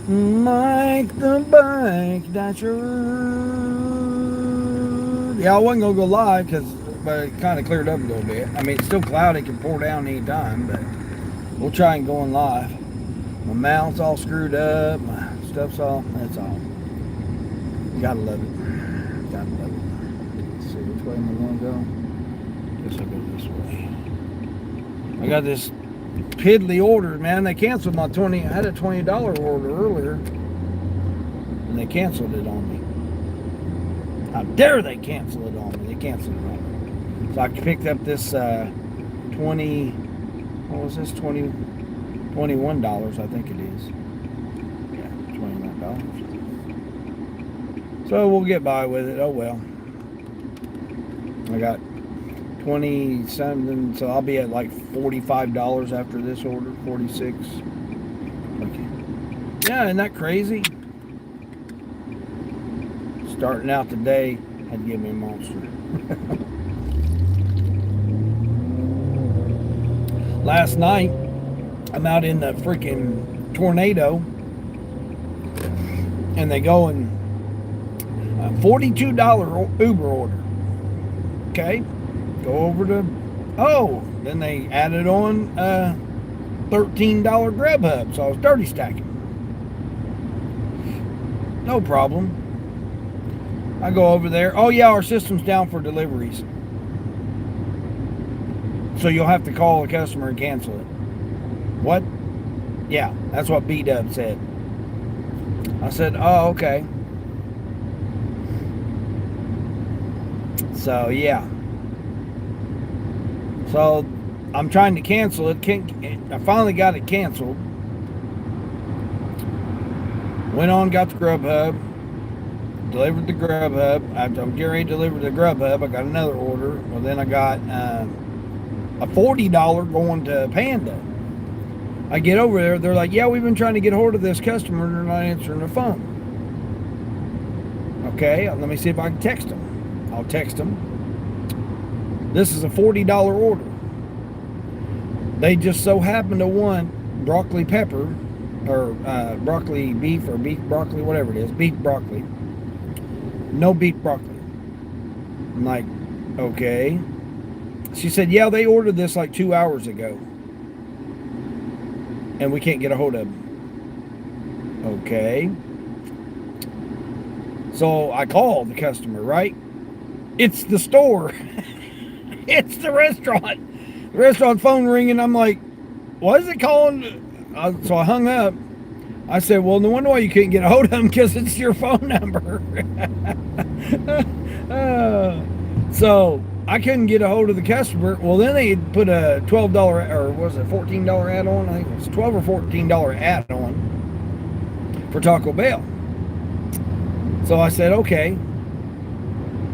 Mike the Bike Dasher. Yeah, I wasn't gonna go live but it kind of cleared up a little bit. I mean, it's still cloudy, it can pour down anytime, but we'll try and go on live. My mount's all screwed up, my stuff's all. That's all. Gotta love it. Gotta love it. Let's see which way am I gonna go. Guess I'll go this way. I got this piddly order, man. They canceled my 20. I had a $20 order earlier, and they canceled it on me. How dare they cancel it on me? They canceled it on me. So I picked up this 20. What was this? $21, I think it is. Yeah, $21. So we'll get by with it. Oh well. I got 20 something, so I'll be at like $45 after this order. 46. Okay. Yeah, isn't that crazy? Starting out today had to give me a monster. Last night, I'm out in the freaking tornado, and they go and $42 Uber order. Okay, go over to, then they added on $13 Grubhub, so I was dirty stacking. No problem. I go over there. Oh yeah, our system's down for deliveries, so you'll have to call the customer and cancel it. What? Yeah, that's what B-Dub said. I said, oh, okay. So, yeah. So, I'm trying to cancel it. I finally got it canceled. Went on, got the Grubhub. Delivered the Grubhub. I'm getting ready to deliver the Grubhub. I got another order. Well, then I got a $40 going to Panda. I get over there, they're like, yeah, we've been trying to get hold of this customer and they're not answering the phone. Okay, let me see if I can text them. I'll text them. This is a $40 order. They just so happen to want broccoli pepper, or broccoli beef, or beef broccoli, whatever it is, beef broccoli. No beef broccoli. I'm like, okay. She said, yeah, they ordered this like 2 hours ago, and we can't get a hold of them. Okay. So I call the customer, right? It's the store. It's the restaurant. The restaurant phone ringing. I'm like, what is it calling? So I hung up. I said, well, no wonder why you couldn't get a hold of them, because it's your phone number. So I couldn't get a hold of the customer. Well, then they put a $12, or was it $14 add-on? I think it was $12 or $14 add-on for Taco Bell. So I said, okay,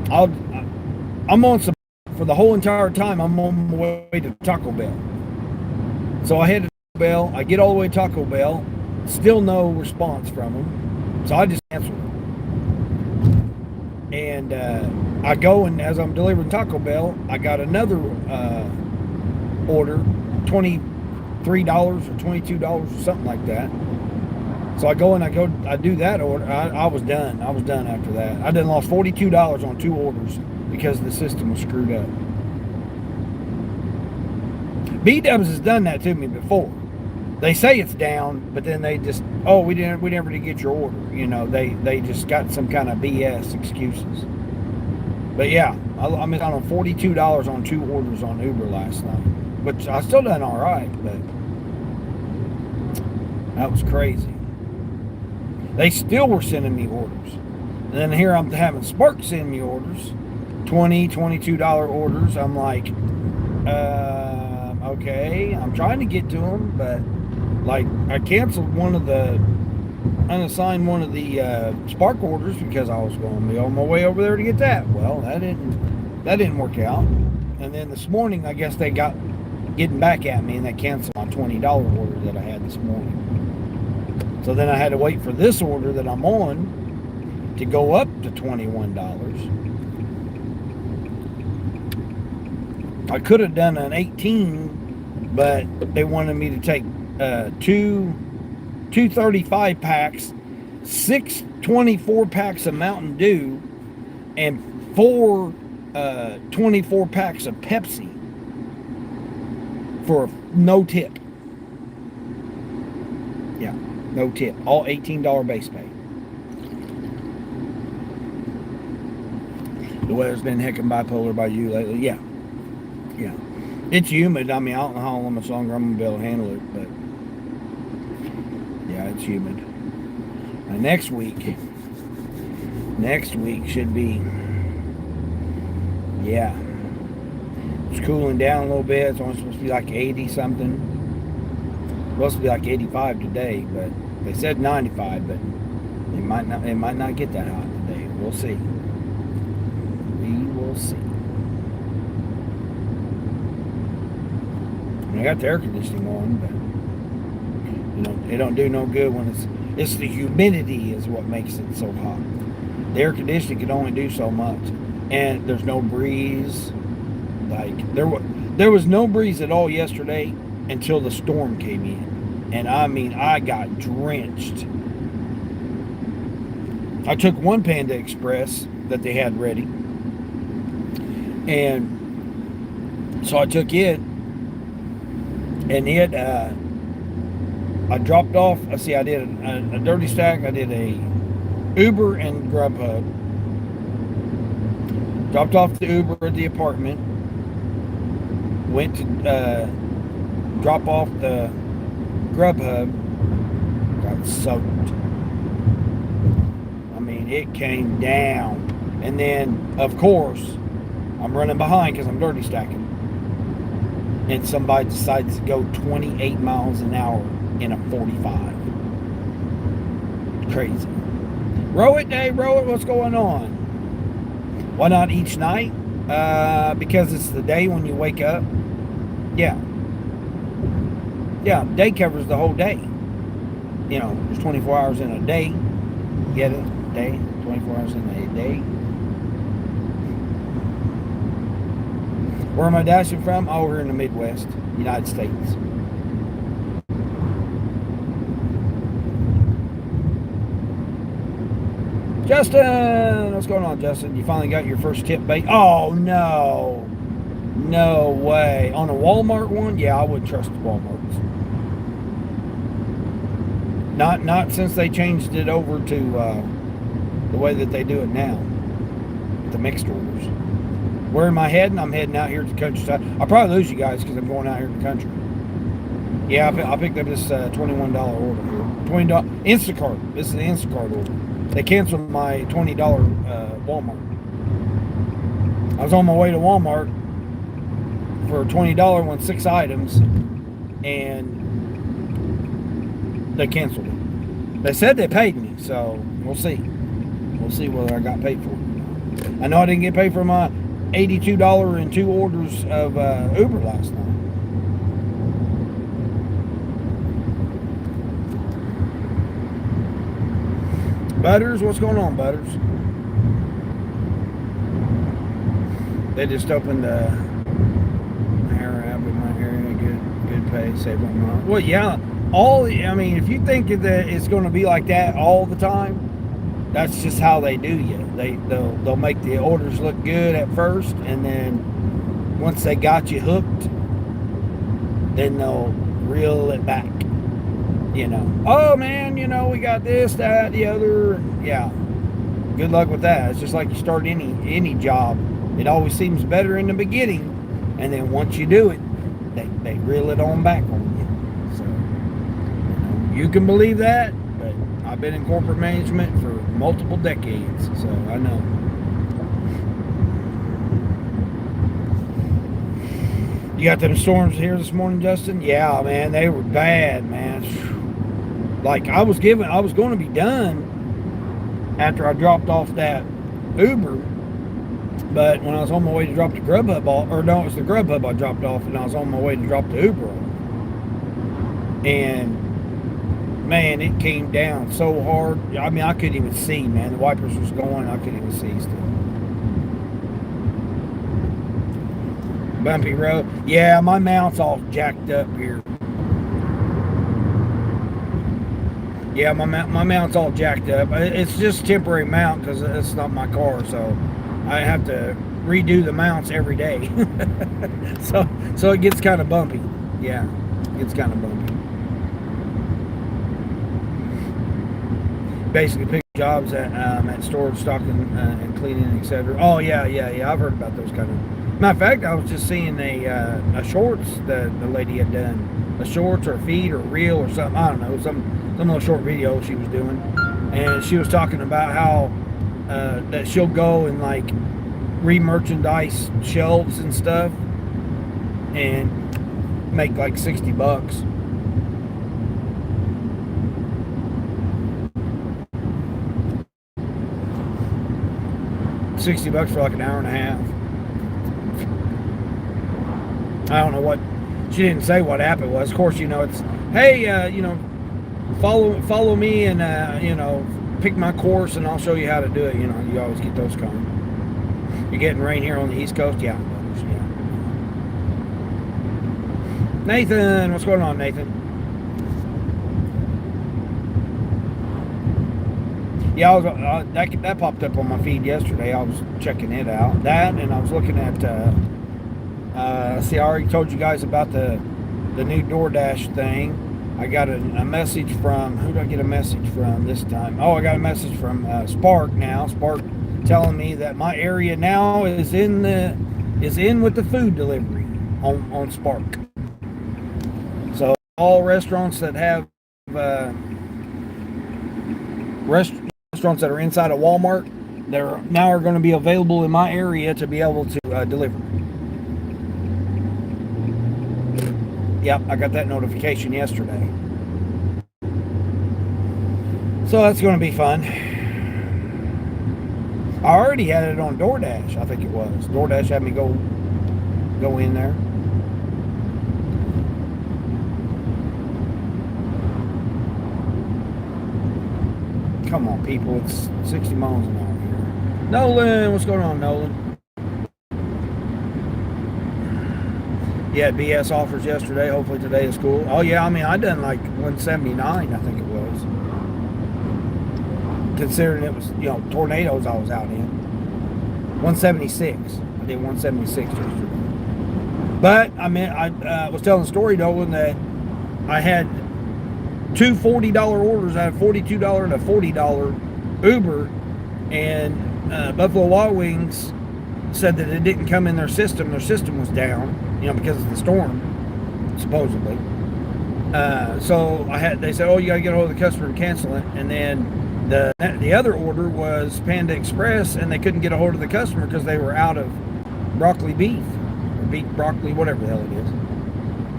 I'm on some, for the whole entire time, I'm on my way to Taco Bell. So I head to Taco Bell, I get all the way to Taco Bell, still no response from them. So I just answered them. And I go, and as I'm delivering Taco Bell, I got another order, $23 or $22 or something like that. So I go and I do that order. I was done. I was done after that. I done lost $42 on 2 orders because the system was screwed up. B-Dubs has done that to me before. They say it's down, but then they just, we never did get your order. You know, they just got some kind of BS excuses. But yeah, I missed out on $42 on 2 orders on Uber last night, which I still done all right, but that was crazy. They still were sending me orders. And then here I'm having Spark send me orders, $20, $22 orders. I'm like, okay, I'm trying to get to them, but like I canceled unassigned one of the Spark orders because I was going to be on my way over there to get that. Well, that didn't work out. And then this morning, I guess they got getting back at me, and they canceled my $20 order that I had this morning. So then I had to wait for this order that I'm on to go up to $21. I could have done an 18, but they wanted me to take two 2 35 packs, 6 24 packs of Mountain Dew, and 4 24 packs of Pepsi for no tip. Yeah, no tip. All $18 base pay. The weather's been heckin' bipolar by you lately. Yeah. Yeah. It's humid. I mean, I don't know how much longer I'm going to be able to handle it, but yeah, it's humid. Now, next week should be, yeah, it's cooling down a little bit. It's only supposed to be like 80 something. It's supposed to be like 85 today, but they said 95, but it might not get that hot today. We'll see. We will see. I got the air conditioning on, but it don't do no good when it's the humidity is what makes it so hot. The air conditioning can only do so much, and there's no breeze. Like there was no breeze at all yesterday until the storm came in, and I mean I got drenched. I took one Panda Express that they had ready, and so I took it. And it, I dropped off. I did a dirty stack. I did a Uber and Grubhub. Dropped off the Uber at the apartment. Went to drop off the Grubhub. Got soaked. I mean, it came down. And then, of course, I'm running behind because I'm dirty stacking. And somebody decides to go 28 miles an hour in a 45. Crazy. Row it, Dave, row it, what's going on? Why not each night? Because it's the day when you wake up. Yeah. Yeah, day covers the whole day. There's 24 hours in a day. Get it? Day. 24 hours in a day. Where am I dashing from? Oh, we're in the Midwest, United States. Justin! What's going on, Justin? You finally got your first tip bait? Oh, no. No way. On a Walmart one? Yeah, I wouldn't trust the Walmarts. Not since they changed it over to the way that they do it now. The mixed orders. Where am I heading? I'm heading out here to the countryside. I'll probably lose you guys because I'm going out here to the country. Yeah, I picked up this $21 order here. $20 Instacart. This is the Instacart order. They canceled my $20 Walmart. I was on my way to Walmart for $20 on 6 items, and they canceled it. They said they paid me, so we'll see. We'll see whether I got paid for it. I know I didn't get paid for my $82 and 2 orders of Uber last night. Butters, what's going on, Butters? They just opened the hair app with my hair. Good pay, save on my. Well, yeah. If you think that it's going to be like that all the time, that's just how they do you. They'll make the orders look good at first, and then once they got you hooked, then they'll reel it back. Oh man, we got this, that, the other. Yeah, good luck with that. It's just like you start any job. It always seems better in the beginning, and then once you do it, they reel it on back on you. So you can believe that, but I've been in corporate management for multiple decades, so I know. You got them storms here this morning, Justin? Yeah, man, they were bad, man. Like I was going to be done after I dropped off that Uber, but when I was on my way to drop the Grubhub off, it was the Grubhub I dropped off, and I was on my way to drop the Uber off. And man, it came down so hard. I mean, I couldn't even see, man. The wipers was going, I couldn't even see still. Bumpy road. Yeah, my mount's all jacked up here. Yeah, my mount's all jacked up. It's just temporary mount because it's not my car, so I have to redo the mounts every day. So it gets kind of bumpy. Yeah, it gets kind of bumpy. Basically, pick jobs at storage, stocking, and cleaning, etc. Oh yeah. I've heard about those kind of. Matter of fact, I was just seeing a shorts that the lady had done, a shorts or a feed or a reel or something. I don't know, some little short video she was doing, and she was talking about how that she'll go and like re-merchandise shelves and stuff, and make like $60. 60 bucks for like an hour and a half. I don't know what, she didn't say what app it was. Of course, it's, hey, follow me and, pick my course and I'll show you how to do it. You always get those coming. You're getting rain here on the East Coast? Yeah. Nathan, what's going on, Nathan? Yeah, that popped up on my feed yesterday. I was checking it out. That, and I was looking at. See, I already told you guys about the new DoorDash thing. I got a message from, who did I get a message from this time? Oh, I got a message from Spark now. Spark telling me that my area now is in with the food delivery on Spark. So all restaurants that have restaurants that are inside of Walmart, they're now are going to be available in my area to be able to deliver. Yep, I got that notification yesterday. So that's going to be fun. I already had it on DoorDash, I think it was. DoorDash had me go in there. Come on, people. It's 60 miles an hour here. Nolan, what's going on, Nolan? Yeah, BS offers yesterday. Hopefully today is cool. Oh, yeah, I done like 179, I think it was. Considering it was, tornadoes I was out in. 176. I did 176 yesterday. But, I was telling the story, Nolan, that I had two $40 orders. I had a $42 and a $40 Uber, and Buffalo Wild Wings said that it didn't come in their system. Their system was down, because of the storm, supposedly. So they said, oh, you got to get a hold of the customer and cancel it. And then the other order was Panda Express, and they couldn't get a hold of the customer because they were out of broccoli beef, or beef broccoli, whatever the hell it is.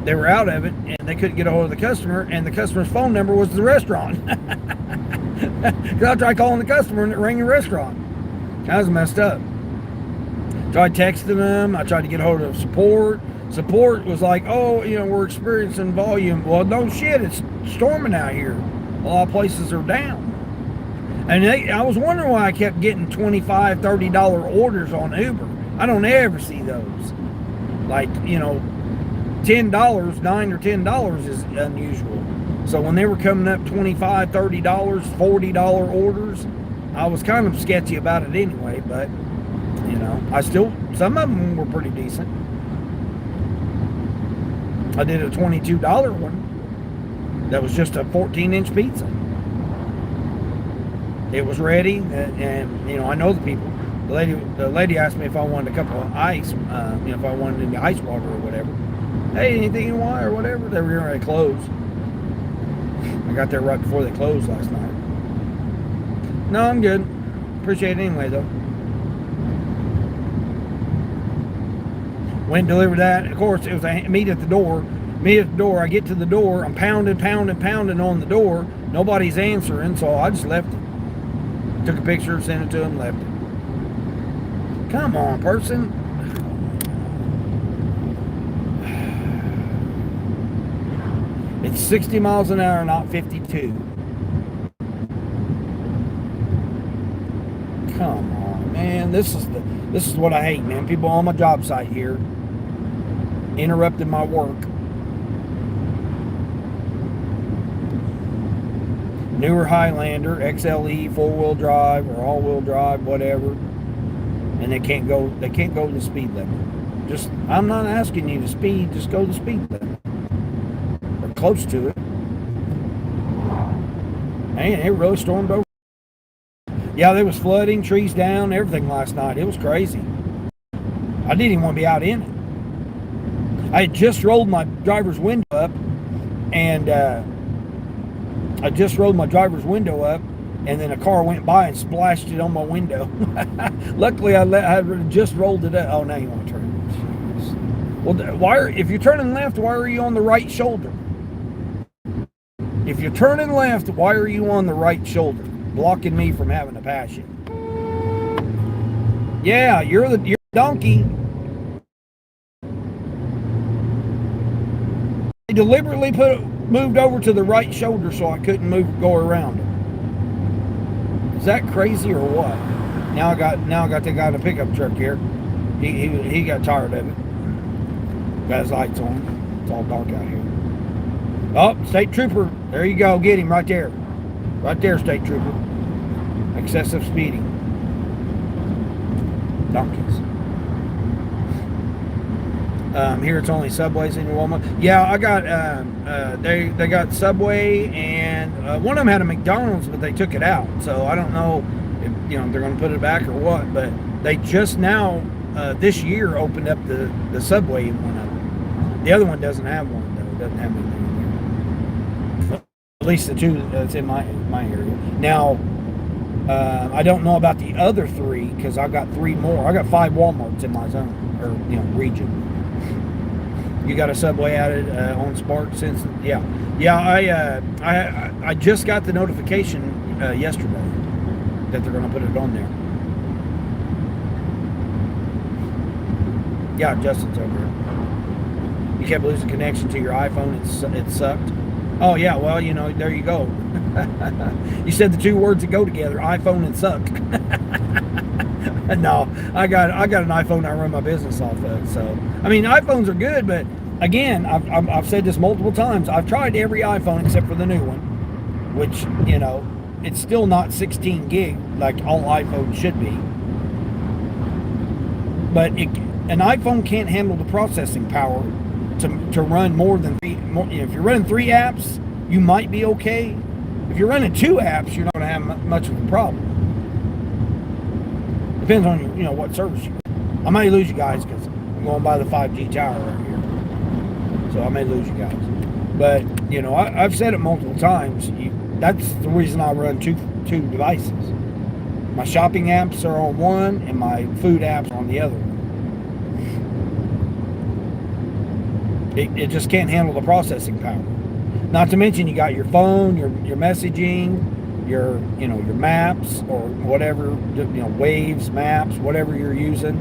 They were out of it, and they couldn't get a hold of the customer, and the customer's phone number was the restaurant. Because I tried calling the customer, and it rang the restaurant. I was messed up. Tried texting them. I tried to get a hold of support. Support was like, oh, we're experiencing volume. Well, no shit, it's storming out here. A lot of places are down. And I was wondering why I kept getting $25, $30 orders on Uber. I don't ever see those. Like, $10, $9 or $10 is unusual. So when they were coming up $25, $30, $40 orders, I was kind of sketchy about it anyway, but some of them were pretty decent. I did a $22 one that was just a 14-inch pizza. It was ready, and I know the people. The lady asked me if I wanted a cup of ice, if I wanted any ice water or whatever. Hey, anything you want or whatever. They were getting ready to close. I got there right before they closed last night. No, I'm good. Appreciate it anyway, though. Went and delivered that. Of course, it was a meet at the door. I get to the door. I'm pounding on the door. Nobody's answering, so I just left it. Took a picture, sent it to him, left it. Come on, person. It's 60 miles an hour, not 52. Come on, man. This is what I hate, man. People on my job site here interrupted my work. newer Highlander, XLE, 4-wheel drive or all-wheel drive, whatever, and they can't go the speed limit. Just, I'm not asking you to speed, just go the speed limit. Or close to it. Man, it really stormed over. Yeah, there was flooding, trees down, everything last night. It was crazy. I didn't even want to be out in it. I had just rolled my driver's window up, and and then a car went by and splashed it on my window. Luckily, I just rolled it up. Oh, now you want to turn. Well, if you're turning left, why are you on the right shoulder? If you're turning left, why are you on the right shoulder? Blocking me from having to pass you. Yeah, you're the donkey. They deliberately moved over to the right shoulder so I couldn't go around it. Is that crazy or what? Now I got the guy in the pickup truck here. He got tired of it. Got his lights on. It's all dark out here. Oh, state trooper. There you go. Get him right there. Right there, state trooper. Excessive speeding. Donkeys. Here it's only Subways in Walmart. Yeah, I got they got Subway, and one of them had a McDonald's, but they took it out. So I don't know if they're going to put it back or what. But they just now this year opened up the Subway in one of them. The other one doesn't have one though. It doesn't have anything in there. At least the two that's in my area. Now I don't know about the other three because I got 3 more. I got 5 Walmarts in my zone or region. You got a Subway added on Spark since? Yeah. I just got the notification yesterday that they're going to put it on there. Yeah, Justin's over here. You kept losing connection to your iPhone. It sucked. Oh yeah, well there you go. You said the 2 words that go together: iPhone and suck. No, I got an iPhone I run my business off of. So I mean, iPhones are good, but again, I've said this multiple times. I've tried every iPhone except for the new one, which it's still not 16 gig like all iPhones should be. But an iPhone can't handle the processing power to run more than 3. If you're running 3 apps, you might be okay. If you're running 2 apps, you're not going to have much of a problem. Depends on what service you got. I may lose you guys because I'm going by the 5G tower right here, so I may lose you guys. But I've said it multiple times. That's the reason I run two devices. My shopping apps are on one, and my food apps on the other. It just can't handle the processing power. Not to mention you got your phone, your messaging, your maps or whatever, Waves, maps, whatever you're using,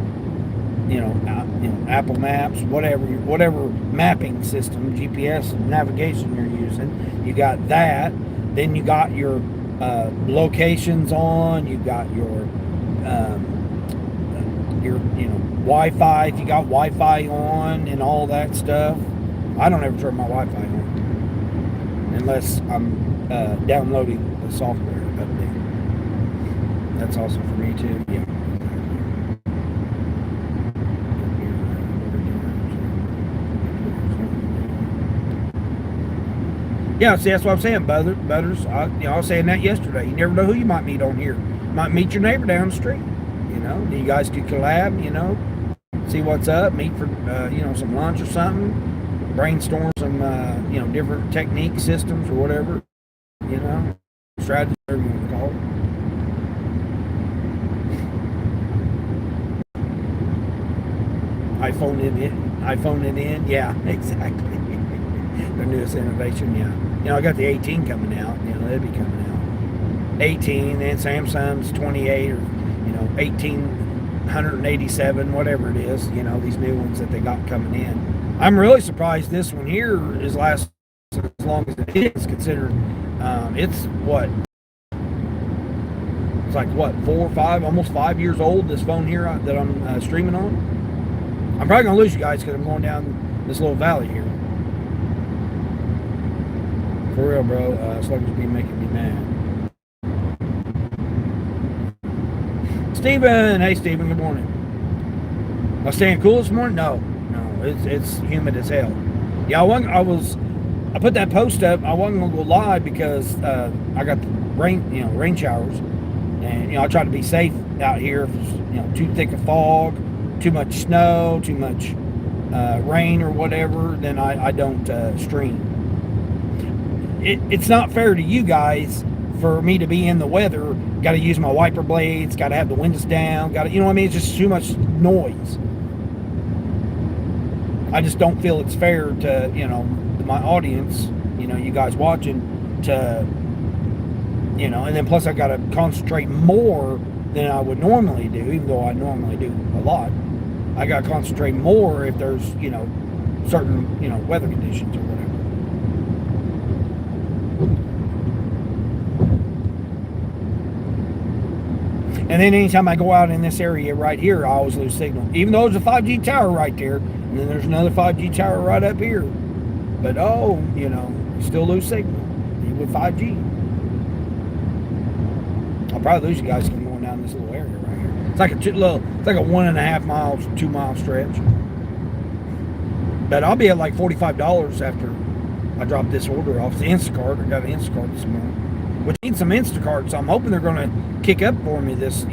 Apple Maps, whatever mapping system, GPS navigation you're using. You got that. Then you got your locations on. You got your Wi-Fi, if you got Wi-Fi on and all that stuff. I don't ever turn my Wi-Fi on unless I'm downloading the software update. That's also for me too. Yeah. Yeah, see, that's what I'm saying, Butters. I was saying that yesterday. You never know who you might meet on here. You might meet your neighbor down the street. You guys could collab, see what's up, meet for, some lunch or something, brainstorm some, different technique systems or whatever, strategy, whatever you want to call it. iPhone it in, yeah, exactly. Their newest innovation, yeah. I got the 18 coming out, they'll be coming out. 18, and Samsung's 28 or 1887, whatever it is, these new ones that they got coming in. I'm really surprised this one here is last as long as it is, considering it's like 4 or 5, almost 5 years old, this phone here that I'm streaming on. I'm probably gonna lose you guys because I'm going down this little valley here. For real, bro, sluggers be making me mad. Steven, hey Steven, good morning. Am I staying cool this morning? No, it's humid as hell. Yeah, I put that post up. I wasn't gonna go live because I got the rain showers, and I try to be safe out here. If it's too thick of fog, too much snow, too much rain or whatever, then I don't stream. It's not fair to you guys for me to be in the weather. Got to use my wiper blades. Got to have the windows down. Got to, what I mean? It's just too much noise. I just don't feel it's fair to my audience, you guys watching, to and then plus I got to concentrate more than I would normally do, even though I normally do a lot. I got to concentrate more if there's certain weather conditions or whatever. And then anytime I go out in this area right here, I always lose signal. Even though there's a 5G tower right there, and then there's another 5G tower right up here. But you still lose signal with 5G. I'll probably lose you guys going down this little area right here. It's like a 1.5 mile, 2 mile stretch. But I'll be at like $45 after I drop this order off. It's the Instacart. I got an Instacart this morning. Which needs some Instacart, so I'm hoping they're going to kick up for me this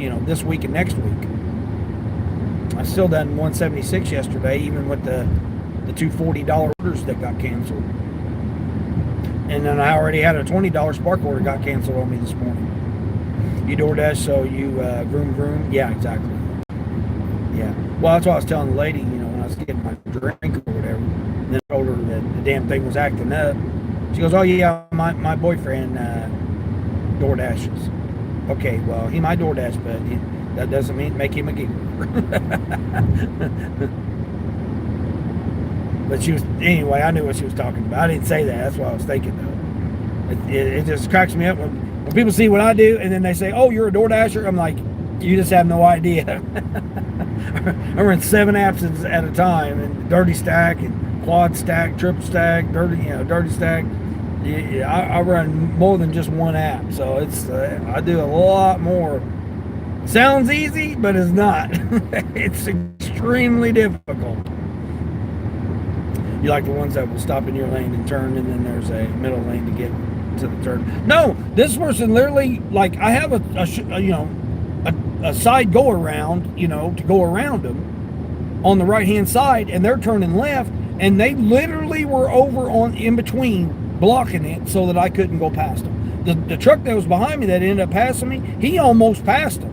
week and next week. I still done 176 yesterday, even with the $240 orders that got canceled. And then I already had a $20 Spark order got canceled on me this morning. You DoorDash, so you vroom. Yeah, exactly. Yeah. Well, that's what I was telling the lady, when I was getting my drink or whatever. And then I told her that the damn thing was acting up. She goes, oh yeah, my boyfriend DoorDashes. Okay, well, he might DoorDash, but that doesn't make him a giggler. But anyway, I knew what she was talking about. I didn't say that. That's what I was thinking, though. It just cracks me up when people see what I do and then they say, oh, you're a DoorDasher. I'm like, you just have no idea. I run 7 apps at a time, and Dirty Stack and Quad Stack, Triple Stack, Dirty Stack. Yeah, I run more than just one app, so it's I do a lot more. Sounds easy, but it's not. It's extremely difficult. You like the ones that will stop in your lane and turn, and then there's a middle lane to get to the turn. No, this person literally, like, I have a side go around, to go around them on the right hand side, and they're turning left, and they literally were over in between, blocking it so that I couldn't go past them. The truck that was behind me that ended up passing me, he almost passed them.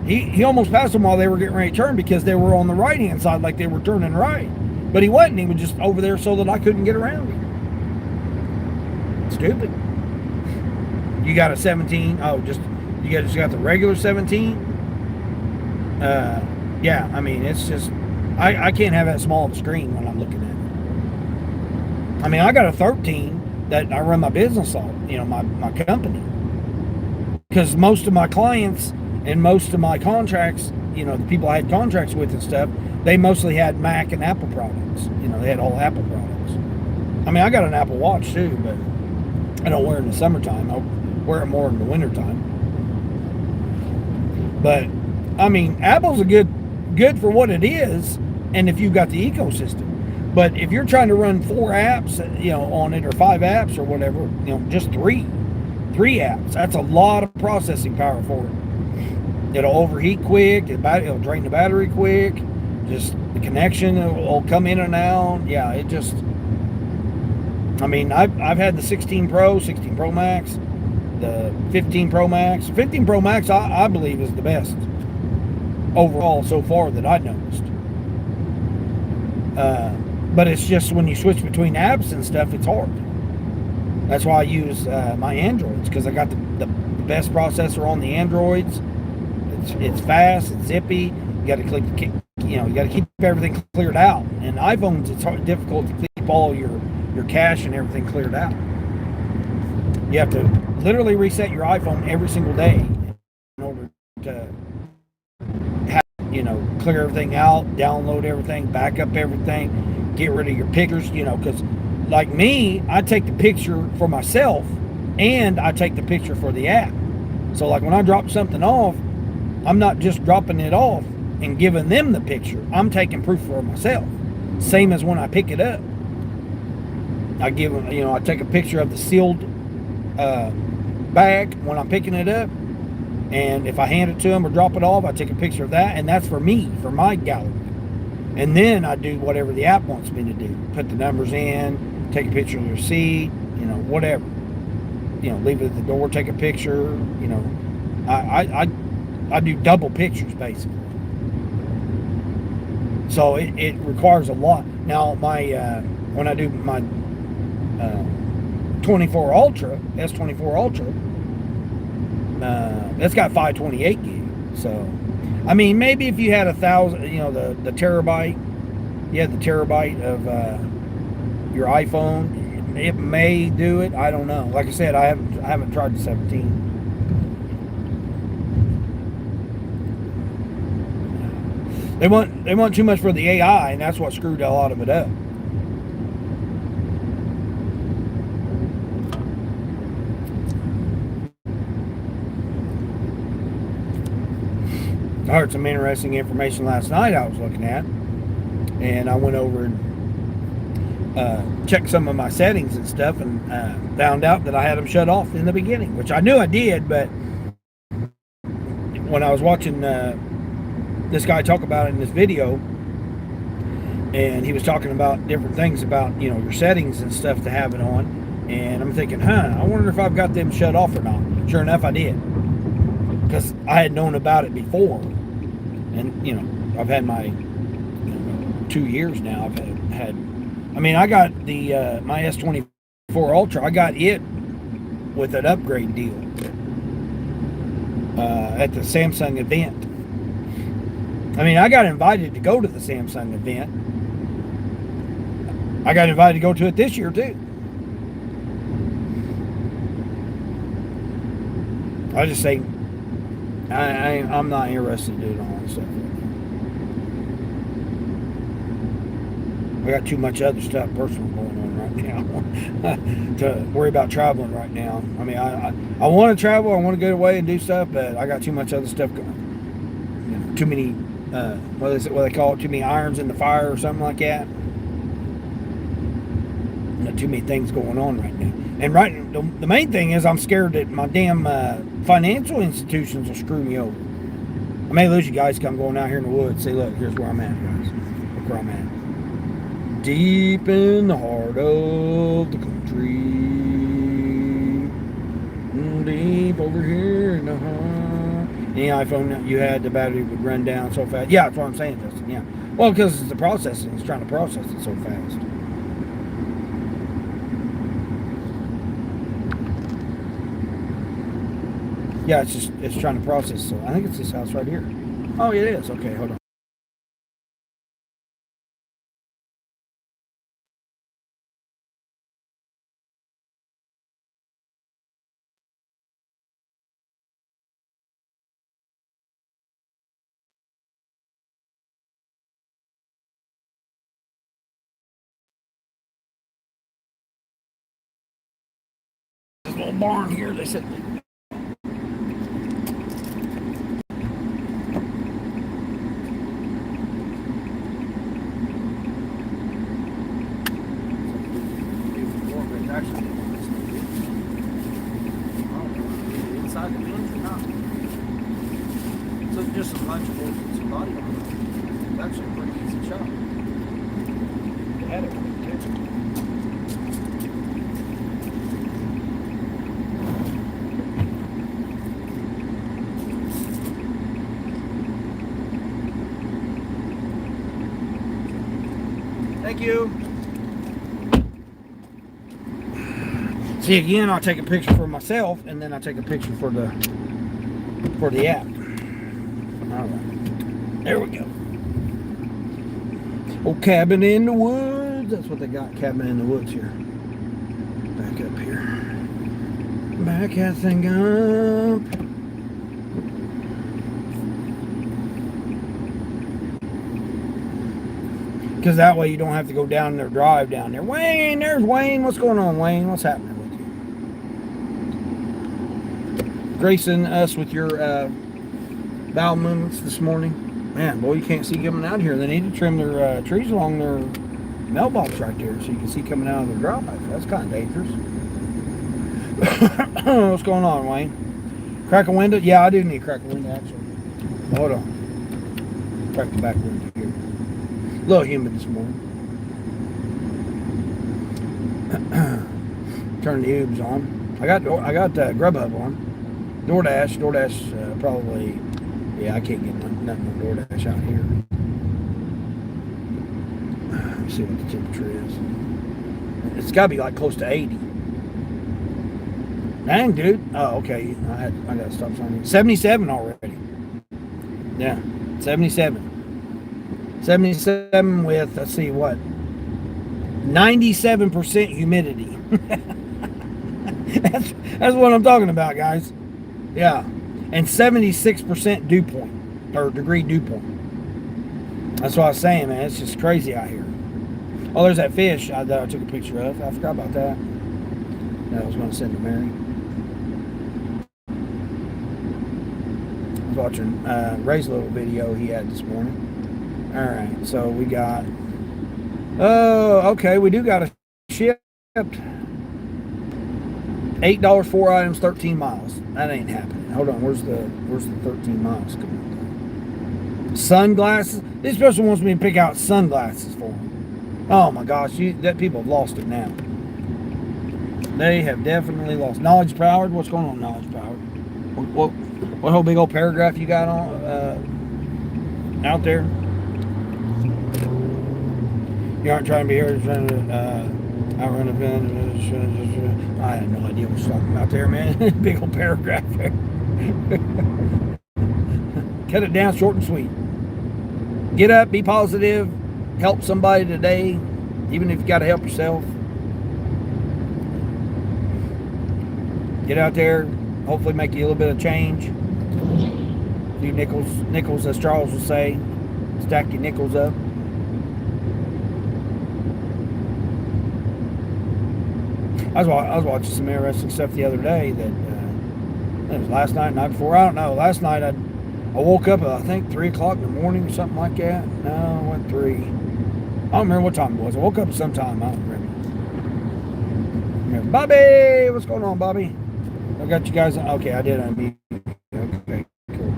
He almost passed them while they were getting ready to turn because they were on the right hand side, like they were turning right. But he wasn't. He was just over there so that I couldn't get around him. Stupid. You got a 17. Oh, you just got the regular 17. Yeah, I mean, it's just I can't have that small of a screen when I'm looking at it. I mean, I got a 13 that I run my business on, my company. Because most of my clients and most of my contracts, the people I had contracts with and stuff, they mostly had Mac and Apple products. They had all Apple products. I mean, I got an Apple Watch too, but I don't wear it in the summertime. I wear it more in the wintertime. But, I mean, Apple's a good for what it is, and if you've got the ecosystem. But if you're trying to run 4 apps, on it, or 5 apps or whatever, just 3 apps, that's a lot of processing power for it. It'll overheat quick. It'll drain the battery quick. Just the connection will come in and out. Yeah, it just. I mean, I've had the 16 Pro, 16 Pro Max, the 15 Pro Max. 15 Pro Max, I believe, is the best overall so far that I noticed. But it's just when you switch between apps and stuff, it's hard. That's why I use my Androids, because I got the best processor on the Androids. It's fast, it's zippy. You got to you got to keep everything cleared out. And iPhones, it's difficult to keep all your cache and everything cleared out. You have to literally reset your iPhone every single day in order to have, clear everything out, download everything, back up everything, get rid of your pictures, because like me, I take the picture for myself and I take the picture for the app. So like when I drop something off, I'm not just dropping it off and giving them the picture. I'm taking proof for myself. Same as when I pick it up. I give them, I take a picture of the sealed bag when I'm picking it up. And if I hand it to them or drop it off, I take a picture of that. And that's for me, for my gallery. And then I do whatever the app wants me to do. Put the numbers in, take a picture of the receipt, whatever. Leave it at the door, take a picture, I do double pictures basically. So it requires a lot. Now when I do my 24 Ultra, S24 Ultra, that's got 528 gig. So, I mean, maybe if you had 1,000, the terabyte, you had the terabyte of your iPhone, it may do it. I don't know. Like I said, I haven't tried the 17. They want too much for the AI, and that's what screwed a lot of it up. I heard some interesting information last night I was looking at, and I went over and checked some of my settings and stuff, and found out that I had them shut off in the beginning, which I knew I did, but when I was watching this guy talk about it in this video, and he was talking about different things about, your settings and stuff to have it on, and I'm thinking, I wonder if I've got them shut off or not. Sure enough, I did, because I had known about it before. And, I've had my 2 years now. I've had I got the my S24 Ultra. I got it with an upgrade deal at the Samsung event. I got invited to go to the Samsung event. I got invited to go to it this year too. I just say I'm not interested in doing all this stuff. I got too much other stuff personal going on right now to worry about traveling right now. I want to travel, I want to get away and do stuff, but I got too much other stuff going. Too many, what they call it, too many irons in the fire or something like that. Too many things going on right now. And the main thing is I'm scared that my damn financial institutions will screw me over. I may lose you guys because I'm going out here in the woods. Say, look, here's where I'm at, guys. Look where I'm at. Deep in the heart of the country. Deep over here in the heart. Any iPhone you had, the battery would run down so fast. Yeah, that's what I'm saying, Justin. Yeah. Well, because it's the processing. It's trying to process it so fast. Yeah, it's trying to process. So I think it's this house right here. Oh, it is. Okay, hold on. This little barn here. They said. Just some lunchables and some body armor. It's actually a pretty easy job. They had it too. Thank you. See, again, I'll take a picture for myself, and then I take a picture for the app. All right. There we go. Oh, cabin in the woods. That's what they got, cabin in the woods here. Back up here. Back that thing up. Because that way you don't have to go down there, drive down there. Wayne, there's Wayne. What's going on, Wayne? What's happening with you? Gracing us with your bowel movements this morning. Man, boy, you can't see coming out here. They need to trim their trees along their mailbox right there so you can see coming out of their drive. That's kind of dangerous. What's going on, Wayne? Crack a window? Yeah, I do need to crack a window, actually. Hold on. Crack the back window here. A little humid this morning. Turn the tubes on. I got Grubhub on. DoorDash, probably. Yeah, I can't get nothing on DoorDash out here. Let's see what the temperature is. It's got to be like close to 80. Dang, dude. Oh, okay. I got to stop sign. 77 already. Yeah, 77. 77 with, let's see what, 97% humidity. That's what I'm talking about, guys. Yeah. And 76% dew point, or degree dew point. That's what I was saying, man. It's just crazy out here. Oh, there's that fish that I took a picture of. I forgot about that. That I was going to send to Mary. I was watching Ray's little video he had this morning. All right, so we got. Oh, okay, we do got a shipped. $8, 4 items, 13 miles. That ain't happening. Hold on, where's the 13 miles coming from? Sunglasses. This person wants me to pick out sunglasses for him. Oh my gosh, that people have lost it now. They have definitely lost. Knowledge Powered. What's going on, Knowledge Powered? What whole big old paragraph you got on out there? You aren't trying to be here, trying to outrun a event. I have no idea what you're talking about there, man. Big old paragraph there. Cut it down short and sweet. Get up, be positive, help somebody today, even if you got to help yourself. Get out there, hopefully make you a little bit of change. A few nickels, as Charles would say. Stack your nickels up. I was watching some interesting stuff the other day that it was last night, night before. I don't know. Last night I woke up at, I think, 3 o'clock in the morning or something like that. No, it went 3. I don't remember what time it was. I woke up at some time. I don't remember. Bobby! What's going on, Bobby? I got you guys. Okay, I did unmute. Okay, cool.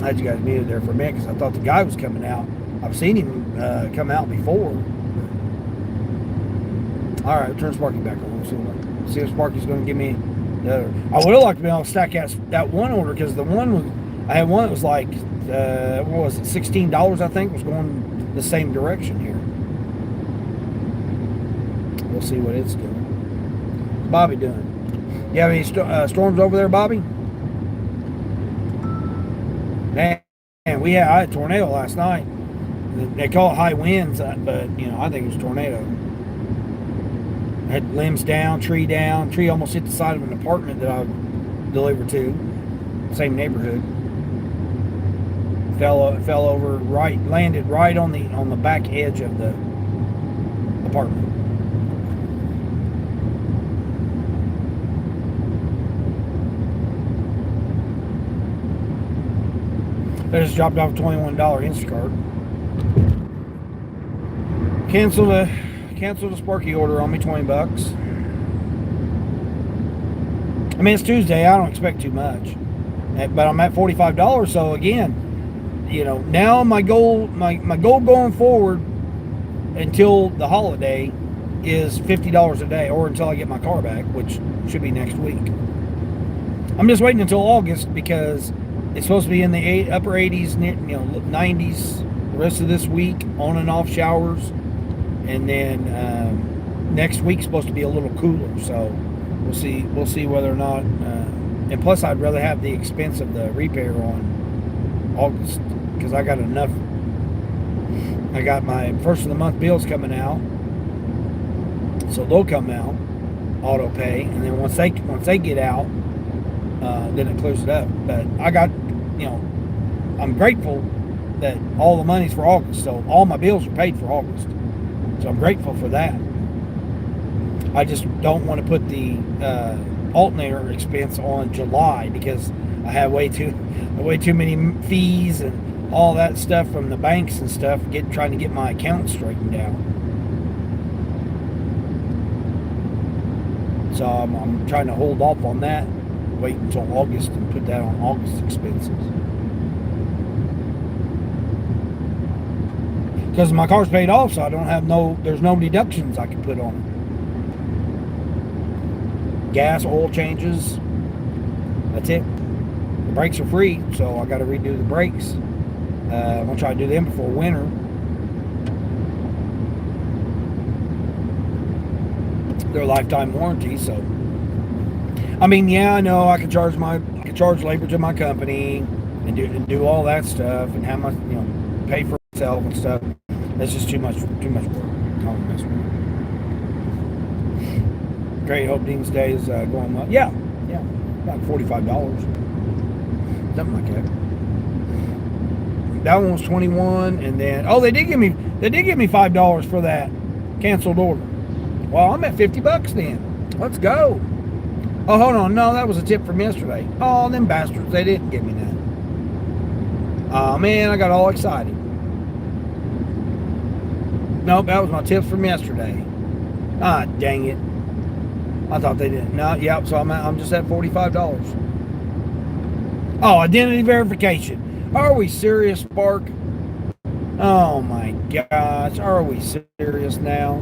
I had you guys muted there for a minute because I thought the guy was coming out. I've seen him come out before. All right, turn Sparky back on. See if Sparky's going to give me the other. I would have liked to be able to stack that one order because the one was, I had one that was like, what was it, $16, I think, was going the same direction here. We'll see what it's doing. What's Bobby doing? You have any storms over there, Bobby? Man, I had a tornado last night. They call it high winds, but I think it was a tornado. Had limbs down, tree almost hit the side of an apartment that I delivered to, same neighborhood. Fell over, landed right on the back edge of the apartment. I just dropped off a $21 Instacart. Cancel the Sparky order on me, $20. I mean, it's Tuesday. I don't expect too much, but I'm at $45. So again, now my goal going forward until the holiday is $50 a day, or until I get my car back, which should be next week. I'm just waiting until August because it's supposed to be in the upper 80s, 90s the rest of this week, on and off showers. And then next week's supposed to be a little cooler, so we'll see whether or not. And plus, I'd rather have the expense of the repair on August because I got enough. I got my first of the month bills coming out, so they'll come out auto pay, and then once they get out, then it clears it up. But I got, I'm grateful that all the money's for August, so all my bills are paid for August. So I'm grateful for that. I just don't want to put the alternator expense on July because I had way too many fees and all that stuff from the banks and stuff, trying to get my account straightened out. So I'm trying to hold off on that, wait until August and put that on August expenses. Because my car's paid off, so I don't have there's no deductions I can put on it. Gas, oil changes, that's it. The brakes are free, so I got to redo the brakes. I'm going to try to do them before winter. They're a lifetime warranty, so. I mean, yeah, I know I can charge labor to my company and do all that stuff and have my, pay for myself and stuff. That's just too much work. I don't mess with it. Great Hope Dean's Day is going well. Yeah, about $45, something like that. That one was $21, and then they did give me $5 for that canceled order. Well, I'm at $50 then. Let's go. Oh, hold on, no, that was a tip from yesterday. Oh, them bastards, they didn't give me that. Oh man, I got all excited. Nope, that was my tips from yesterday. Ah, dang it. I thought they didn't. No, yep, so I'm just at $45. Oh, identity verification. Are we serious, Spark? Oh my gosh, are we serious now?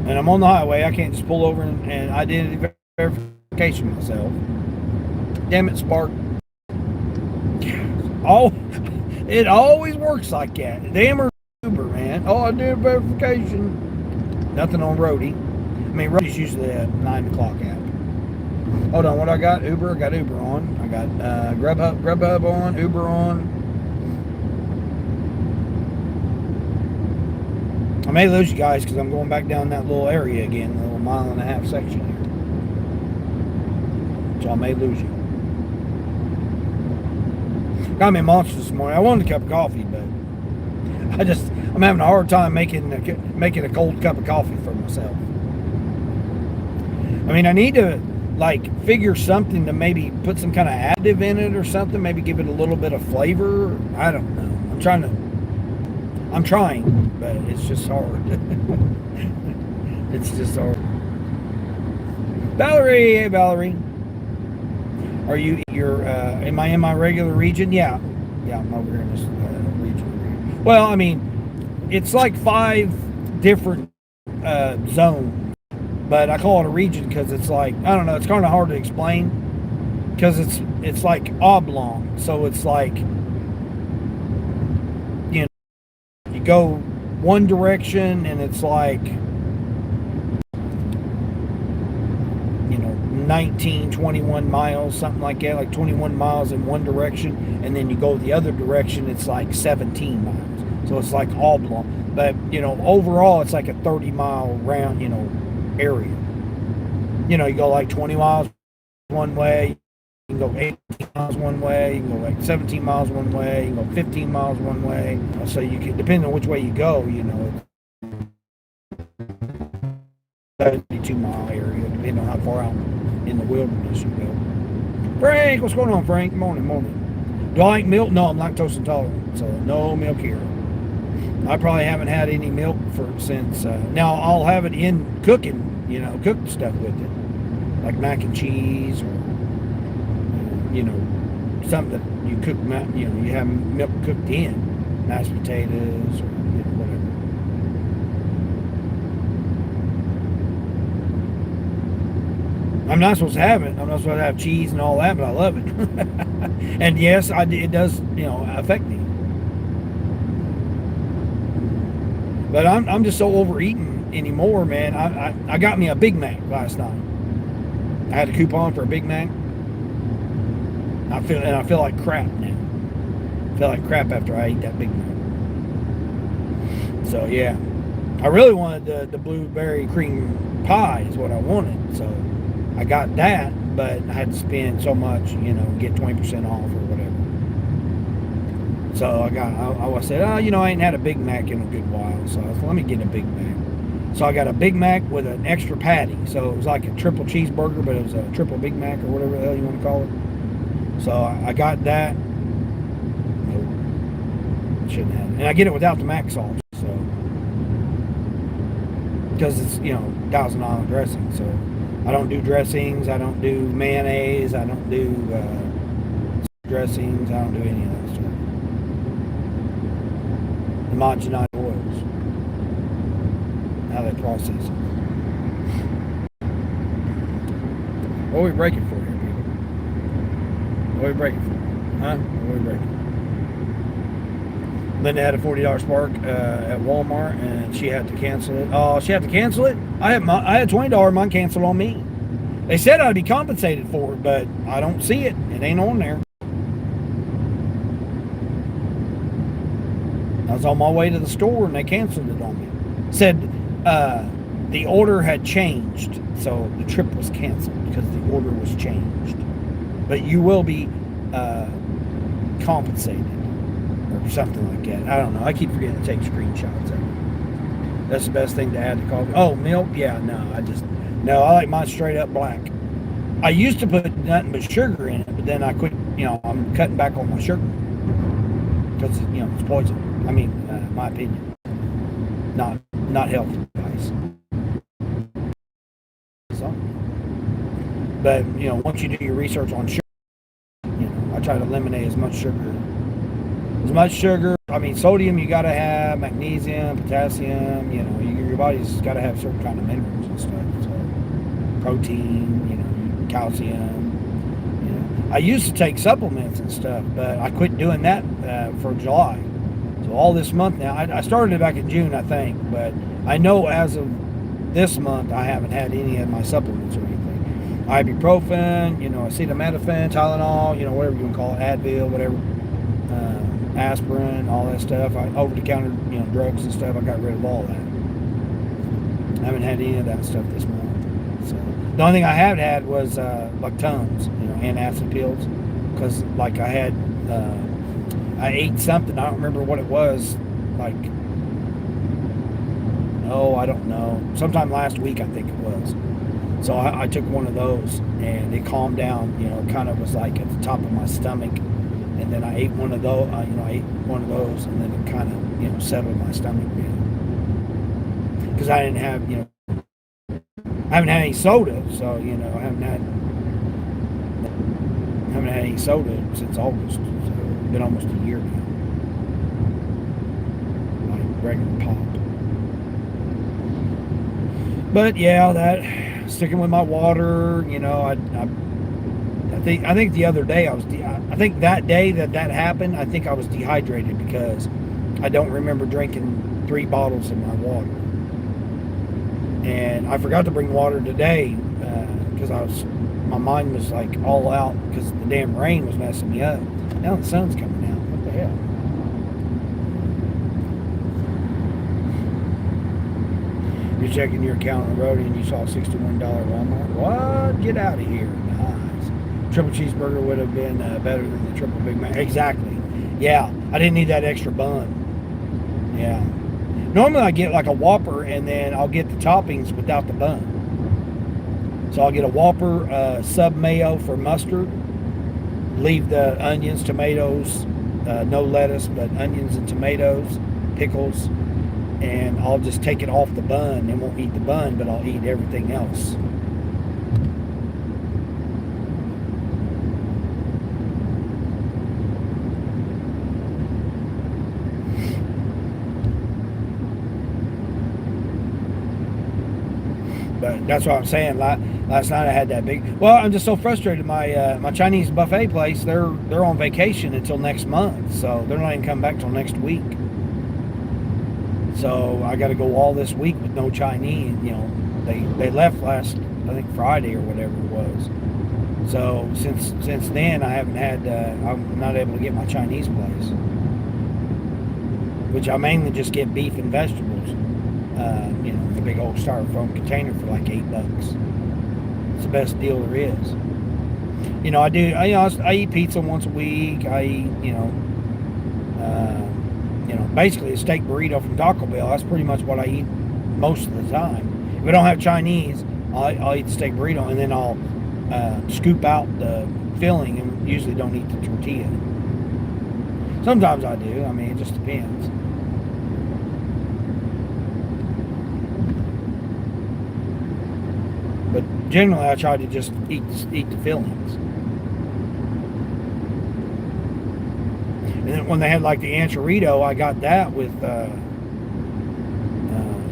And I'm on the highway. I can't just pull over and identity verification myself. Damn it, Spark. Oh, it always works like that. Damn Uber, man. Oh, I did verification. Nothing on Roadie. I mean, Roadie's usually a 9 o'clock app. Hold on, what I got? Uber. I got Uber on. I got Grubhub on. Uber on. I may lose you guys because I'm going back down that little area again, the little 1.5 mile section here. So I may lose you. Got me a Monster this morning. I wanted a cup of coffee, but I'm having a hard time making a cold cup of coffee for myself. I mean, I need to figure something to maybe put some kind of additive in it or something, maybe give it a little bit of flavor. I don't know. I'm trying, but it's just hard. It's just hard. Valerie, hey Valerie. Am I in my regular region? Yeah, I'm over here in this region. Well, I mean, it's like 5 different zones, but I call it a region because it's like, I don't know, it's kind of hard to explain because it's like oblong, so it's like, you go one direction and it's like 19, 21 miles, something like that, like 21 miles in one direction, and then you go the other direction, it's like 17 miles. So it's like oblong. But, overall it's like a 30-mile round, area. You go like 20 miles one way, you can go 18 miles one way, you can go like 17 miles one way, you can go 15 miles one way. So you can, depending on which way you go, it's 32-mile area, depending on how far out in the wilderness you go. Frank, what's going on, Frank? Morning. Do I like milk? No, I'm lactose intolerant, so no milk here. I probably haven't had any milk since. Now I'll have it in cooking, cooked stuff with it, like mac and cheese or something that you cook. You have milk cooked in, mashed potatoes or whatever. I'm not supposed to have it. I'm not supposed to have cheese and all that, but I love it. And yes, it does, affect me. But I'm just so overeating anymore, man. I got me a Big Mac last night. I had a coupon for a Big Mac. I feel like crap now. I feel like crap after I ate that Big Mac. So yeah, I really wanted the blueberry cream pie is what I wanted. So I got that, but I had to spend so much, get 20% off or whatever. So I said, I ain't had a Big Mac in a good while. So I thought, let me get a Big Mac. So I got a Big Mac with an extra patty. So it was like a triple cheeseburger, but it was a triple Big Mac or whatever the hell you want to call it. So I got that. Nope, shouldn't have. And I get it without the mac sauce. So because it's $1,000 dressing. So I don't do dressings. I don't do mayonnaise. I don't do dressings. I don't do any of that stuff. Homogenized oils. How they process it. What are we breaking for here, people? What are we breaking for? Huh? What are we breaking? Linda had a $40 Spark at Walmart, and she had to cancel it. Oh, she had to cancel it? I had $20 mine canceled on me. They said I'd be compensated for it, but I don't see it. It ain't on there. I was on my way to the store, and they canceled it on me. Said the order had changed, so the trip was canceled because the order was changed. But you will be compensated or something like that. I don't know. I keep forgetting to take screenshots of it. That's the best thing to add to coffee. Oh, milk? Yeah, no. I like mine straight up black. I used to put nothing but sugar in it, but then I quit. I'm cutting back on my sugar because it's poison. I mean, my opinion, not healthy advice. So, but once you do your research on sugar, I try to eliminate as much sugar. I mean, sodium you got to have, magnesium, potassium. Your body's got to have certain kind of minerals and stuff. So, protein, calcium. I used to take supplements and stuff, but I quit doing that for July. So all this month now, I started it back in June, I think, but I know as of this month, I haven't had any of my supplements or anything. Ibuprofen, acetaminophen, Tylenol, whatever you want to call it, Advil, whatever, aspirin, all that stuff. Over-the-counter, drugs and stuff. I got rid of all that. I haven't had any of that stuff this month. So the only thing I have had was like Tums, antacid pills, because like I ate something, I don't remember what it was, like, I don't know, sometime last week I think it was. So I took one of those and it calmed down, it kind of was like at the top of my stomach, and then I ate one of those, and then it kind of, settled my stomach down. Because I didn't have, I haven't had any soda, so, I haven't had any soda since August. So it's been almost a year now. Like regular pop. But yeah, that sticking with my water, I think the other day I think that day that happened, I think I was dehydrated because I don't remember drinking 3 bottles of my water. And I forgot to bring water today because my mind was like all out because the damn rain was messing me up. Now the sun's coming out. What the hell? You're checking your account on the road and you saw $61 Walmart. What? Get out of here. Nice. Triple cheeseburger would have been better than the triple Big Mac. Exactly. Yeah. I didn't need that extra bun. Yeah. Normally I get like a Whopper and then I'll get the toppings without the bun. So I'll get a Whopper sub mayo for mustard. Leave the onions, tomatoes, no lettuce, but onions and tomatoes, pickles. And I'll just take it off the bun and won't eat the bun, but I'll eat everything else. But that's what I'm saying. Last night I had that big. Well, I'm just so frustrated. My Chinese buffet place, they're on vacation until next month, so they're not even coming back till next week. So I got to go all this week with no Chinese. They left last, I think, Friday or whatever it was. So since then I haven't had. I'm not able to get my Chinese place, which I mainly just get beef and vegetables. The big old styrofoam container for like $8. It's the best deal there is. I eat pizza once a week. I eat, basically a steak burrito from Taco Bell. That's pretty much what I eat most of the time. If I don't have Chinese, I'll eat the steak burrito, and then I'll scoop out the filling, and usually don't eat the tortilla. Sometimes I do. I mean, it just depends. But generally, I try to just eat the fillings. And then when they had like the anchorito, I got that with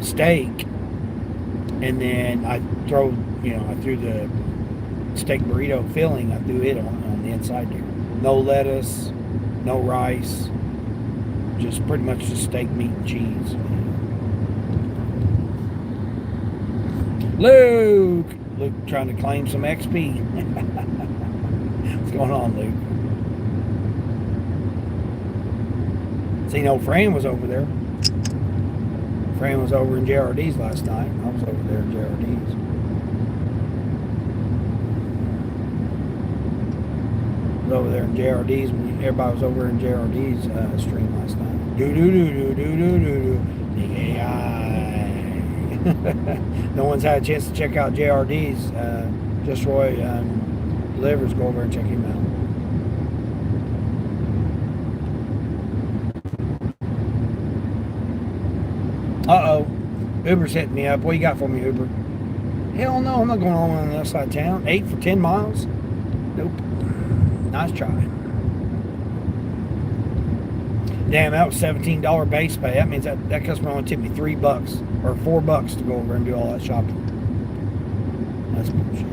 steak, and then I threw the steak burrito filling. I threw it on the inside there. No lettuce, no rice, just pretty much just steak, meat, and cheese. Luke trying to claim some XP. What's going on, Luke? See, Fran was over there. Fran was over in JRD's last night. I was over there in JRD's. I was over there in JRD's when everybody was over in JRD's stream last night. Do. No one's had a chance to check out JRD's. Just Roy delivers. Go over and check him out. Uh-oh. Uber's hitting me up. What you got for me, Uber? Hell no, I'm not going on the other side of town. 8 for 10 miles? Nope. Nice try. Damn, that was $17 base pay. That means that customer only tipped me $3 or $4 to go over and do all that shopping. That's bullshit.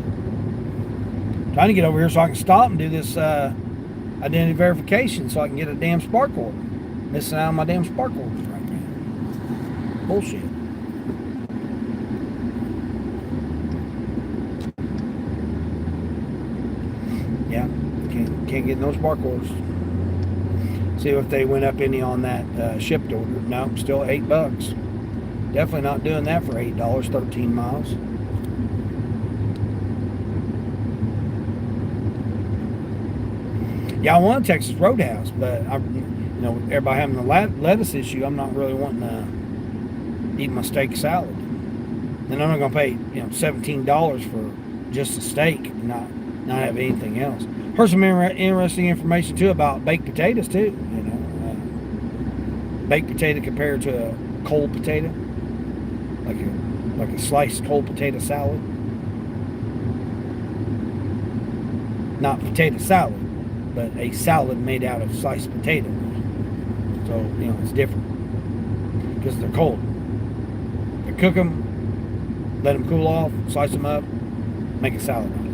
Trying to get over here so I can stop and do this identity verification so I can get a damn spark order. Missing out on my damn spark orders right now. Bullshit. Yeah, can't get no spark orders. See if they went up any on that shipped order. No, still $8. Definitely not doing that for $8, 13 miles. Yeah, I want a Texas Roadhouse, but everybody having the lettuce issue, I'm not really wanting to eat my steak salad. And I'm not going to pay $17 for just a steak and not have anything else. Heard some interesting information too about baked potatoes too. Baked potato compared to a cold potato, like a sliced cold potato salad. Not potato salad, but a salad made out of sliced potatoes. So it's different because they're cold. They cook them, let them cool off, slice them up, make a salad out of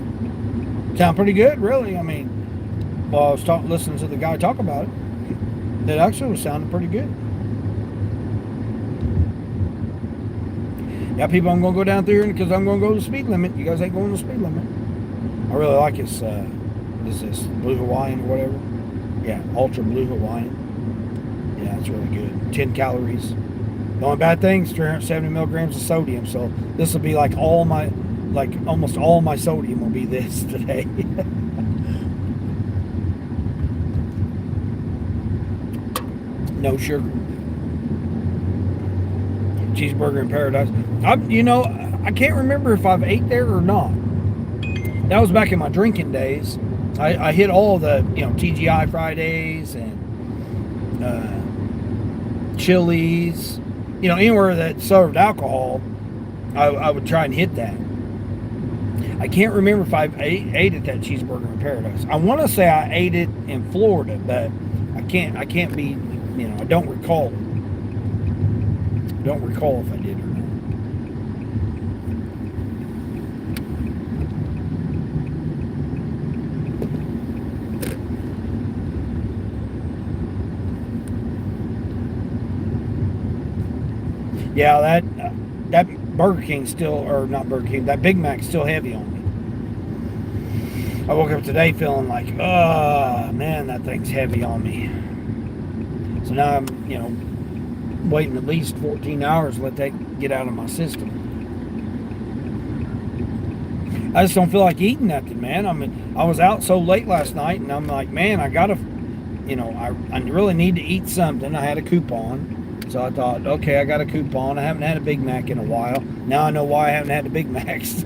it. Sound pretty good, really. I mean, while I was listening to the guy talk about it, it actually was sounding pretty good. Yeah, people, I'm going to go down through here because I'm going to go to the speed limit. You guys ain't going to the speed limit. I really like this, what is this, Blue Hawaiian or whatever? Yeah, Ultra Blue Hawaiian. Yeah, it's really good. 10 calories. The only bad thing is 370 milligrams of sodium. So this will be like almost all my sodium will be this today. No sugar. Cheeseburger in Paradise. I can't remember if I've ate there or not. That was back in my drinking days. I hit all the TGI Fridays and Chili's. Anywhere that served alcohol, I would try and hit that. I can't remember if I ate at that Cheeseburger in Paradise. I want to say I ate it in Florida, but I can't be. I don't recall. Don't recall if I did or not. Yeah, that Burger King still, or not Burger King, that Big Mac's still heavy on me. I woke up today feeling like, oh man, that thing's heavy on me. So now I'm, waiting at least 14 hours to let that get out of my system. I just don't feel like eating nothing, man. I mean, I was out so late last night, and I'm like, man, I gotta, I really need to eat something. I had a coupon, So I thought, okay, I got a coupon. I haven't had a Big Mac in a while. Now I know why I haven't had the Big Macs.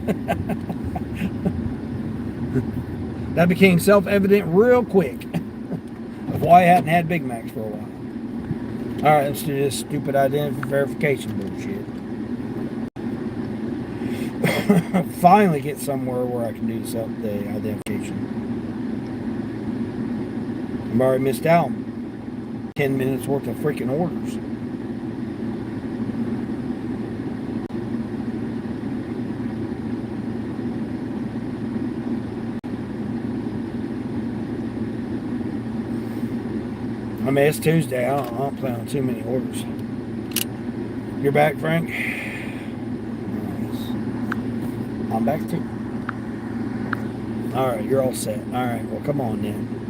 That became self-evident real quick of why I hadn't had Big Macs for a while. All right, let's do this stupid identity verification bullshit. Finally get somewhere where I can do the identification. I've already missed out 10 minutes worth of freaking orders. I mean, it's Tuesday. I don't plan on too many orders. You're back, Frank? Nice. I'm back too. All right, you're all set. All right, well, come on then.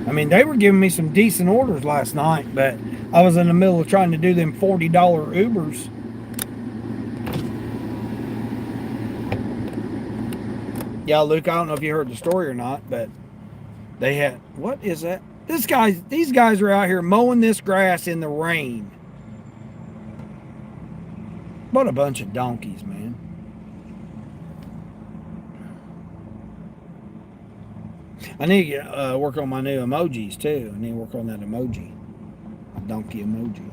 I mean, they were giving me some decent orders last night, but I was in the middle of trying to do them $40 Ubers. Yeah, Luke, I don't know if you heard the story or not, but they had, what is that? These guys are out here mowing this grass in the rain. What a bunch of donkeys, man. I need to work on my new emojis too. I need to work on that emoji. A donkey emoji.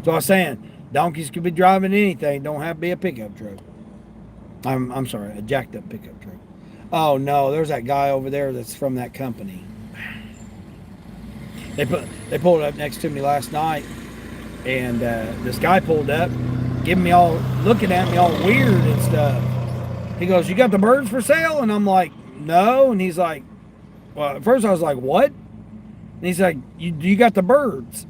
So I was saying, donkeys could be driving anything. Don't have to be a pickup truck. I'm sorry, a jacked up pickup truck. Oh no, there's that guy over there that's from that company. They pulled up next to me last night, and this guy pulled up, looking at me all weird and stuff. He goes, "You got the birds for sale?" And I'm like, "No." And he's like, well, at first I was like, "What?" And he's like, "You got the birds?"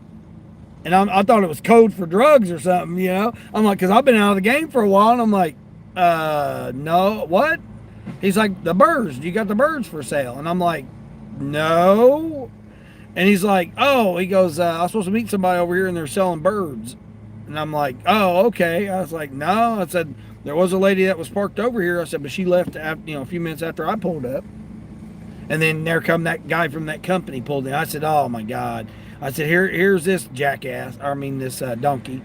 And I thought it was code for drugs or something, you know? I'm like, because I've been out of the game for a while, and I'm like, no, what? He's like, "The birds, you got the birds for sale?" And I'm like, "No." And he's like, "Oh," he goes, "I was supposed to meet somebody over here and they're selling birds." And I'm like, "Oh, okay." I was like, "No." I said, "There was a lady that was parked over here." I said, "But she left after, a few minutes after I pulled up." And then there come that guy from that company pulled in. I said, "Oh my God." I said, here's this jackass, this donkey.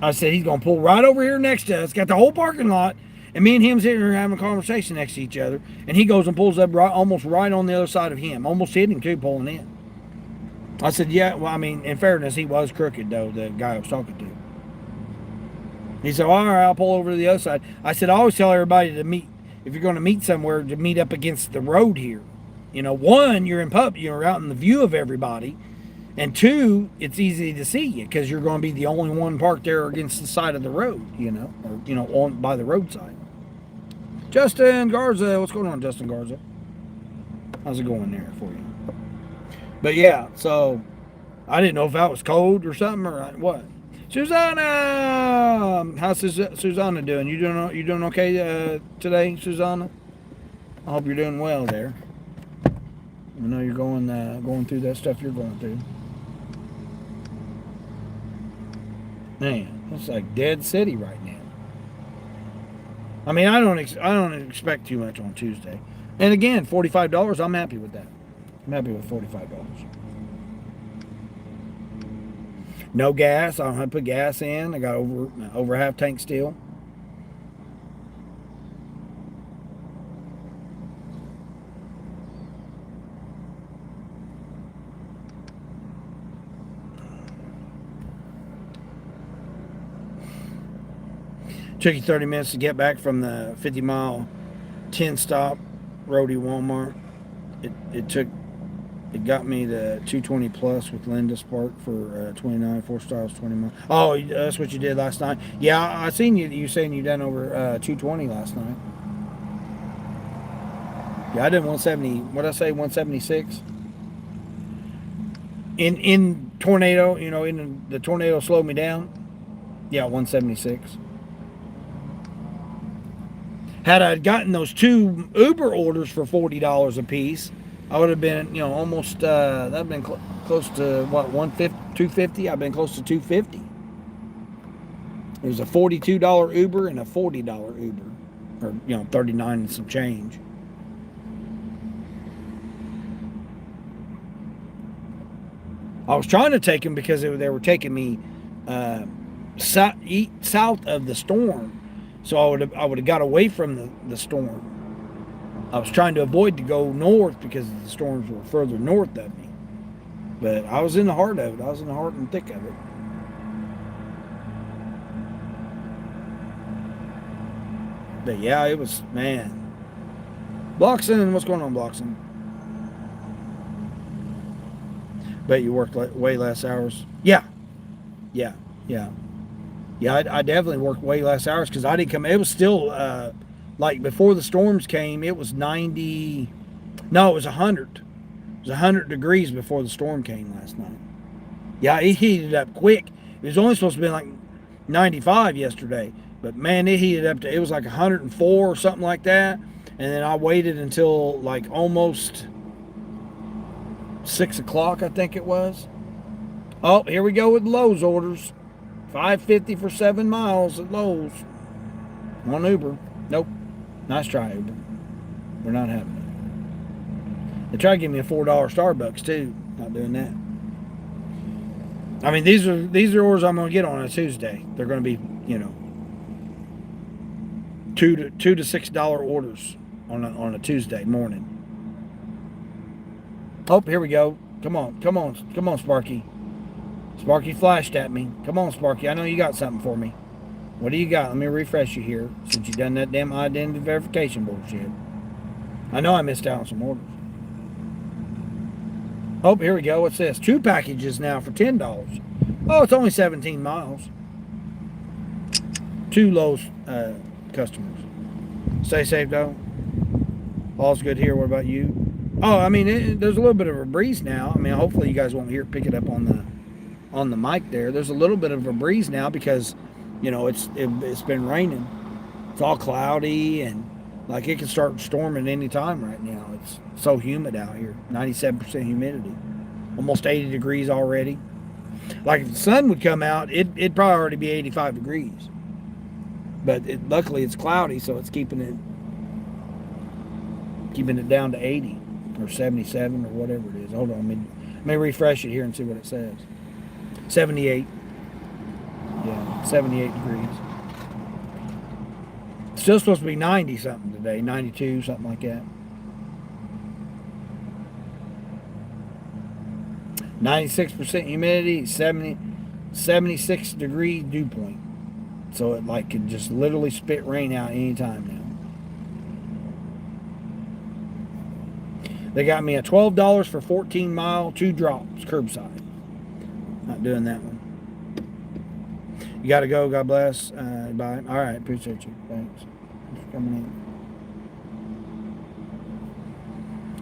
I said, he's going to pull right over here next to us, got the whole parking lot, and me and him sitting here having a conversation next to each other, and he goes and pulls up almost right on the other side of him, almost hit him too, pulling in. I said, yeah, well, I mean, in fairness, he was crooked, though, the guy I was talking to. He said, all right, I'll pull over to the other side. I said, I always tell everybody to meet, if you're going to meet somewhere, to meet up against the road here. One, you're in public, you're out in the view of everybody. And two, it's easy to see you because you're going to be the only one parked there against the side of the road, or, by the roadside. Justin Garza, what's going on, Justin Garza? How's it going there for you? But yeah, so I didn't know if that was code or something or what. Susanna, how's Susanna doing? You doing okay today, Susanna? I hope you're doing well there. I know you're going through that stuff you're going through. Man, it's like dead city right now. I mean, I don't expect too much on Tuesday. And again, $45. I'm happy with that. I'm happy with $45. No gas. I don't have to put gas in. I got over half tank still. Took you 30 minutes to get back from the 50-mile 10-stop roadie Walmart. It got me the 220 plus with Linda Spark for 29, 4 stars, 20 miles. Oh, that's what you did last night. Yeah, I seen you saying you done over 220 last night. Yeah, I did 170. What did I say? 176. In tornado, in the tornado slowed me down. Yeah, 176. Had I gotten those 2 Uber orders for $40 a piece, I would have been, almost, that'd have been close to, what, 250? I've been close to 250. It was a $42 Uber and a $40 Uber, or 39 and some change. I was trying to take them because they were taking me south of the storm, so I would have got away from the storm. I was trying to avoid to go north because the storms were further north of me. But I was in the heart of it. I was in the heart and thick of it. But yeah, it was, man. Bloxon, what's going on, Bloxon? Bet you worked way less hours. Yeah. Yeah. I definitely worked way less hours because I didn't come. It was still, like before the storms came, it was 90. No, it was 100. It was 100 degrees before the storm came last night. Yeah, it heated up quick. It was only supposed to be like 95 yesterday. But man, it heated up to, it was like 104 or something like that. And then I waited until like almost 6 o'clock, I think it was. Oh, here we go with Lowe's orders. $5.50 for 7 miles at Lowe's. On Uber. Nope. Nice try, Uber. We're not having it. They tried to give me a $4 Starbucks too. Not doing that. I mean, these are orders I'm going to get on a Tuesday. They're going to be, $2 to $6 orders on a Tuesday morning. Oh, here we go. Come on, Sparky. Sparky flashed at me. Come on, Sparky. I know you got something for me. What do you got? Let me refresh you here since you done that damn identity verification bullshit. I know I missed out on some orders. Oh, here we go. What's this? 2 packages now for $10. Oh, it's only 17 miles. 2 Lowe's customers. Stay safe, though. All's good here. What about you? Oh, I mean, there's a little bit of a breeze now. I mean, hopefully you guys won't pick it up on the mic there. There's a little bit of a breeze now because, it's been raining. It's all cloudy and like it can start storming any time right now. It's so humid out here. 97% humidity. Almost 80 degrees already. Like if the sun would come out, it'd probably already be 85 degrees. But luckily it's cloudy, so it's keeping it down to 80 or 77 or whatever it is. Hold on, let me refresh it here and see what it says. 78. Yeah, 78 degrees. It's still supposed to be 90 something today, 92, something like that. 96% humidity, 76 degree dew point. So it like could just literally spit rain out anytime now. They got me a $12 for 14 mile, 2 drops, curbside. Not doing that one. You got to go. God bless. Bye. All right. Appreciate you. Thanks for coming in.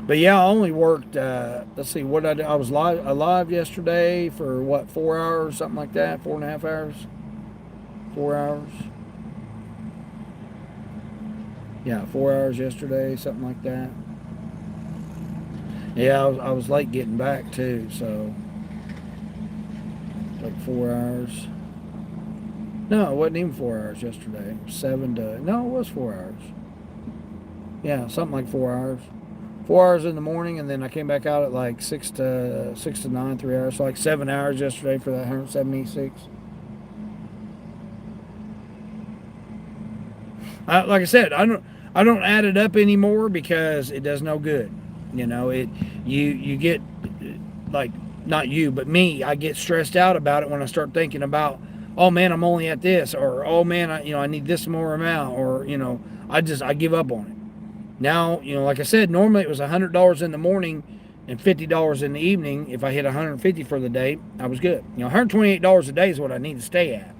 But yeah, I only worked, let's see, what I did. I was live yesterday for what, 4 hours, something like that, 4.5 hours. 4 hours. Yeah, 4 hours yesterday, something like that. Yeah, I was late getting back too, so like 4 hours. No, it wasn't even 4 hours yesterday. It was no, it was 4 hours. Yeah, something like 4 hours. 4 hours in the morning, and then I came back out at like 6 to 9, 3 hours. So like 7 hours yesterday for that 176. Like I said, I don't add it up anymore because it does no good. You get like, not you, but me, I get stressed out about it when I start thinking about, oh man, I'm only at this, or oh man, I need this more amount, or I give up on it. Now, like I said, normally it was $100 in the morning and $50 in the evening. If I hit $150 for the day, I was good. $128 a day is what I need to stay at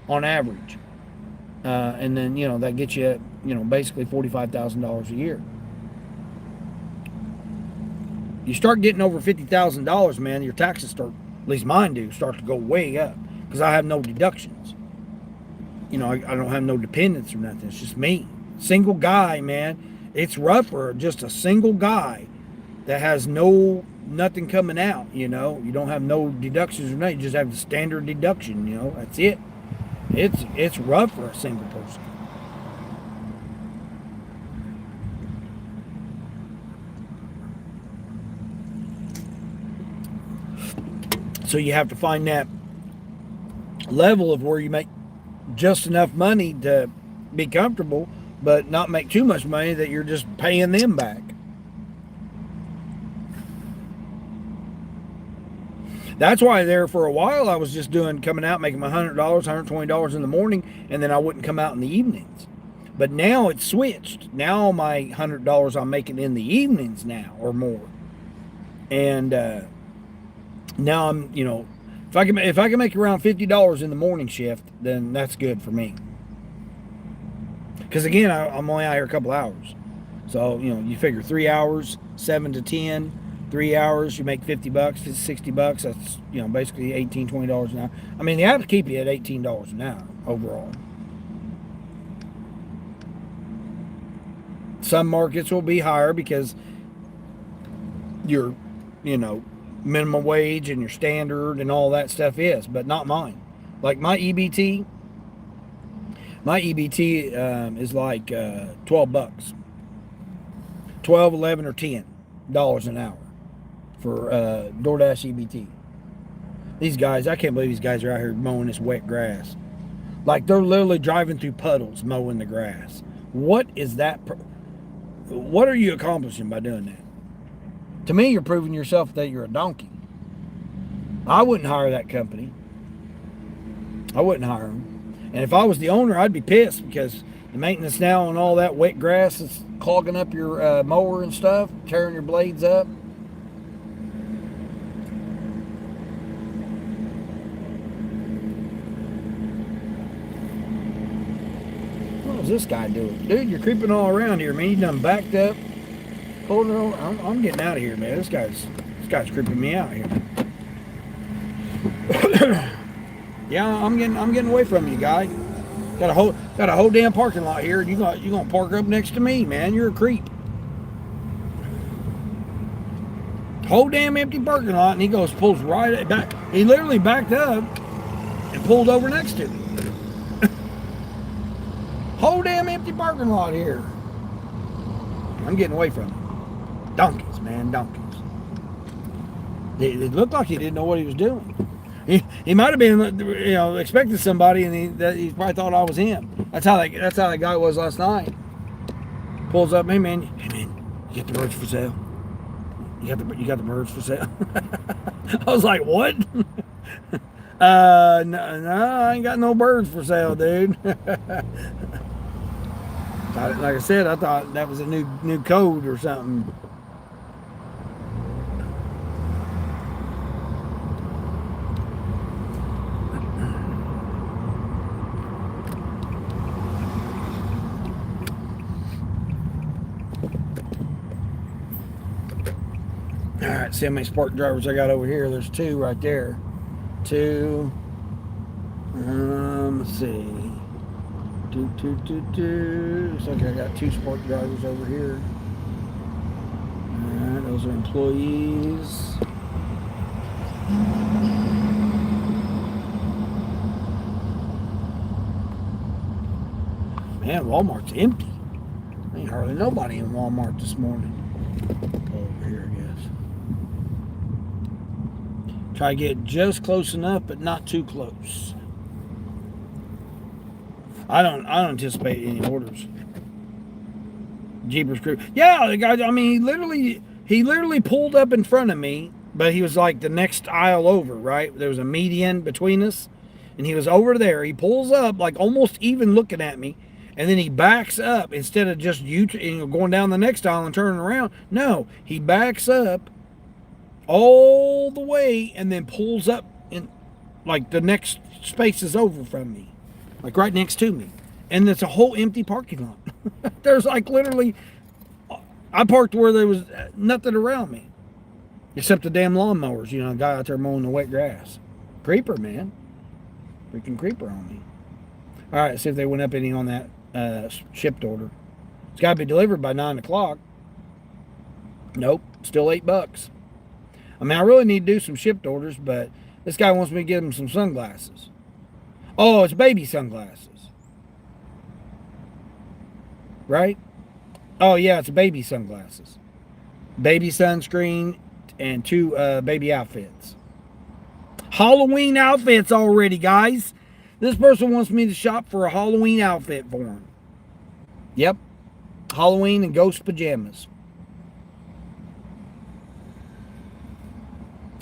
on average. And then, that gets you, basically $45,000 a year. You start getting over $50,000, man, your taxes start, at least mine do, start to go way up because I have no deductions. I don't have no dependents or nothing. It's just me. Single guy, man. It's rough for just a single guy that has nothing coming out, You don't have no deductions or nothing. You just have the standard deduction, That's it. It's rough for a single person. So you have to find that level of where you make just enough money to be comfortable, but not make too much money that you're just paying them back. That's why there for a while I was just coming out making my $100, $120 in the morning, and then I wouldn't come out in the evenings. But now it's switched. Now my $100 I'm making in the evenings now or more, and now I'm if I can make around $50 in the morning shift, then that's good for me. Because again, I'm only out here a couple hours, so you figure 3 hours, 7 to 10. 3 hours, you make $50, $60. That's basically $18, $20 an hour. I mean, they have to keep you at $18 an hour overall. Some markets will be higher because your minimum wage and your standard and all that stuff is, but not mine. Like my EBT is like $12, 12, 11, or $10 an hour for DoorDash EBT. These guys, I can't believe these guys are out here mowing this wet grass. Like they're literally driving through puddles mowing the grass. What is that? What are you accomplishing by doing that? To me, you're proving yourself that you're a donkey. I wouldn't hire that company. I wouldn't hire them. And if I was the owner, I'd be pissed because the maintenance now on all that wet grass is clogging up your mower and stuff, tearing your blades up. What is this guy doing? Dude, you're creeping all around here, man. You done backed up. Holding on. I'm getting out of here, man. This guy's creeping me out here. Yeah, I'm getting away from you, guy. Got a whole damn parking lot here, and you gonna park up next to me, man. You're a creep. Whole damn empty parking lot, and he pulls right back. He literally backed up and pulled over next to me. Whole damn empty parking lot here. I'm getting away from him. Donkeys, man, donkeys. It looked like he didn't know what he was doing. He might have been, expecting somebody, and he probably thought I was him. That's how that guy was last night. Pulls up, hey man, you got the birds for sale? You got the birds for sale? I was like, what? No, I ain't got no birds for sale, dude. Like I said, I thought that was a new code or something. All right, see how many spark drivers I got over here. There's 2 right there. 2. Let's see. 2. Looks like I got 2 spark drivers over here. All right, those are employees. Man, Walmart's empty. Ain't hardly nobody in Walmart this morning. Over here, I guess. Try to get just close enough, but not too close. I don't anticipate any orders. Jeepers Crew. Yeah, the guy. I mean, he literally pulled up in front of me, but he was like the next aisle over. Right, there was a median between us, and he was over there. He pulls up like almost even looking at me, and then he backs up instead of just going down the next aisle and turning around. No, he backs up all the way and then pulls up in like the next space is over from me, like right next to me, and it's a whole empty parking lot. There's like literally, I parked where there was nothing around me except the damn lawnmowers. A guy out there mowing the wet grass. Creeper, man. Freaking creeper on me. All right, let's see if they went up any on that shipped order. It's got to be delivered by 9 o'clock. Nope, still $8. I mean, I really need to do some shipped orders, but this guy wants me to give him some sunglasses. Oh, it's baby sunglasses, right? Oh yeah, it's baby sunglasses, baby sunscreen, and two baby outfits. Halloween outfits already, guys. This person wants me to shop for a Halloween outfit for him. Yep, Halloween and ghost pajamas.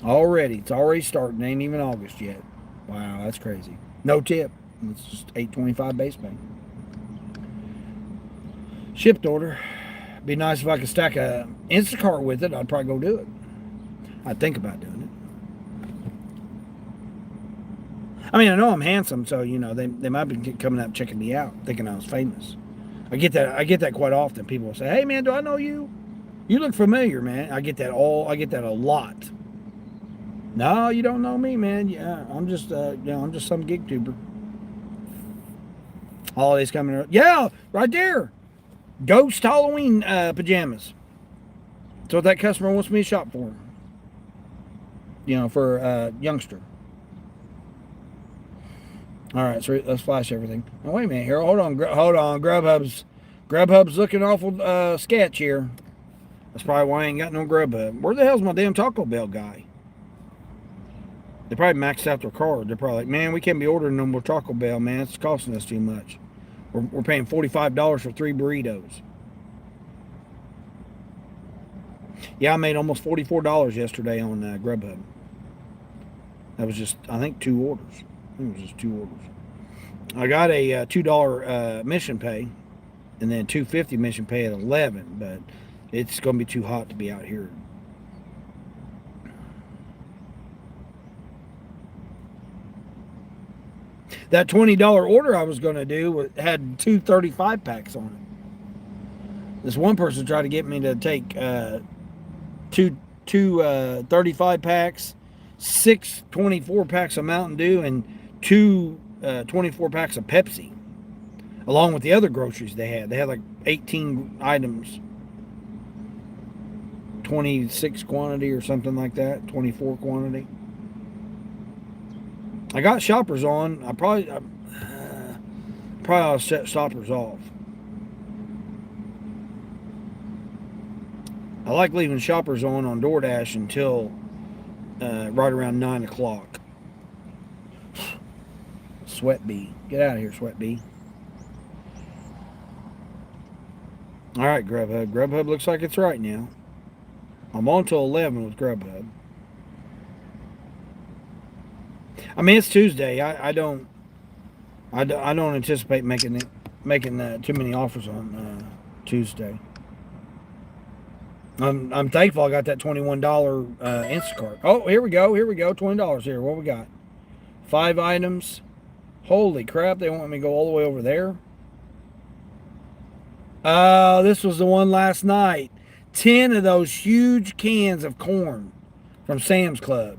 Already, it's already starting. Ain't even August yet. Wow, that's crazy. No tip. It's just $8.25 base pay. Shipped order. Be nice if I could stack a Instacart with it. I'd probably go do it. I'd think about doing it. I mean, I know I'm handsome, so you know they might be coming up checking me out, thinking I was famous. I get that quite often. People will say, "Hey, man, do I know you? You look familiar, man." I get that a lot. No, you don't know me, man. Yeah, I'm just I'm just some gig tuber. Holidays coming up. Yeah, right there. Ghost Halloween pajamas. That's what that customer wants me to shop for. You know, for youngster. All right, so let's flash everything. Oh, wait a minute here. Hold on. Grubhub's looking awful sketch here. That's probably why I ain't got no Grubhub. Where the hell's my damn Taco Bell guy? They probably maxed out their card. They're probably like, man, we can't be ordering no more Taco Bell, man. It's costing us too much. We're paying $45 for 3 burritos. Yeah, I made almost $44 yesterday on Grubhub. That was just, I think, 2 orders. I think it was just 2 orders. I got a $2 mission pay, and then $2.50 mission pay at 11, but it's going to be too hot to be out here. That $20 order I was going to do had 2 35 packs on it. This one person tried to get me to take two 35 packs, 6 24 packs of Mountain Dew, and 2 24 packs of Pepsi, along with the other groceries they had. They had like 18 items, 26 quantity or something like that, 24 quantity. I got shoppers on. I probably ought to set shoppers off. I like leaving shoppers on DoorDash until right around 9 o'clock. Sweat bee. Get out of here, sweat bee. All right, Grubhub. Grubhub looks like it's right now. I'm on till 11 with Grubhub. I mean, it's Tuesday. I don't anticipate making too many offers on Tuesday. I'm thankful I got that $21 Instacart. Oh, here we go. $20 here. What we got? 5 items. Holy crap! They want me to go all the way over there. Oh, this was the one last night. 10 of those huge cans of corn from Sam's Club.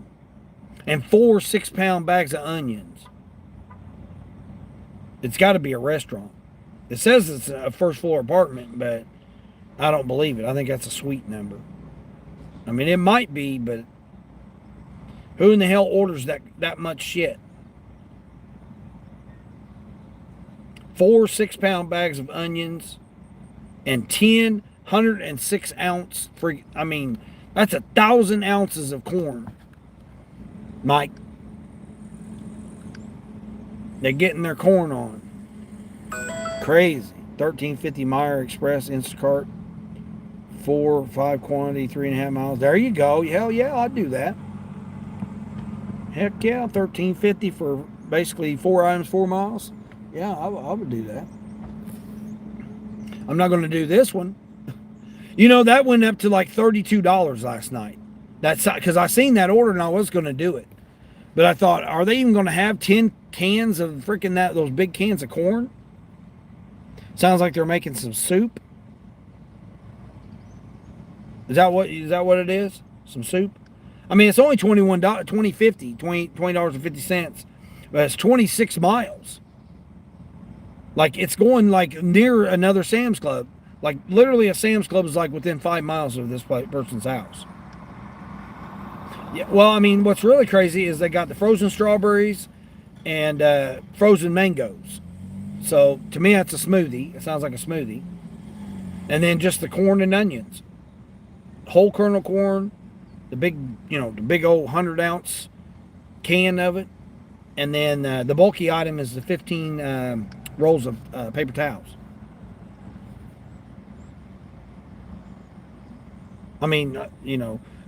And 4 6-pound bags of onions. It's got to be a restaurant. It says it's a first floor apartment, but I don't believe it. I think that's a suite number. I mean, it might be, but who in the hell orders that much shit? 4 6-pound bags of onions and 10 106-ounce free. I mean, that's 1,000 ounces of corn. Mike, they're getting their corn on. Crazy. $13.50 Meyer Express Instacart. 4 or 5 quantity, 3.5 miles. There you go. Hell yeah, I'd do that. Heck yeah, $13.50 for basically 4 items, 4 miles. Yeah, I would do that. I'm not going to do this one. You know, that went up to like $32 last night. That's because I seen that order and I was going to do it. But I thought, are they even going to have 10 cans of freaking those big cans of corn? Sounds like they're making some soup. Is that what it is? Some soup? I mean, it's only $20.50, but it's 26 miles. Like, it's going like near another Sam's Club. Like, literally a Sam's Club is like within 5 miles of this person's house. Yeah, well, I mean, what's really crazy is they got the frozen strawberries, and frozen mangoes. So to me, that's a smoothie. It sounds like a smoothie. And then just the corn and onions, whole kernel corn, the big, the big old 100-ounce can of it, and then the bulky item is the 15 rolls of paper towels. I mean,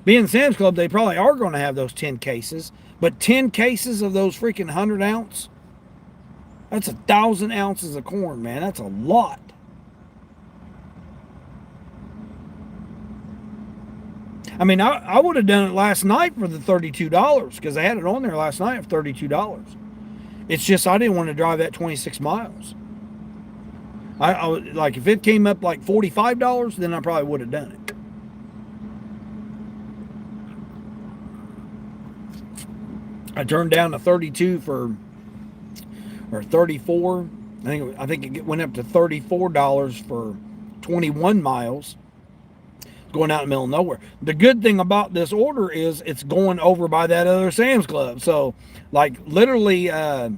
being Sam's Club, they probably are going to have those 10 cases, but 10 cases of those freaking 100-ounce, that's 1,000 ounces of corn, man. That's a lot. I mean, I would have done it last night for the $32 because I had it on there last night for $32. It's just I didn't want to drive that 26 miles. I like if it came up like $45, then I probably would have done it. I turned down a 32 or 34. I think it went up to $34 for 21 miles. Going out in the middle of nowhere. The good thing about this order is it's going over by that other Sam's Club. So, like, literally, I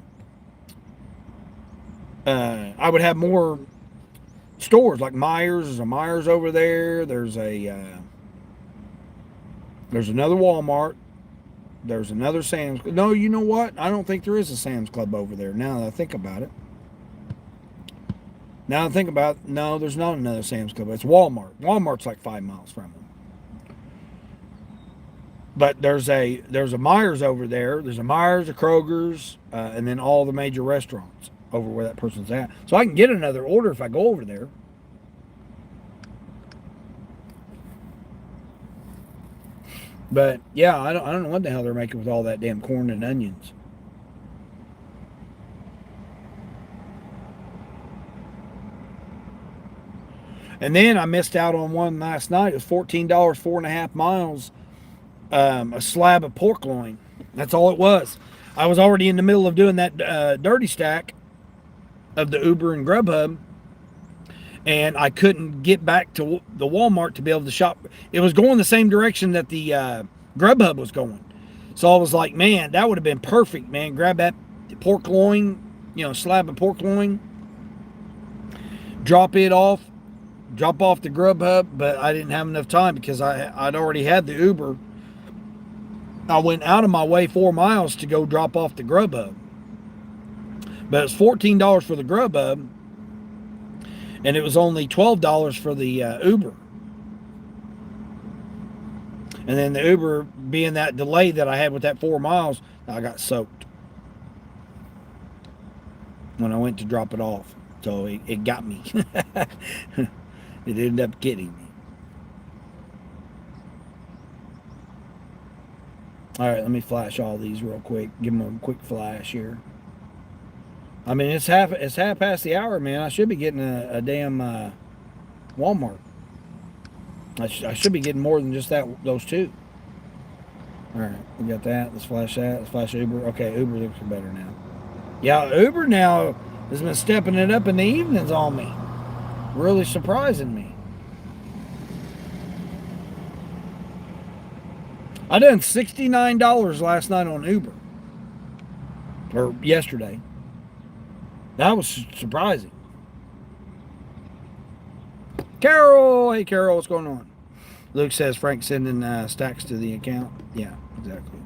would have more stores like Myers. There's a Myers over there. There's another Walmart. There's another Sam's Club. No, you know what? I don't think there is a Sam's Club over there now that I think about it. Now I think about it, no, there's not another Sam's Club. It's Walmart. Walmart's like 5 miles from them. But there's a Myers over there. There's a Myers, a Kroger's, and then all the major restaurants over where that person's at. So I can get another order if I go over there. But yeah, I don't know what the hell they're making with all that damn corn and onions. And then I missed out on one last night. It was $14, 4.5 miles, a slab of pork loin. That's all it was. I was already in the middle of doing that dirty stack of the Uber and Grubhub, and I couldn't get back to the Walmart to be able to shop. It was going the same direction that the Grubhub was going. So I was like, man, that would have been perfect, man. Grab that pork loin, slab of pork loin, drop off the Grubhub, but I didn't have enough time because I'd already had the Uber. I went out of my way 4 miles to go drop off the Grubhub. But it's $14 for the Grubhub, and it was only $12 for the Uber. And then the Uber, being that delay that I had with that 4 miles, I got soaked when I went to drop it off. So it got me. It ended up getting me. All right, let me flash all these real quick. Give them a quick flash here. I mean, it's half past the hour, man. I should be getting a damn Walmart. I should be getting more than just those two. All right, we got that. Let's flash that. Let's flash Uber. Okay, Uber looks better now. Yeah, Uber now has been stepping it up in the evenings on me. Really surprising me. I done $69 last night on Uber. Or yesterday. That was surprising. Carol! Hey Carol, what's going on? Luke says Frank's sending stacks to the account. Yeah, exactly.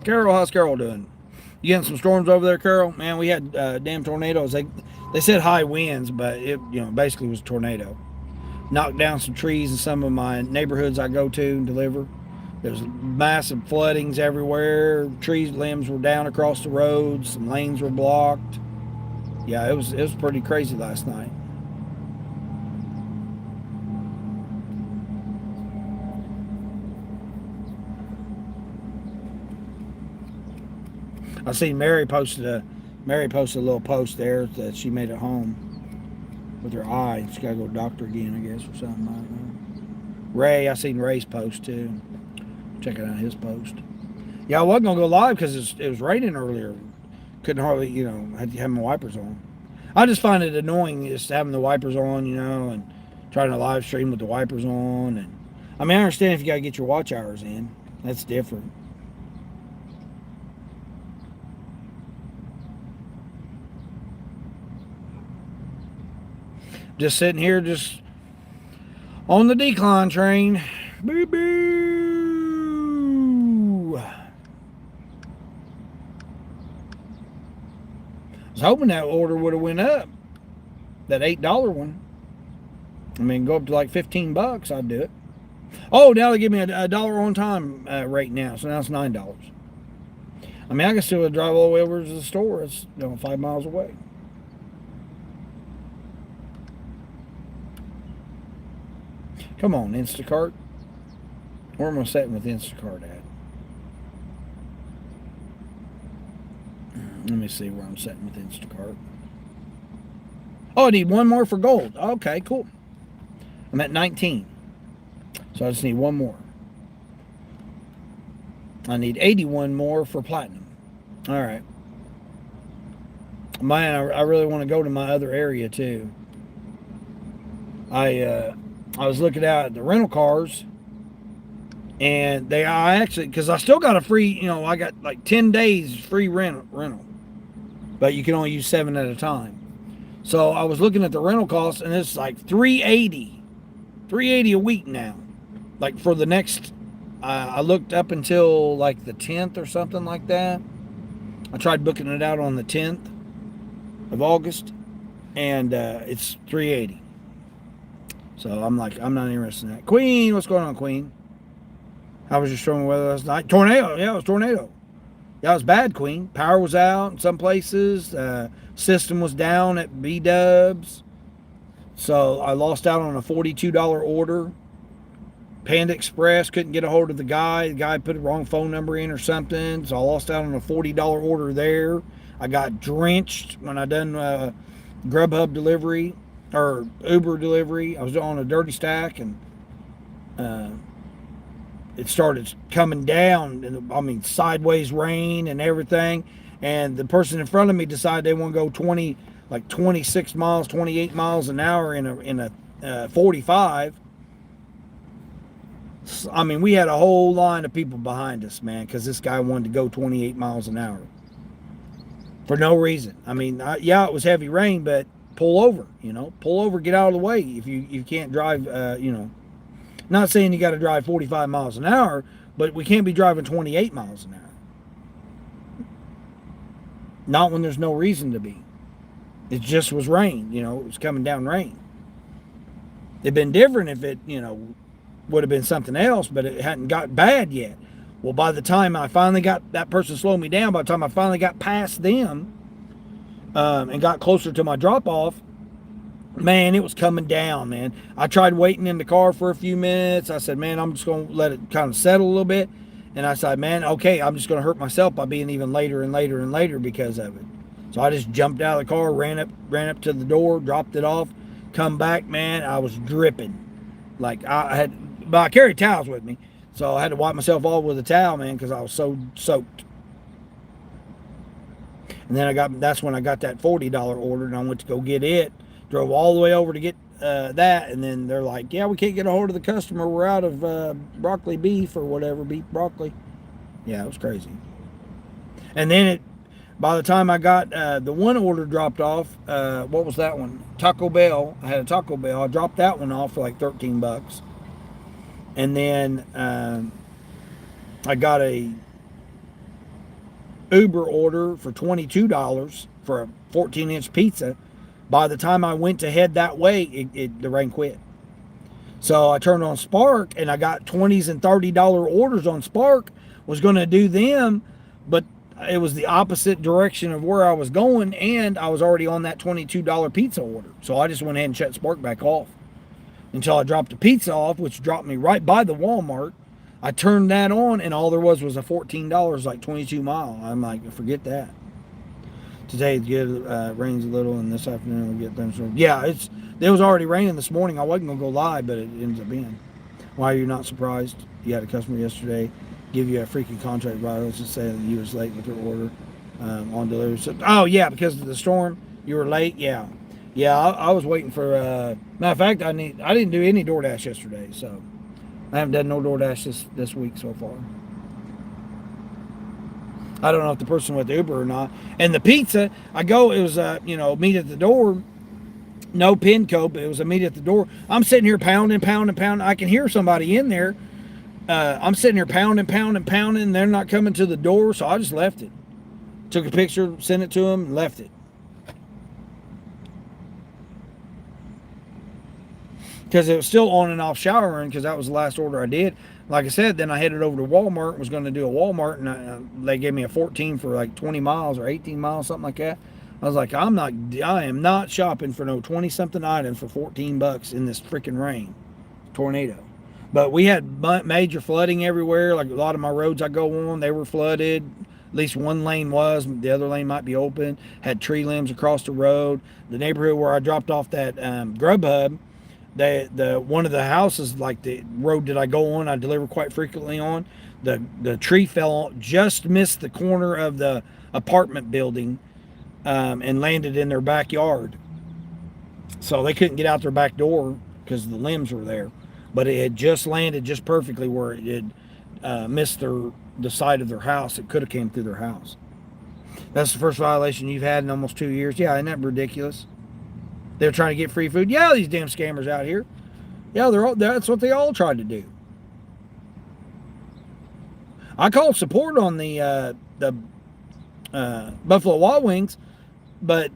Carol, how's Carol doing? You getting some storms over there, Carol? Man, we had damn tornadoes. They said high winds, but it basically was a tornado. Knocked down some trees in some of my neighborhoods I go to and deliver. There's massive floodings everywhere. Trees limbs were down across the roads. Some lanes were blocked. Yeah, it was pretty crazy last night. I seen Mary posted a little post there that she made at home with her eye. She gotta go to the doctor again, I guess, or something like that. Ray, I seen Ray's post too. Checking out his post. Yeah, I wasn't gonna go live because it was raining earlier. Couldn't hardly, had to have my wipers on. I just find it annoying just having the wipers on, and trying to live stream with the wipers on. And I mean, I understand if you gotta get your watch hours in. That's different. Just sitting here, just on the decline train. Boo boo. I was hoping that order would have went up. That $8 one. I mean, go up to like $15, I'd do it. Oh, now they give me a dollar on time rate now, so now it's $9. I mean, I can still drive all the way over to the store. It's 5 miles away. Come on, Instacart. Where am I sitting with Instacart at? Let me see where I'm sitting with Instacart. Oh, I need one more for gold. Okay, cool. I'm at 19. So I just need one more. I need 81 more for platinum. All right. Man, I really want to go to my other area too. I was looking out at the rental cars, and I actually, because I still got a free, I got like 10 days free rental, but you can only use 7 at a time. So I was looking at the rental costs, and it's like $380 a week now. Like for the next, I looked up until like the 10th or something like that. I tried booking it out on the 10th of August, and it's $380. So I'm like, I'm not interested in that. Queen, what's going on, Queen? How was your stormy weather last night? Tornado, yeah, it was tornado. Yeah, it was bad, Queen. Power was out in some places. System was down at B-Dubs. So I lost out on a $42 order. Panda Express, couldn't get a hold of the guy. The guy put the wrong phone number in or something. So I lost out on a $40 order there. I got drenched when I done Grubhub delivery or Uber delivery. I was on a dirty stack, and it started coming down, and sideways rain and everything. And the person in front of me decided they want to go 26 miles, 28 miles an hour in a 45. I mean, we had a whole line of people behind us, man, because this guy wanted to go 28 miles an hour for no reason. I mean, yeah, it was heavy rain, but pull over, pull over, get out of the way if you can't drive, Not saying you got to drive 45 miles an hour, but we can't be driving 28 miles an hour. Not when there's no reason to be. It just was rain, it was coming down rain. It'd been different if it, would have been something else, but it hadn't got bad yet. Well, by the time I finally got that person slowed me down, by the time I finally got past them and got closer to my drop-off, man, it was coming down, man. I tried waiting in the car for a few minutes. I said, man, I'm just going to let it kind of settle a little bit. And I said, man, okay, I'm just going to hurt myself by being even later and later and later because of it. So I just jumped out of the car, ran up to the door, dropped it off, come back, man, I was dripping. But I carried towels with me, so I had to wipe myself off with a towel, man, because I was so soaked. And then that's when I got that $40 order, and I went to go get it. Drove all the way over to get that, and then they're like, yeah, we can't get a hold of the customer. We're out of broccoli beef or whatever, beef broccoli. Yeah, it was crazy. And then by the time I got the one order dropped off, what was that one? Taco Bell. I had a Taco Bell. I dropped that one off for like $13. And then I got a Uber order for $22 for a 14-inch pizza. By the time I went to head that way, the rain quit. So I turned on Spark, and I got $20s and $30 orders on Spark. Was going to do them, but it was the opposite direction of where I was going, and I was already on that $22 pizza order. So I just went ahead and shut Spark back off until I dropped the pizza off, which dropped me right by the Walmart. I turned that on, and all there was a $14, like 22 mile. I'm like, forget that. Today it's good. Rains a little, and this afternoon we'll get things. Yeah, it was already raining this morning. I wasn't gonna go live, but it ends up being. Why are you not surprised? You had a customer yesterday give you a freaking contract violation, saying that you was late with your order on delivery. So, oh yeah, because of the storm, you were late. Yeah, I was waiting for. Matter of fact, I didn't do any DoorDash yesterday, so I haven't done no DoorDash this week so far. I don't know if the person went to Uber or not. And the pizza, it was, meet at the door. No pin code, but it was immediate at the door. I'm sitting here pounding, pounding, pounding. I can hear somebody in there. I'm sitting here pounding, pounding, pounding. They're not coming to the door, so I just left it. Took a picture, sent it to them, and left it. Because it was still on and off showering, because that was the last order I did. Like I said, then I headed over to Walmart, was going to do a Walmart, and they gave me a 14 for like 20 miles or 18 miles, something like that. I was like, I am not shopping for no 20 something items for $14 in this freaking rain, tornado. But we had major flooding everywhere. Like a lot of my roads I go on, they were flooded. At least one lane was, the other lane might be open. Had tree limbs across the road. The neighborhood where I dropped off that Grubhub, the one of the houses, like the road that I go on, I deliver quite frequently on. The tree fell, just missed the corner of the apartment building, and landed in their backyard. So they couldn't get out their back door because the limbs were there. But it had just landed just perfectly where it had missed the side of their house. It could have came through their house. That's the first violation you've had in almost 2 years. Yeah, isn't that ridiculous? They're trying to get free food. Yeah, these damn scammers out here. Yeah, that's what they all tried to do. I called support on the Buffalo Wild Wings, but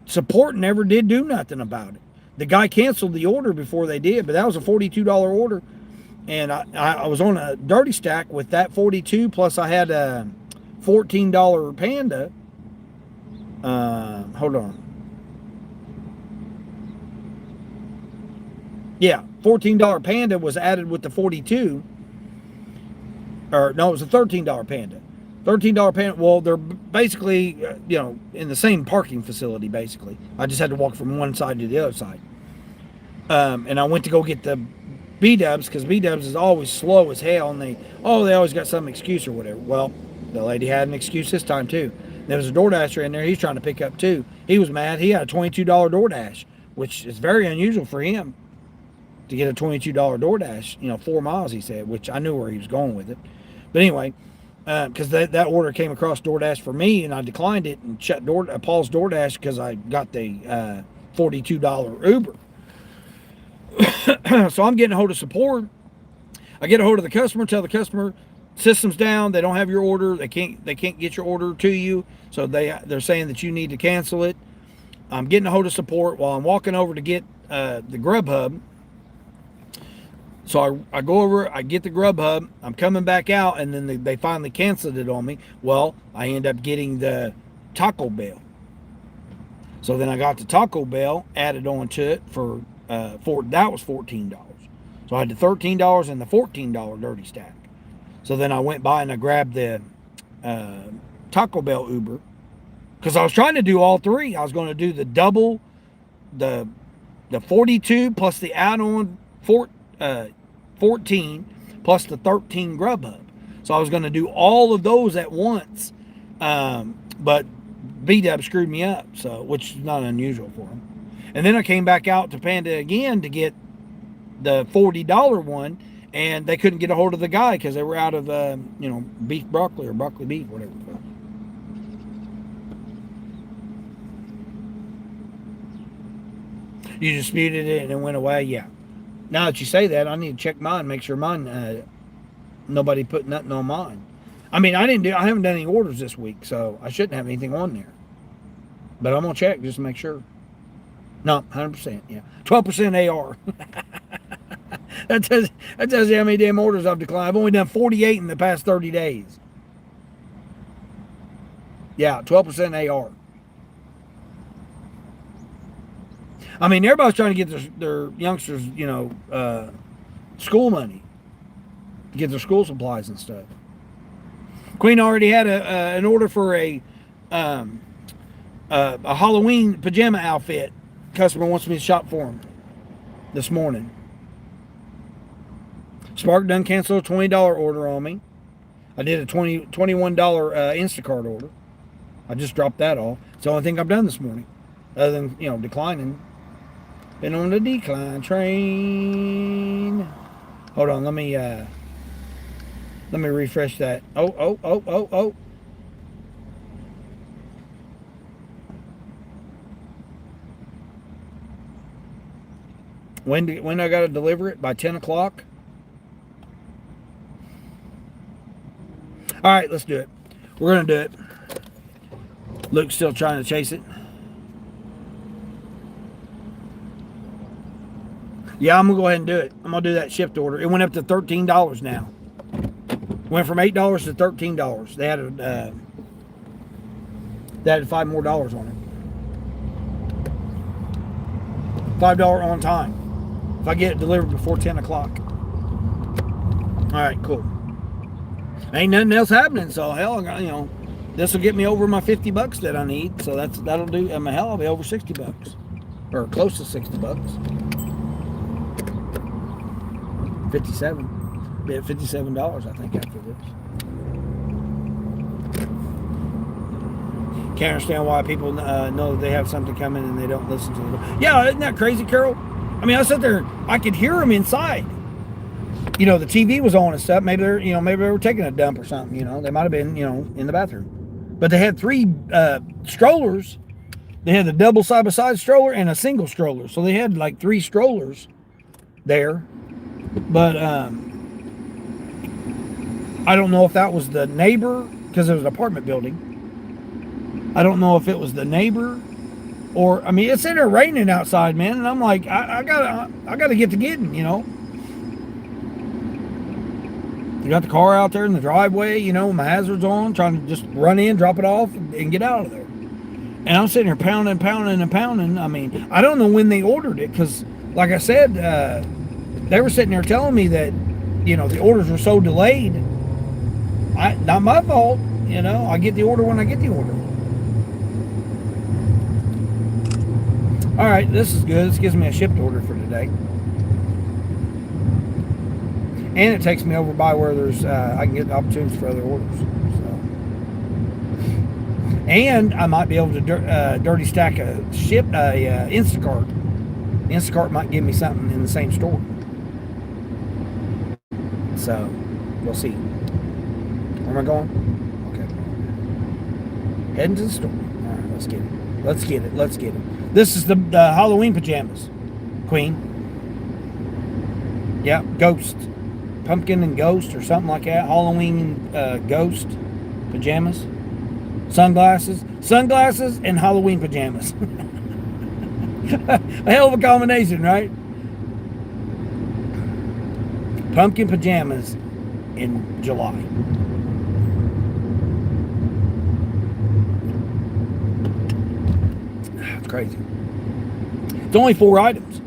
support never did do nothing about it. The guy canceled the order before they did, but that was a $42 order. And I was on a dirty stack with that 42, plus I had a $14 Panda. Hold on. Yeah, $14 Panda was added with the 42. Or no, it was a $13 Panda. $13 Panda. Well, they're basically, in the same parking facility, basically. I just had to walk from one side to the other side. And I went to go get the B-Dubs, because B-Dubs is always slow as hell, and they always got some excuse or whatever. Well, the lady had an excuse this time, too. There was a DoorDasher in there. He's trying to pick up, too. He was mad. He had a $22 DoorDash, which is very unusual for him to get a $22 DoorDash, 4 miles, he said, which I knew where he was going with it. But anyway, because that order came across DoorDash for me, and I declined it and shut Paul's DoorDash because I got the $42 Uber. So I'm getting a hold of support. I get a hold of the customer, tell the customer, system's down, they don't have your order, they can't get your order to you, so they're saying that you need to cancel it. I'm getting a hold of support while I'm walking over to get the Grubhub. So I go over, I get the Grubhub, I'm coming back out, and then they finally canceled it on me. Well, I end up getting the Taco Bell. So then I got the Taco Bell added onto it that was $14. So I had the $13 and the $14 dirty stack. So then I went by and I grabbed the Taco Bell Uber, because I was trying to do all three. I was going to do the double, the 42 plus the add-on 14 plus the 13 Grubhub. So I was going to do all of those at once, but B-Dub screwed me up, which is not unusual for him. And then I came back out to Panda again to get the $40 one, and they couldn't get a hold of the guy because they were out of beef broccoli or broccoli beef, whatever it was. You disputed it and it went away. Yeah. Now that you say that, I need to check mine, make sure mine, nobody put nothing on mine. I mean, I haven't done any orders this week, so I shouldn't have anything on there. But I'm gonna check just to make sure. No, 100%. Yeah, 12% AR. that tells you how many damn orders I've declined. I've only done 48 in the past 30 days. Yeah, 12% AR. I mean, everybody's trying to get their youngsters, school money, to get their school supplies and stuff. Queen already had an order for a Halloween pajama outfit. Customer wants me to shop for him this morning. Spark done canceled a $20 order on me. I did a $21 Instacart order. I just dropped that off. It's the only thing I've done this morning, other than declining. Been on the decline train. Hold on, let me refresh that. Oh. When I got to deliver it? By 10 o'clock? All right, let's do it. We're going to do it. Luke's still trying to chase it. Yeah, I'm going to go ahead and do it. I'm going to do that shipped order. It went up to $13 now. Went from $8 to $13. They added $5 more on it. $5 on time. If I get it delivered before 10 o'clock. All right, cool. Ain't nothing else happening, so hell, you know, this will get me over my $50 that I need. So that'll do. I mean, hell, I'll be over $60 or close to $60. 57. Be at $57, I think, after this. Can't understand why people know that they have something coming and they don't listen to it. Yeah, isn't that crazy, Carol? I mean, I sat there, I could hear them inside. You know, the TV was on and stuff. Maybe maybe they were taking a dump or something. You know, they might have been, in the bathroom. But they had 3 strollers. They had the double side-by-side stroller and a single stroller. So they had like 3 strollers there. But I don't know if that was the neighbor, because it was an apartment building. I don't know if it was the neighbor, or I mean, it's in there raining outside, man, and I'm like, I gotta get to getting, You got the car out there in the driveway, my hazards on, trying to just run in, drop it off, and get out of there. And I'm sitting here pounding. I mean, I don't know when they ordered it, because, like I said, they were sitting there telling me that, the orders were so delayed. Not my fault, I get the order when I get the order. All right, this is good. This gives me a shipped order for today. And it takes me over by where there's, I can get opportunities for other orders. So. And I might be able to dirty stack a Instacart. Instacart might give me something in the same store. So, we'll see. Where am I going? Okay. Heading to the store. All right, let's get it. This is the Halloween pajamas, Queen. Yeah, Ghost. Pumpkin and Ghost or something like that. Halloween Ghost pajamas. Sunglasses and Halloween pajamas. A hell of a combination, right? Pumpkin pajamas in July. It's crazy. It's only 4 items.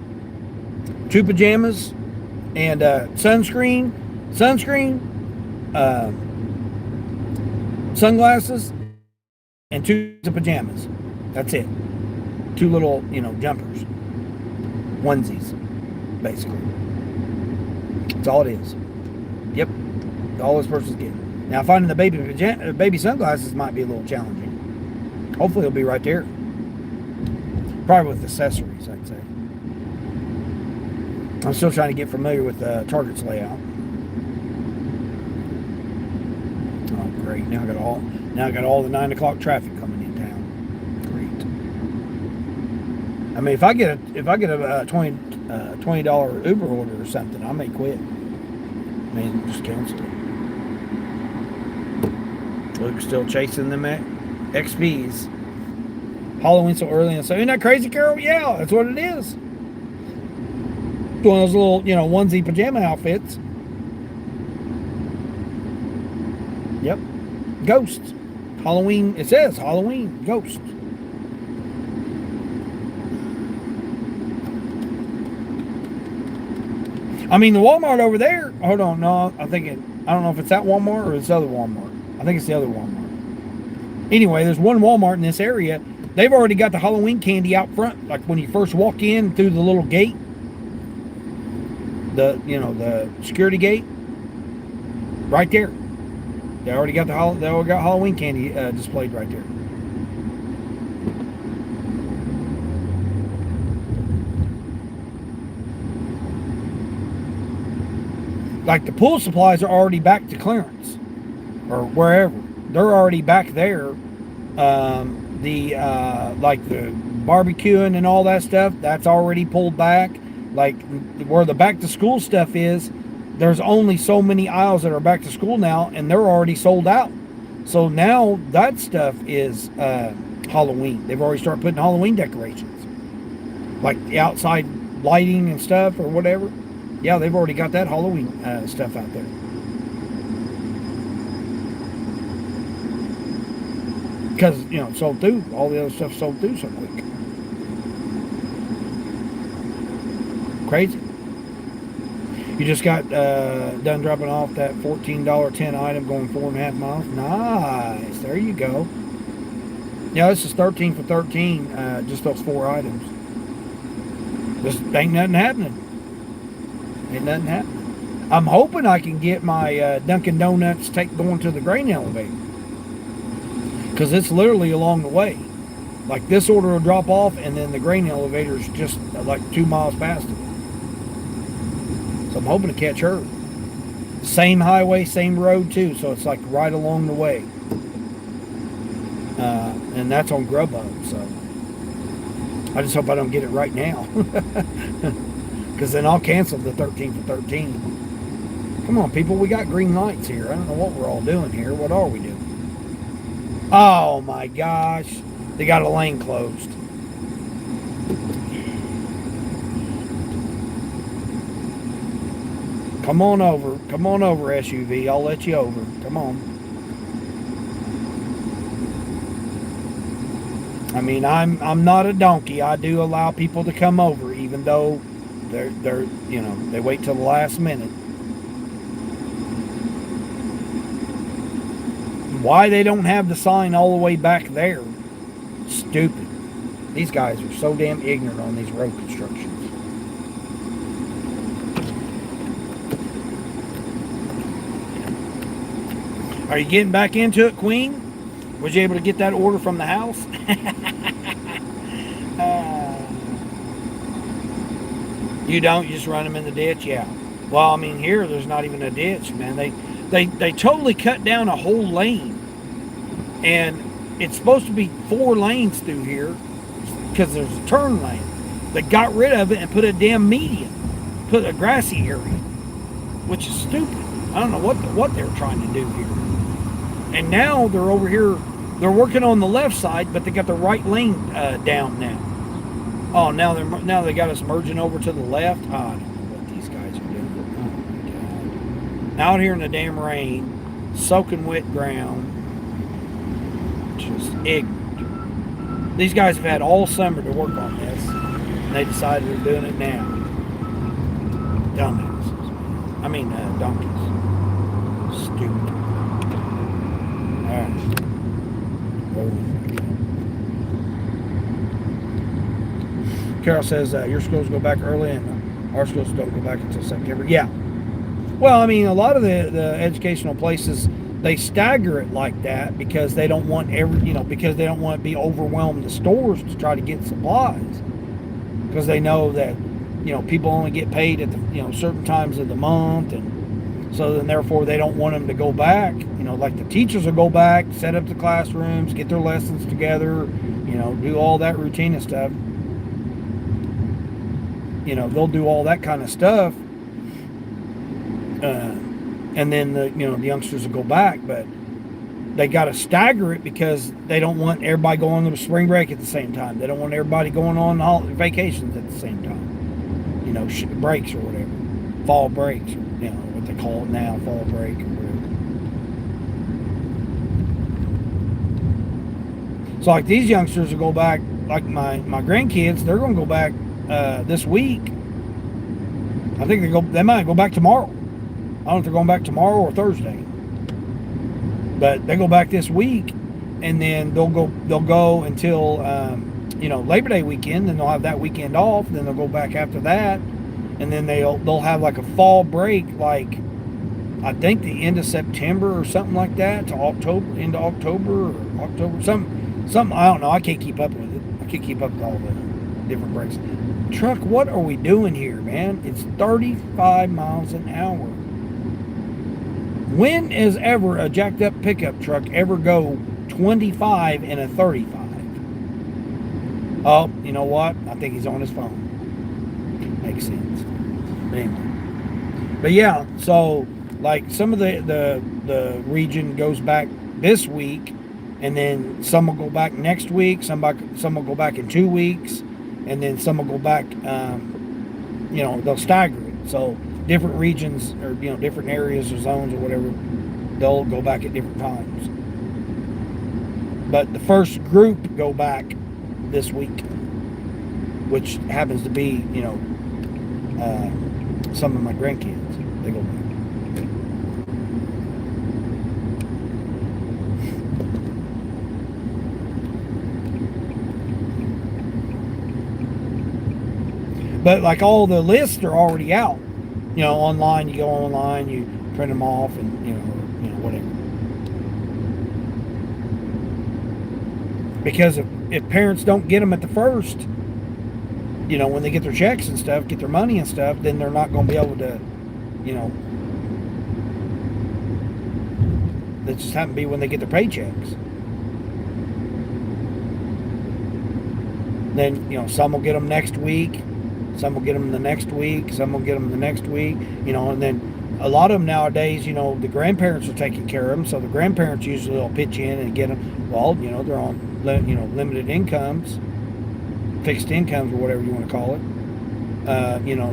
2 pajamas and sunscreen, sunglasses, and 2 pajamas. That's it. 2 little, jumpers. Onesies, basically. That's all it is. Yep. All this person's getting. Now, finding the baby sunglasses might be a little challenging. Hopefully, it'll be right there. Probably with accessories, I'd say. I'm still trying to get familiar with Target's layout. Oh, great! Now I got all the 9 o'clock traffic coming in town. Great. I mean, if I get a $20 Uber order or something, I may quit. I mean, just cancel it. Luke's still chasing them XPs. Halloween so early, and so isn't that crazy, Carol? Yeah, that's what it is. One of those little, onesie pajama outfits. Yep. Ghost. Halloween. It says Halloween. Ghost. I mean, the Walmart over there. Hold on. No, I don't know if it's that Walmart or it's other Walmart. I think it's the other Walmart. Anyway, there's one Walmart in this area. They've already got the Halloween candy out front. Like when you first walk in through the little gate. The security gate, right there. They already got Halloween candy displayed right there. Like the pool supplies are already back to clearance, or wherever they're already back there. Like the barbecuing and all that stuff, that's already pulled back. Like where the back to school stuff is, there's only so many aisles that are back to school now, and they're already sold out. So now that stuff is Halloween. They've already started putting Halloween decorations, like the outside lighting and stuff or whatever. Yeah, they've already got that Halloween stuff out there. Because, sold through. All the other stuff sold through so quick. Crazy. You just got done dropping off that $14 10 item going 4.5 miles. Nice. There you go. Yeah, this is 13 for 13. Just those 4 items. Just ain't nothing happening. Ain't nothing happening. I'm hoping I can get my Dunkin' Donuts going to the grain elevator. Because it's literally along the way. Like this order will drop off, and then the grain elevator is just like 2 miles past it. So I'm hoping to catch her. Same highway, same road too, so it's like right along the way. And that's on Grubhub, so I just hope I don't get it right now. Because then I'll cancel the 13 for 13. Come on, people, we got green lights here. I don't know what we're all doing here. What are we doing? Oh my gosh, they got a lane closed. Come on over, SUV. I'll let you over. Come on. I mean, I'm not a donkey. I do allow people to come over, even though they're they wait till the last minute. Why they don't have the sign all the way back there? Stupid. These guys are so damn ignorant on these road constructions. Are you getting back into it, Queen? Was you able to get that order from the house? You don't? You just run them in the ditch? Yeah. Well, I mean, here, there's not even a ditch, man. They totally cut down a whole lane. And it's supposed to be 4 lanes through here because there's a turn lane. They got rid of it and put a damn median. Put a grassy area, which is stupid. I don't know what they're trying to do here. And now they're over here, they're working on the left side, but they got the right lane down now. Oh, now they got us merging over to the left. Oh, I don't know what these guys are doing. Oh my God. Out here in the damn rain, soaking wet ground. Just ignorant. These guys have had all summer to work on this, and they decided they're doing it now. Dumbasses. I mean, donkeys. Stupid. Alright. Carol says your schools go back early and our schools don't go back until September. Yeah. Well, I mean, a lot of the educational places, they stagger it like that because they don't want because they don't want to be overwhelmed the stores to try to get supplies. Because they know that, people only get paid at the, certain times of the month, and so then therefore they don't want them to go back. Like the teachers will go back, set up the classrooms, get their lessons together, do all that routine and stuff. They'll do all that kind of stuff. And then the youngsters will go back, but they got to stagger it because they don't want everybody going on spring break at the same time. They don't want everybody going on vacations at the same time. Breaks or whatever, fall breaks, or what they call it now, fall break or whatever. So like these youngsters will go back, like my grandkids, they're going to go back this week. I think they might go back tomorrow. I don't know if they're going back tomorrow or Thursday. But they go back this week, and then they'll go until Labor Day weekend, then they'll have that weekend off, then they'll go back after that, and then they'll have like a fall break, like I think the end of September or something like that, to October, into October or October, something I don't know. I can't keep up with it. I can't keep up with all the different breaks. Truck, what are we doing here, man? It's 35 miles an hour. When is ever a jacked up pickup truck ever go 25 in a 35? Oh, you know what? I think he's on his phone. Make makes sense. But anyway. But yeah, so like some of the region goes back this week, and then some will go back next week. Some will go back in 2 weeks, and then some will go back. They'll stagger it. So different regions or different areas or zones or whatever, they'll go back at different times. But the first group go back this week, which happens to be some of my grandkids. They go back. But like all the lists are already out, online. You go online, you print them off, and whatever. Because if parents don't get them at the first, when they get their checks and stuff, get their money and stuff, then they're not going to be able to, that just happen to be when they get their paychecks. Then some will get them next week. Some will get them the next week. Some will get them the next week. And then a lot of them nowadays, the grandparents are taking care of them. So the grandparents usually will pitch in and get them. Well, they're on, limited incomes, fixed incomes, or whatever you want to call it.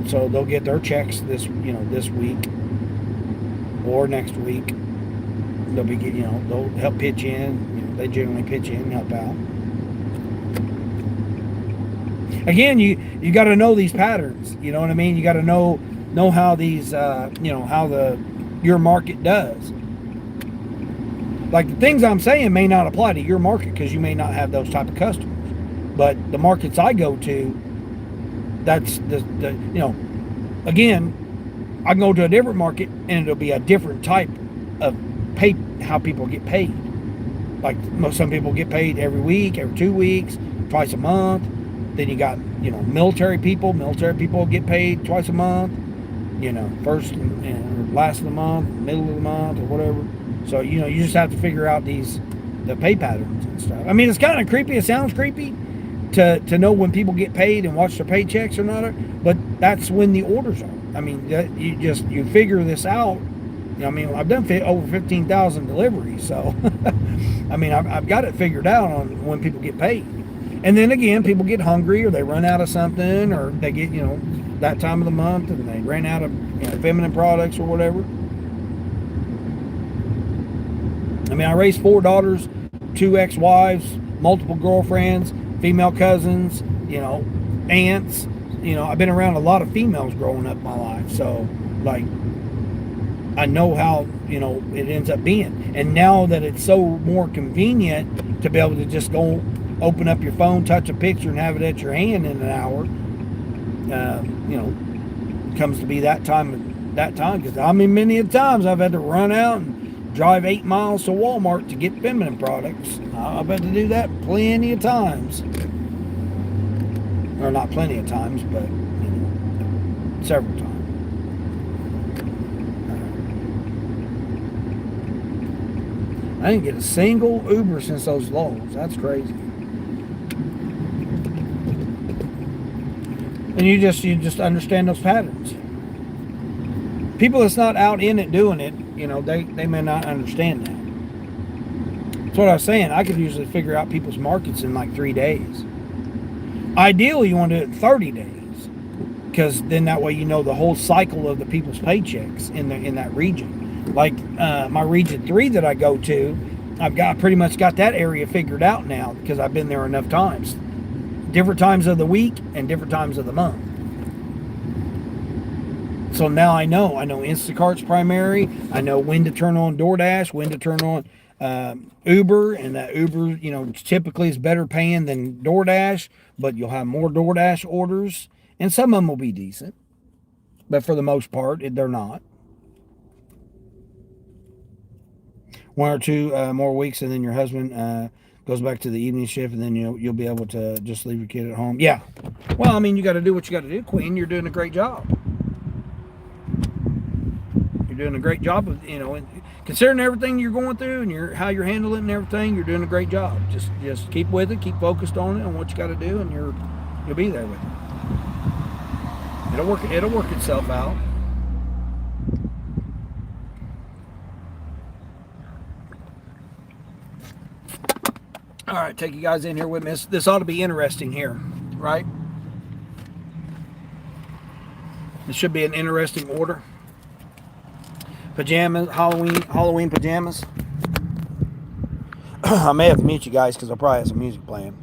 So they'll get their checks this week or next week. They'll be, they'll help pitch in. They generally pitch in and help out. Again, you got to know these patterns. You know what I mean? You got to know how these, how your market does. Like the things I'm saying may not apply to your market because you may not have those type of customers. But the markets I go to, that's again, I can go to a different market and it'll be a different type of how people get paid. Like some people get paid every week, every 2 weeks, twice a month. Then you got, military people. Military people get paid twice a month, first and last of the month, middle of the month, or whatever. So, you just have to figure out the pay patterns and stuff. I mean, it's kind of creepy. It sounds creepy to know when people get paid and watch their paychecks or not. But that's when the orders are. I mean, you figure this out. I mean, I've done over 15,000 deliveries. So, I mean, I've got it figured out on when people get paid. And then again, people get hungry or they run out of something, or they get, that time of the month and they ran out of feminine products or whatever. I mean, I raised 4 daughters, 2 ex-wives, multiple girlfriends, female cousins, aunts. I've been around a lot of females growing up in my life. So, like, I know how, it ends up being. And now that it's so more convenient to be able to just go open up your phone, touch a picture, and have it at your hand in an hour, comes to be that time. Because I mean, many times I've had to run out and drive 8 miles to Walmart to get feminine products. I've had to do that plenty of times. Or not plenty of times, but several times. I didn't get a single Uber since those laws. That's crazy. And you just understand those patterns. People that's not out in it doing it, they may not understand that. That's what I was saying. I could usually figure out people's markets in like 3 days. Ideally, you want to do it in 30 days, because then that way the whole cycle of the people's paychecks in that region. Like my region 3 that I go to, I've pretty much got that area figured out now because I've been there enough times. Different times of the week and different times of the month. So now I know Instacart's primary. I know when to turn on DoorDash, when to turn on Uber, and that Uber, typically is better paying than DoorDash, but you'll have more DoorDash orders, and some of them will be decent, but for the most part, they're not. 1 or 2 more weeks, and then your husband goes back to the evening shift, and then you'll be able to just leave your kid at home. Yeah. Well, I mean, you got to do what you got to do, Queen. You're doing a great job. You're doing a great job of, considering everything you're going through and how you're handling it and everything. You're doing a great job. Just keep with it, keep focused on it, on what you got to do, and you'll be there with it. It'll work itself out. All right, take you guys in here with me. This ought to be interesting here, right? This should be an interesting order. Pajamas, Halloween pajamas. I may have to mute you guys because I'll probably have some music playing.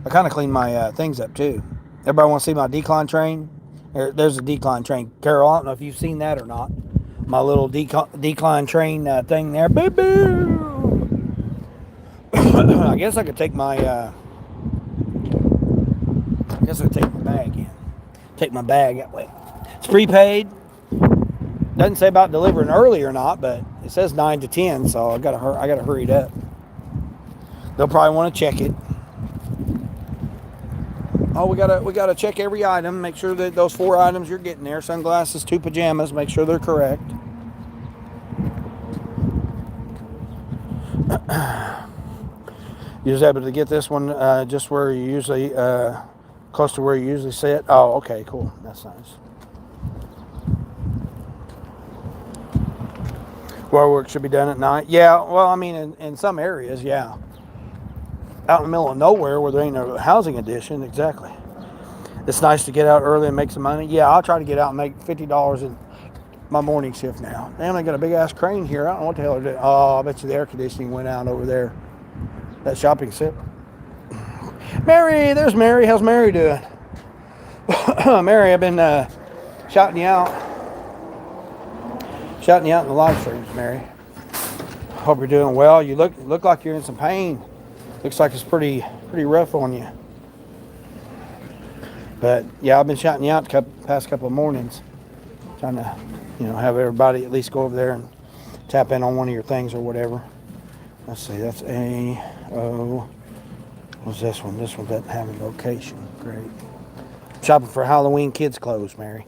I kind of cleaned my things up too. Everybody want to see my decline train? There's a decline train. Carol, I don't know if you've seen that or not. My little decline train thing there. Boo boo! I guess I could take my. I guess I could take my bag in. Take my bag that way. It's prepaid. Doesn't say about delivering early or not, but it says 9 to 10, so I gotta hurry it up. They'll probably want to check it. Oh, we gotta check every item. Make sure that those 4 items you're getting there: sunglasses, 2 pajamas. Make sure they're correct. You was able to get this one just where you usually, close to where you usually sit. Oh, okay, cool. That's nice. Work should be done at night. Yeah, well, I mean, in some areas, yeah. Out in the middle of nowhere where there ain't no housing addition, exactly. It's nice to get out early and make some money. Yeah, I'll try to get out and make $50 in my morning shift now. Damn, I got a big ass crane here. I don't know what the hell they're doing. Oh, I bet you the air conditioning went out over there. That shopping center. Mary, there's Mary. How's Mary doing? Mary, I've been shouting you out. Shouting you out in the live streams, Mary. Hope you're doing well. You look like you're in some pain. Looks like it's pretty rough on you. But yeah, I've been shouting you out the past couple of mornings, trying to, have everybody at least go over there and tap in on one of your things or whatever. Let's see, that's A-O. What's this one? This one doesn't have a location. Great. Shopping for Halloween kids clothes, Mary.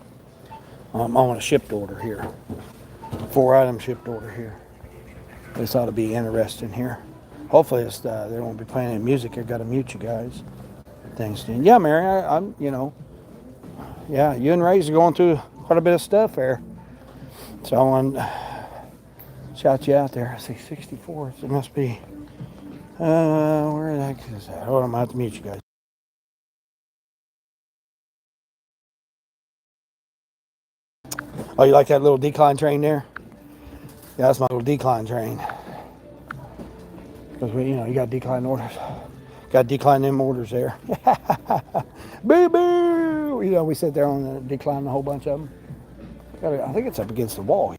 I'm on a shipped order here. 4-item shipped order here. This ought to be interesting here. Hopefully they won't be playing any music. I've got to mute you guys. Thanks, Dean. Yeah, Mary, I'm, yeah, you and Ray's are going through quite a bit of stuff there. So I want to shout you out there. I see 64. So it must be, where the heck is that? Hold on, I'm going to have to mute you guys. Oh, you like that little decline train there? Yeah, that's my little decline train. Because, you got decline orders. Got to decline them orders there. Boo boo! We sit there on the decline a whole bunch of them. I think it's up against the wall.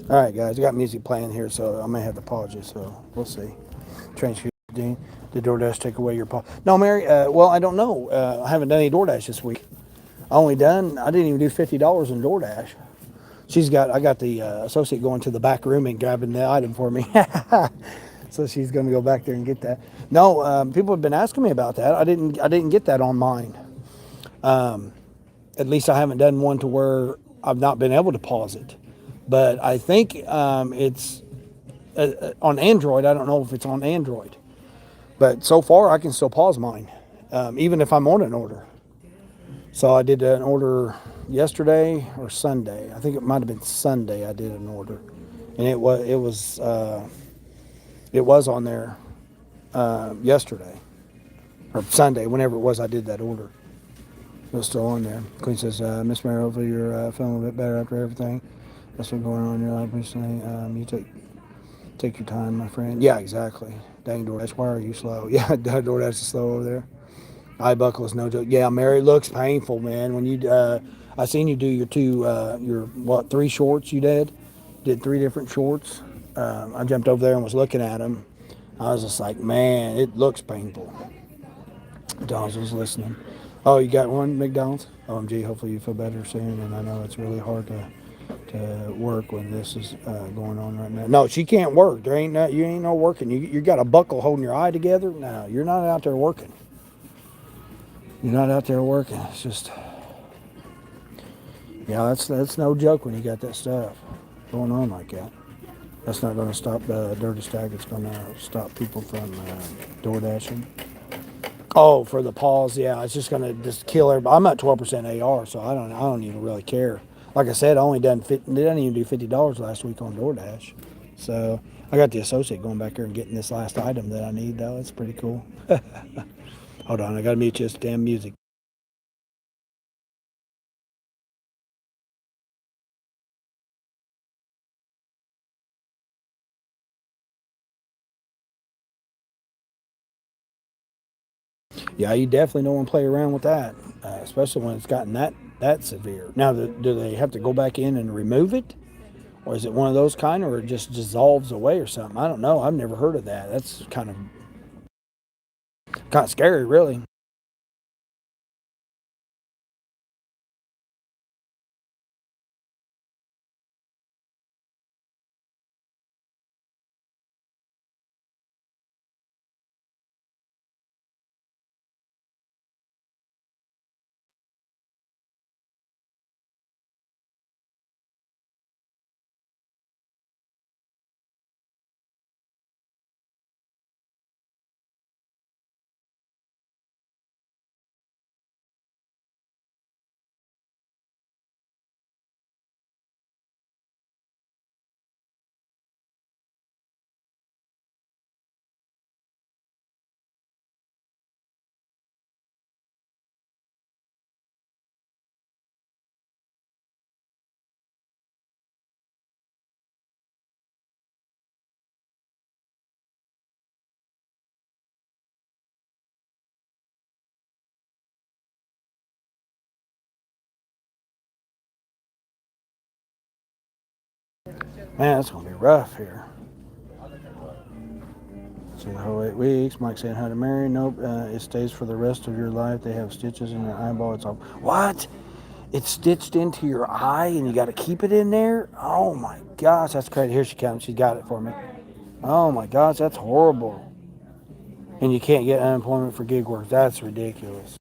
All right, guys, I got music playing here, so I may have to pause you. So we'll see. Transfer Dean. Did DoorDash take away your pause? No, Mary. Well, I don't know. I haven't done any DoorDash this week. I didn't even do $50 in DoorDash. I got the associate going to the back room and grabbing the item for me. So she's going to go back there and get that. No, people have been asking me about that. I didn't get that on mine. At least I haven't done one to where I've not been able to pause it. But I think it's on Android. I don't know if it's on Android. But so far, I can still pause mine, even if I'm on an order. So I did an order yesterday or Sunday. I think it might have been Sunday. I did an order, and it was on there yesterday or Sunday, whenever it was. I did that order. It was still on there. Queen says, Miss Mary, hopefully you're feeling a bit better after everything that's been going on in your life recently. You take your time, my friend. Yeah, exactly. Dang DoorDash, why are you slow? Yeah, DoorDash is slow over there. Eye buckle is no joke. Yeah, Mary, it looks painful, man. When you, I seen you do your 3 shorts you did? Did 3 different shorts. I jumped over there and was looking at them. I was just like, man, it looks painful. McDonald's was listening. Oh, you got one, McDonald's? OMG, hopefully you feel better soon. And I know it's really hard to work when this is going on right now. No, she can't work. You ain't no working. You got a buckle holding your eye together. No, you're not out there working. You're not out there working. It's just, yeah, that's no joke when you got that stuff going on like that. That's not going to stop Dirty Stack. It's going to stop people from door dashing. Oh, for the pause, yeah, it's just going to just kill everybody. I'm at 12% AR, so I don't even really care. Like I said, I only didn't even do $50 last week on DoorDash. So I got the associate going back there and getting this last item that I need, though. It's pretty cool. Hold on, I got to mute this damn music. Yeah, you definitely don't want to play around with that, especially when it's gotten that severe. Now, do they have to go back in and remove it, or is it one of those kind, or it just dissolves away or something? I don't know. I've never heard of that. That's kind of scary, really. Man, it's gonna be rough here. So the whole 8 weeks. Mike saying hi to Mary. Nope, it stays for the rest of your life. They have stitches in your eyeball. It's all what? It's stitched into your eye, and you got to keep it in there. Oh my gosh, that's crazy. Here she comes. She got it for me. Oh my gosh, that's horrible. And you can't get unemployment for gig work. That's ridiculous.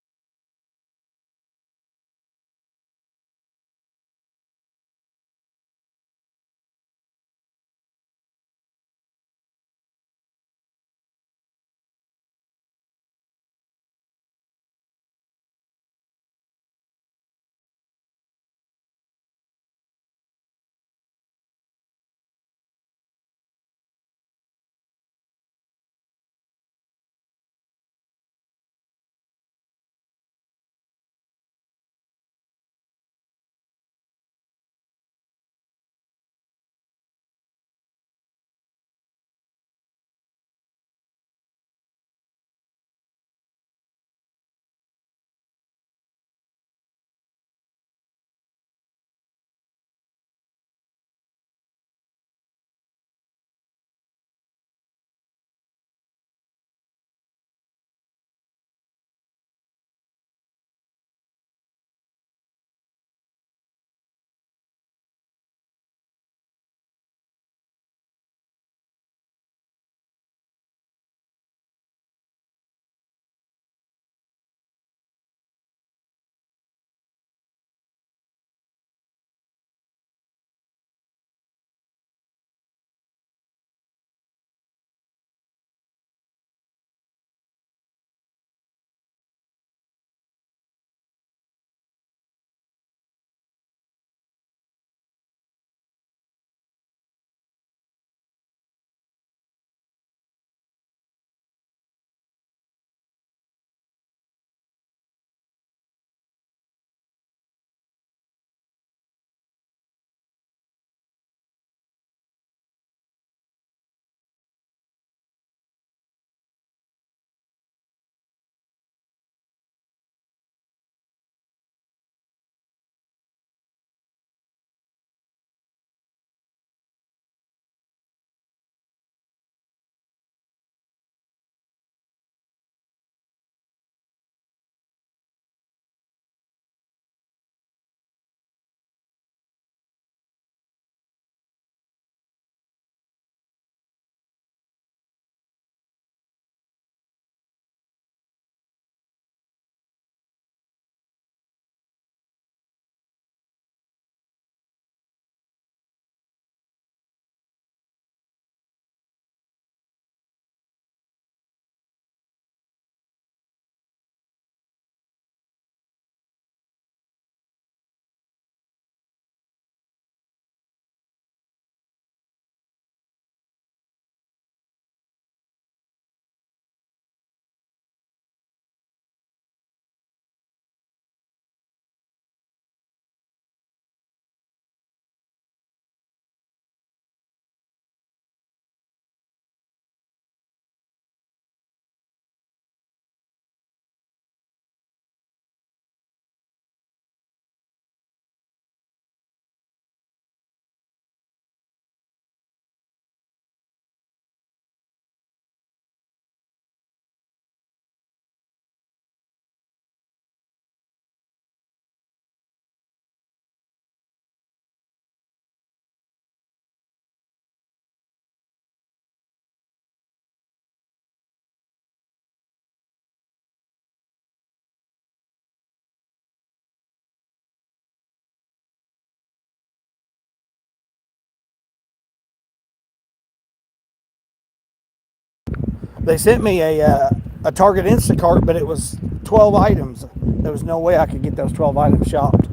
They sent me a Target Instacart, but it was 12 items. There was no way I could get those 12 items shopped.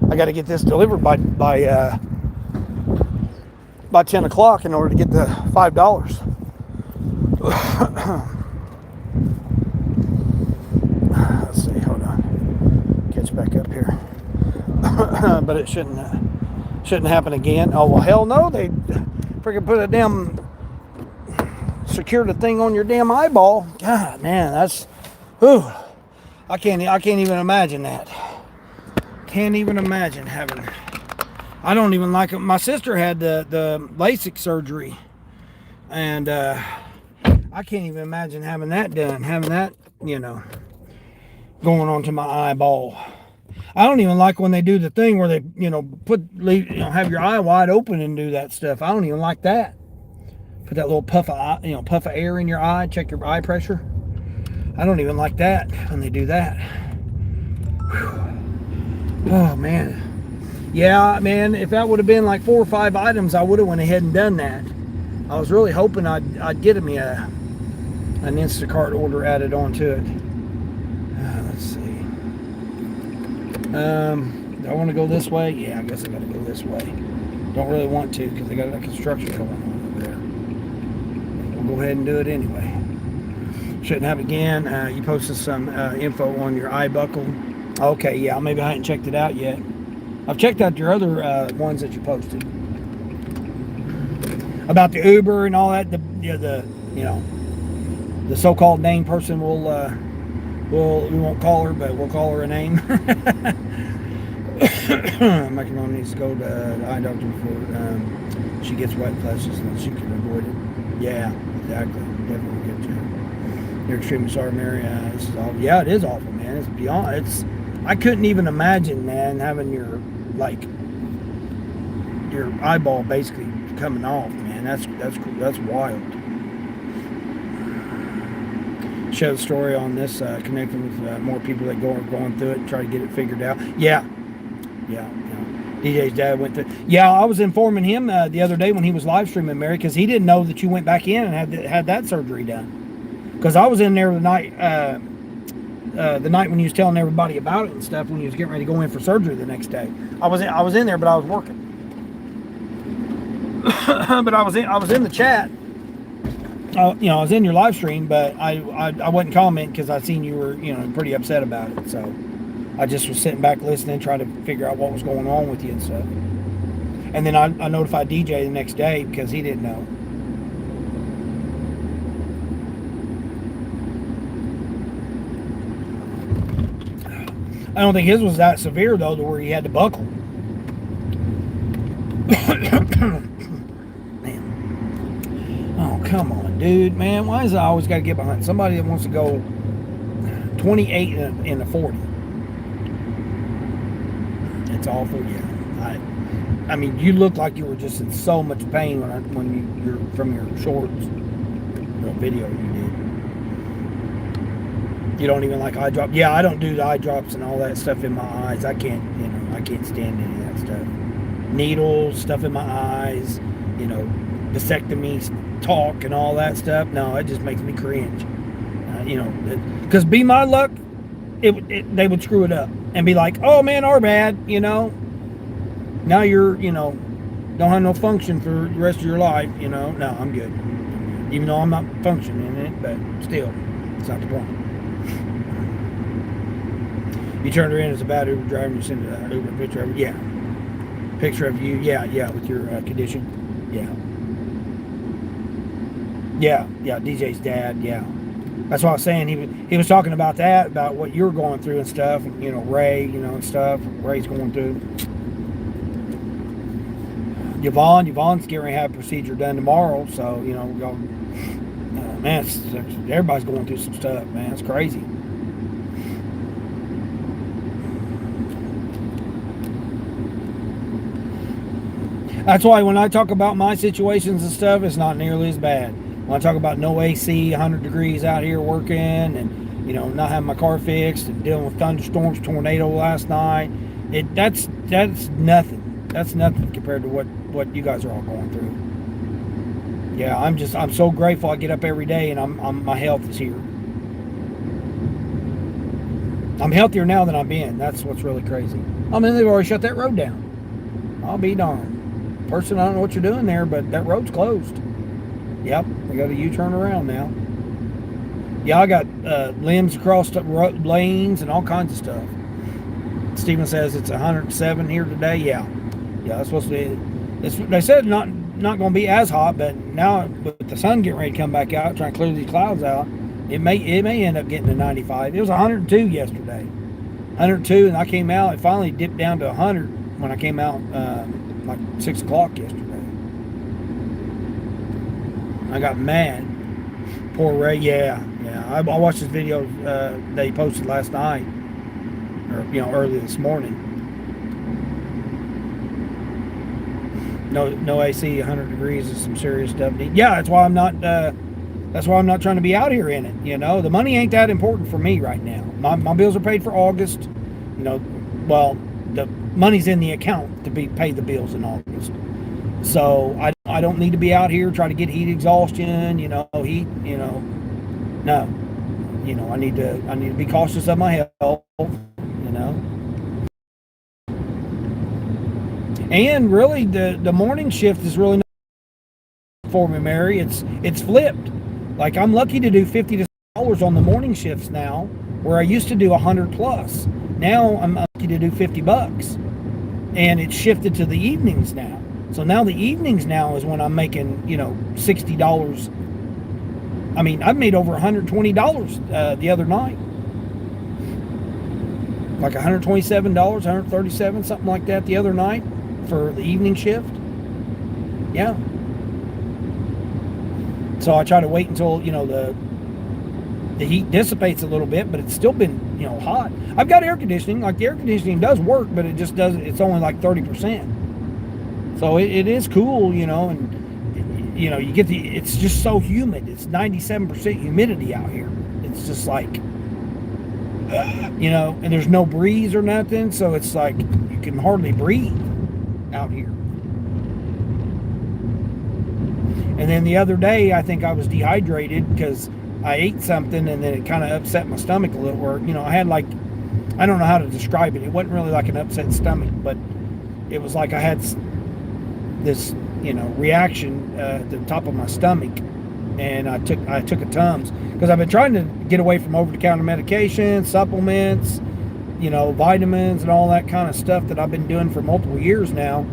I got to get this delivered by 10 o'clock in order to get the $5. Let's see, hold on. Catch back up here. But it shouldn't happen again. Oh, well, hell no. They freaking put a damn secured a thing on your damn eyeball. God, man, that's, whew. I can't even imagine that. Can't even imagine having, I don't even like it. My sister had the LASIK surgery, and I can't even imagine having that done, having that, going onto my eyeball. I don't even like when they do the thing where they, have your eye wide open and do that stuff. I don't even like that. Put that little puff of air in your eye, check your eye pressure. I don't even like that when they do that. Whew. Oh, man. Yeah, man, if that would have been like 4 or 5 items, I would have went ahead and done that. I was really hoping I'd get me an Instacart order added onto it. Let's see. Do I want to go this way? Yeah, I guess I got to go this way. Don't really want to because they got that construction going on over there. We'll go ahead and do it anyway. Shouldn't have again. You posted some info on your eye buckle. Okay, yeah, maybe I hadn't checked it out yet. I've checked out your other ones that you posted about the Uber and all that. The so-called name person we won't call her, but we'll call her a name. My mom needs to go to the eye doctor before she gets white flashes and she can avoid it. Yeah, exactly. Definitely get you. You're extremely sorry, Mary. This is awful. Yeah, it is awful, man. It's beyond. I couldn't even imagine, man, having your eyeball basically coming off, man. That's wild. Share the story on this, connecting with more people that are going through it and try to get it figured out. Yeah. DJ's dad went through. Yeah, I was informing him the other day when he was live streaming, Mary, because he didn't know that you went back in and had that surgery done. Because I was in there the night when he was telling everybody about it and stuff, when he was getting ready to go in for surgery the next day. I was in there, but I was working. But I was in the chat. I was in your live stream, but I wasn't commenting because I seen you were pretty upset about it. So I just was sitting back listening, trying to figure out what was going on with you and stuff. And then I notified DJ the next day because he didn't know. I don't think his was that severe, though, to where he had to buckle. Man. Oh, come on, dude, man. Why is I always got to get behind somebody that wants to go 28 in a 40? It's awful, yeah. I mean, you look like you were just in so much pain when you're from your shorts, video you did. You don't even like eye drops. Yeah, I don't do the eye drops and all that stuff in my eyes. I can't stand any of that stuff. Needles, stuff in my eyes, vasectomy talk and all that stuff. No, it just makes me cringe. Because be my luck, they would screw it up and be like, "Oh man, our bad." Now you're, don't have no function for the rest of your life. No, I'm good. Even though I'm not functioning in it, but still, it's not the point. You turned her in as a bad Uber driver and you sent an Uber picture of her. Yeah. Picture of you. Yeah, with your condition. Yeah, DJ's dad. Yeah. That's what I was saying. He was talking about that, about what you're going through and stuff, and Ray, and stuff. Ray's going through. Yvonne's getting ready to have a procedure done tomorrow, so man, everybody's going through some stuff, man. It's crazy. That's why when I talk about my situations and stuff, it's not nearly as bad. When I talk about no AC, 100 degrees out here working, and not having my car fixed, and dealing with thunderstorms, tornado last night, that's nothing. That's nothing compared to what you guys are all going through. Yeah, I'm so grateful I get up every day and my health is here. I'm healthier now than I've been. That's what's really crazy. I mean, they've already shut that road down. I'll be darned. Person, I don't know what you're doing there, but that road's closed. Yep, we got a U-turn around now. Yeah, I got limbs across the lanes and all kinds of stuff. Steven says it's 107 here today. Yeah, that's supposed to be. They said not going to be as hot, but now with the sun getting ready to come back out, trying to clear these clouds out, it may end up getting to 95. It was 102 yesterday, 102, and I came out. It finally dipped down to 100 when I came out like 6 o'clock yesterday. I got mad. Poor Ray. Yeah. I watched this video that he posted last night, or early this morning. No AC, 100 degrees is some serious stuff. Yeah, that's why I'm not. That's why I'm not trying to be out here in it. The money ain't that important for me right now. My bills are paid for August. Well, the money's in the account to be paid the bills in August. So I don't need to be out here trying to get heat exhaustion. Heat. No. I need to be cautious of my health. And really, the morning shift is really not for me, Mary. It's flipped. Like, I'm lucky to do $50 on the morning shifts now, where I used to do 100 plus. Now I'm lucky to do $50, and it's shifted to the evenings now. So now the evenings now is when I'm making $60. I mean, I've made over $120 the other night. Like $127, $137, something like that the other night for the evening shift. Yeah. So I try to wait until, the heat dissipates a little bit, but it's still been, hot. I've got air conditioning. Like, the air conditioning does work, but it just doesn't, it's only like 30%. So it is cool, and you get it's just so humid. It's 97% humidity out here. It's just like, and there's no breeze or nothing. So it's like, you can hardly breathe out here. And then the other day, I think I was dehydrated because I ate something and then it kind of upset my stomach a little. Or, I had like, I don't know how to describe it. It wasn't really like an upset stomach, but it was like I had this reaction at the top of my stomach, and I took a Tums because I've been trying to get away from over-the-counter medication, supplements, vitamins and all that kind of stuff that I've been doing for multiple years now,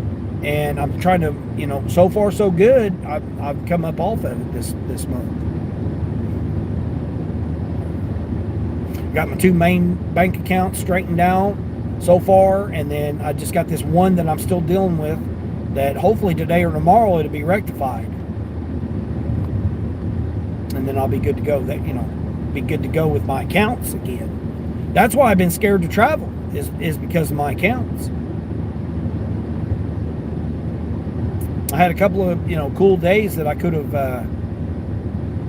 and I'm trying to, so far so good. I've come up off of it this month. Got my 2 main bank accounts straightened out so far, and then I just got this one that I'm still dealing with, that hopefully today or tomorrow it'll be rectified, and then I'll be good to go. Be good to go with my accounts again. That's why I've been scared to travel, is because of my accounts. I had a couple of cool days that I could have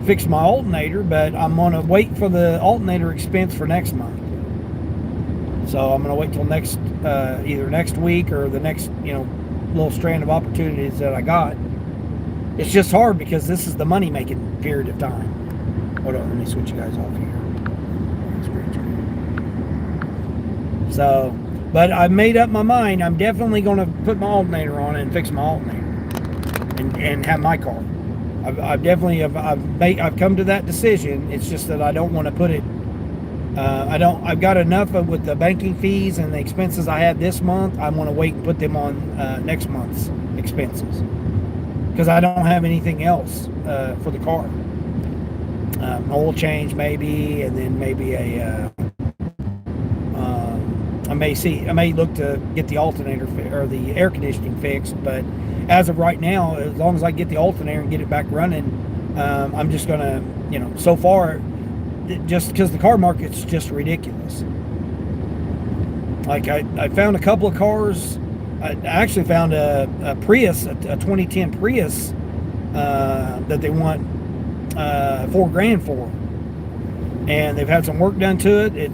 fixed my alternator, but I'm gonna wait for the alternator expense for next month. So I'm gonna wait till either next week or the next little strand of opportunities that I got. It's just hard because this is the money making period of time. Hold on, let me switch you guys off here. So, but I've made up my mind. I'm definitely going to put my alternator on and fix my alternator and have my car. I've come to that decision. It's just that I don't want to put it. I've got enough with the banking fees and the expenses I had this month. I want to wait and put them on next month's expenses because I don't have anything else for the car. Oil change maybe, and then maybe I may look to get the alternator or the air conditioning fixed. But as of right now, as long as I get the alternator and get it back running, I'm just gonna, so far, just because the car market's just ridiculous. Like I found a couple of cars. I actually found a Prius, a 2010 Prius that they want $4,000 for, and they've had some work done to it.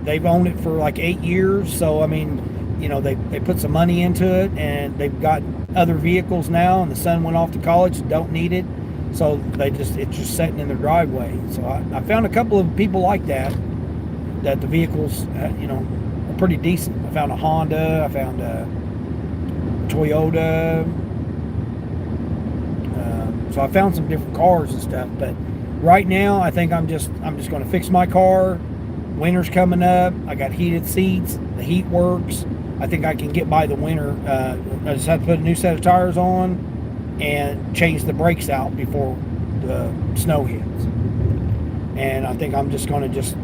They've owned it for like 8 years, so I mean, they put some money into it, and they've got other vehicles now, and the son went off to college, don't need it. So it's just sitting in their driveway. So I found a couple of people like that the vehicles, are pretty decent. I found a Honda. I found a Toyota. So I found some different cars and stuff. But right now, I think I'm just going to fix my car. Winter's coming up. I got heated seats. The heat works. I think I can get by the winter. I just have to put a new set of tires on and change the brakes out before the snow hits. And I think I'm just going to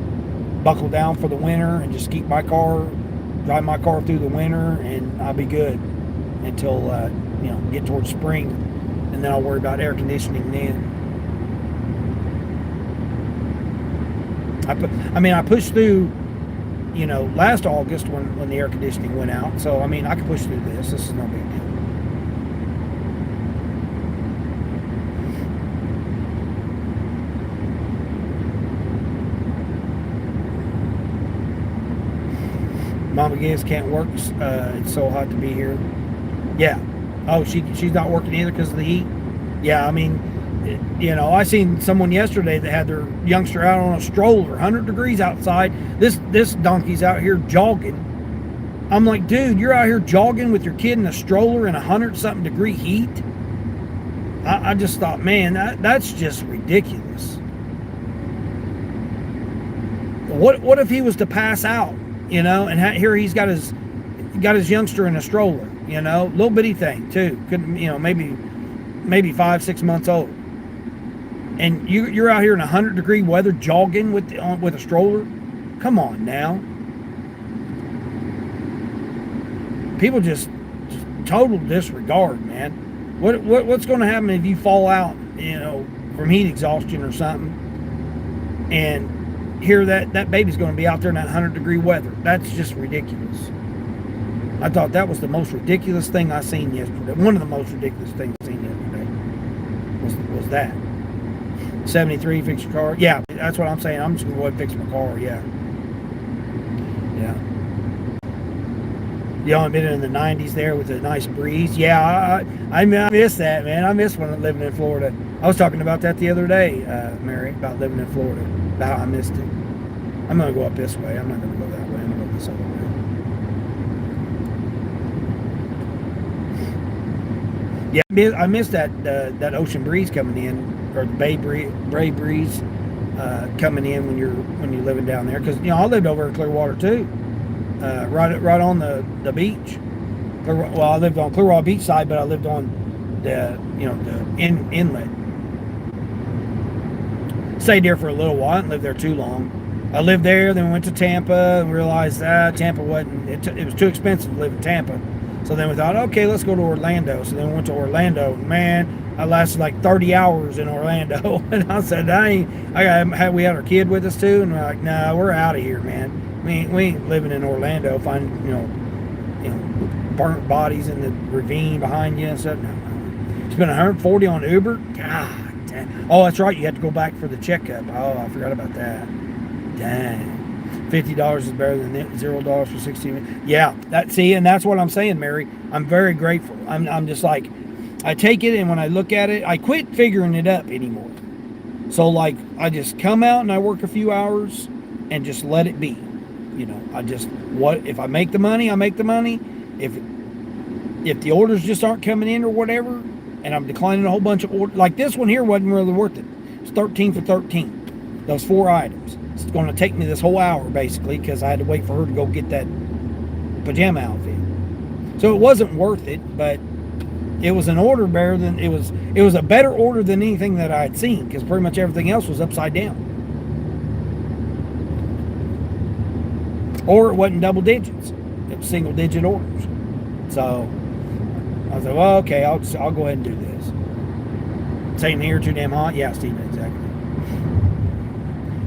buckle down for the winter and just drive my car through the winter, and I'll be good until get towards spring, and then I'll worry about air conditioning then. I pushed through, last August when the air conditioning went out. So, I can push through this. This is no big deal. Mama Giz can't work. It's so hot to be here. Yeah. Oh, she's not working either because of the heat. Yeah, I seen someone yesterday that had their youngster out on a stroller, 100 degrees outside. This donkey's out here jogging. I'm like, dude, you're out here jogging with your kid in a stroller in 100-something degree heat? I just thought, man, that's just ridiculous. What if he was to pass out, and here he's got his youngster in a stroller, little bitty thing too, couldn't, maybe 5-6 months old. And you're out here in 100-degree weather jogging with a stroller? Come on now. People just total disregard, man. What's going to happen if you fall out, from heat exhaustion or something, and here that baby's going to be out there in that 100-degree weather? That's just ridiculous. I thought that was the most ridiculous thing I seen yesterday. One of the most ridiculous things I seen yesterday was that. 73, fix your car. Yeah, that's what I'm saying. I'm just going to go ahead and fix my car. Yeah. You only been in the 90s there with a nice breeze. Yeah, I miss that, man. I miss when living in Florida. I was talking about that the other day, Mary, about living in Florida. About how I missed it. I'm going to go up this way. I'm not going to go that way. I'm going to go this other way. Yeah, I missed that ocean breeze coming in, or the bay breeze coming in when you're living down there. Because I lived over in Clearwater too, right on the beach. Well, I lived on Clearwater Beach side, but I lived on the inlet. Stayed there for a little while. I didn't live there too long. I lived there, then went to Tampa and realized that Tampa wasn't. It was too expensive to live in Tampa. So then we thought, okay, let's go to Orlando. So then we went to Orlando. Man, I lasted like 30 hours in Orlando. And I said, we had our kid with us too. And we're like, nah, we're out of here, man. We ain't living in Orlando, finding, burnt bodies in the ravine behind you and stuff. No. Spent $140 on Uber. God damn. Oh, that's right. You had to go back for the checkup. Oh, I forgot about that. Dang. $50 is better than $0 for 16 minutes. Yeah, and that's what I'm saying, Mary. I'm very grateful. I'm just like, I take it, and when I look at it, I quit figuring it up anymore. So like, I just come out and I work a few hours and just let it be. If I make the money, I make the money. If the orders just aren't coming in or whatever, and I'm declining a whole bunch of orders, like this one here wasn't really worth it. It's 13 for 13. Those 4 items. It's going to take me this whole hour basically because I had to wait for her to go get that pajama outfit. So it wasn't worth it, but it was an order better than it was a better order than anything that I had seen because pretty much everything else was upside down. Or it wasn't double digits. It was single digit orders. So I was like, well, okay, I'll go ahead and do this. Same here, too damn hot. Yeah, Steven, exactly.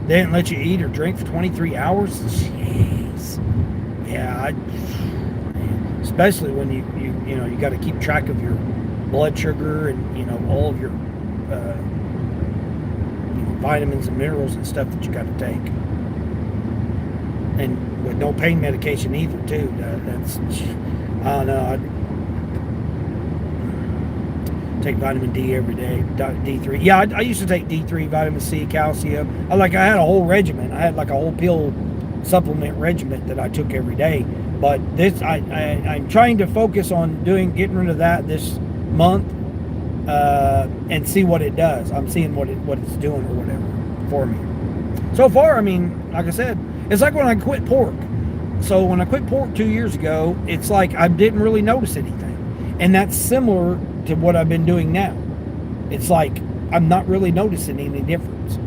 They didn't let you eat or drink for 23 hours? Jeez. Yeah, especially when you got to keep track of your blood sugar and, all of your vitamins and minerals and stuff that you got to take. And with no pain medication either, too. That's, I don't know. Take vitamin D every day, D3. Yeah, I used to take D3, vitamin C, calcium. I had a whole regimen. I had like a whole pill supplement regimen that I took every day. But I'm trying to focus on getting rid of that this month, and see what it does. I'm seeing what it's doing or whatever for me. So far, I mean, like I said, it's like when I quit pork. So when I quit pork 2 years ago, it's like I didn't really notice anything. And that's similar to what I've been doing now. It's like I'm not really noticing any difference.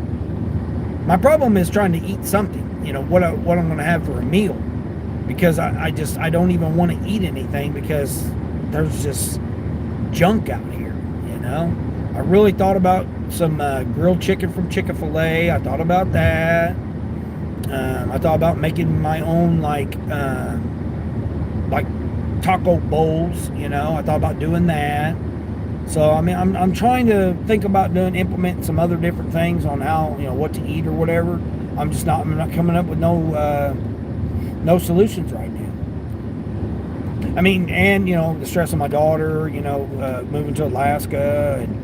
My problem is trying to eat something, what I'm going to have for a meal, because I don't even want to eat anything because there's just junk out here. I really thought about some grilled chicken from Chick-fil-A. I thought about that. I thought about making my own like taco bowls. I thought about doing that. So I mean, I'm trying to think about implement some other different things on how what to eat or whatever. I'm not coming up with no solutions right now. I mean, and the stress of my daughter, moving to Alaska, and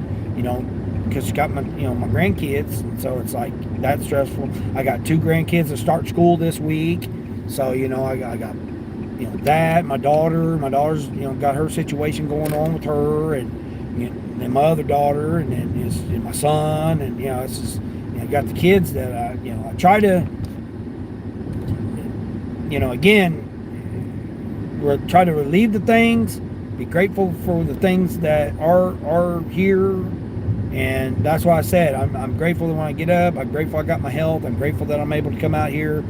because she got my my grandkids, and so it's like that's stressful. I got 2 grandkids that start school this week, so I got that. My daughter's got her situation going on with her, and my other daughter, and then my son, and it's just got the kids that I try to again try to relieve the things, be grateful for the things that are here. And that's why I said I'm grateful that when I get up, I'm grateful I got my health, I'm grateful that I'm able to come out here,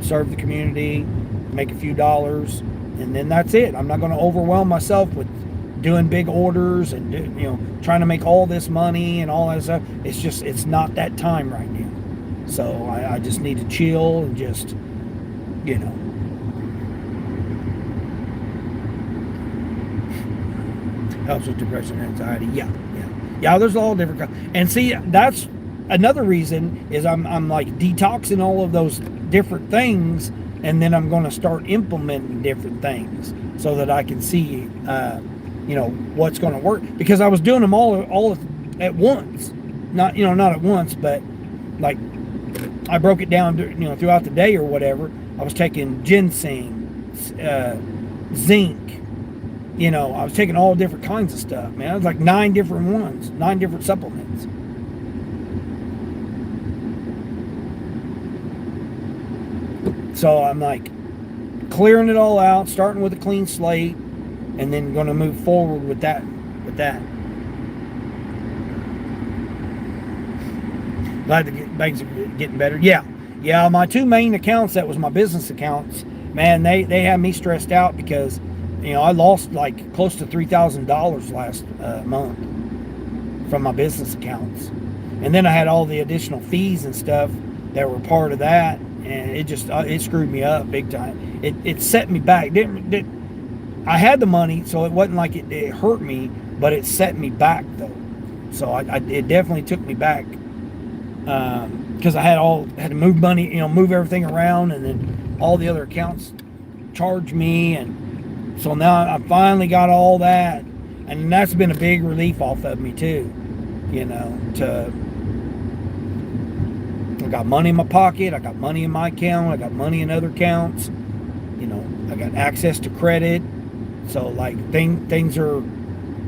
serve the community, make a few dollars, and then that's it. I'm not going to overwhelm myself with doing big orders and trying to make all this money and all that stuff. It's not that time right now. So I just need to chill and just helps with depression and anxiety. Yeah, there's all different kinds. And see, that's another reason is I'm like detoxing all of those different things, and then I'm going to start implementing different things so that I can see what's going to work, because I was doing them all at once. Not at once, but like I broke it down throughout the day or whatever. I was taking ginseng, zinc. I was taking all different kinds of stuff, man. It was like 9 different supplements. So I'm like clearing it all out, starting with a clean slate, and then going to move forward with that. Glad the things are getting better. Yeah. My 2 main accounts, that was my business accounts. Man, they had me stressed out because I lost like close to $3,000 last month from my business accounts, and then I had all the additional fees and stuff that were part of that, and it screwed me up big time. It set me back. I had the money, so it wasn't like it hurt me, but it set me back though. So it definitely took me back because I had to move money, move everything around, and then all the other accounts charged me, and so now I finally got all that, and that's been a big relief off of me too. I got money in my pocket, I got money in my account, I got money in other accounts. I got access to credit. So like things are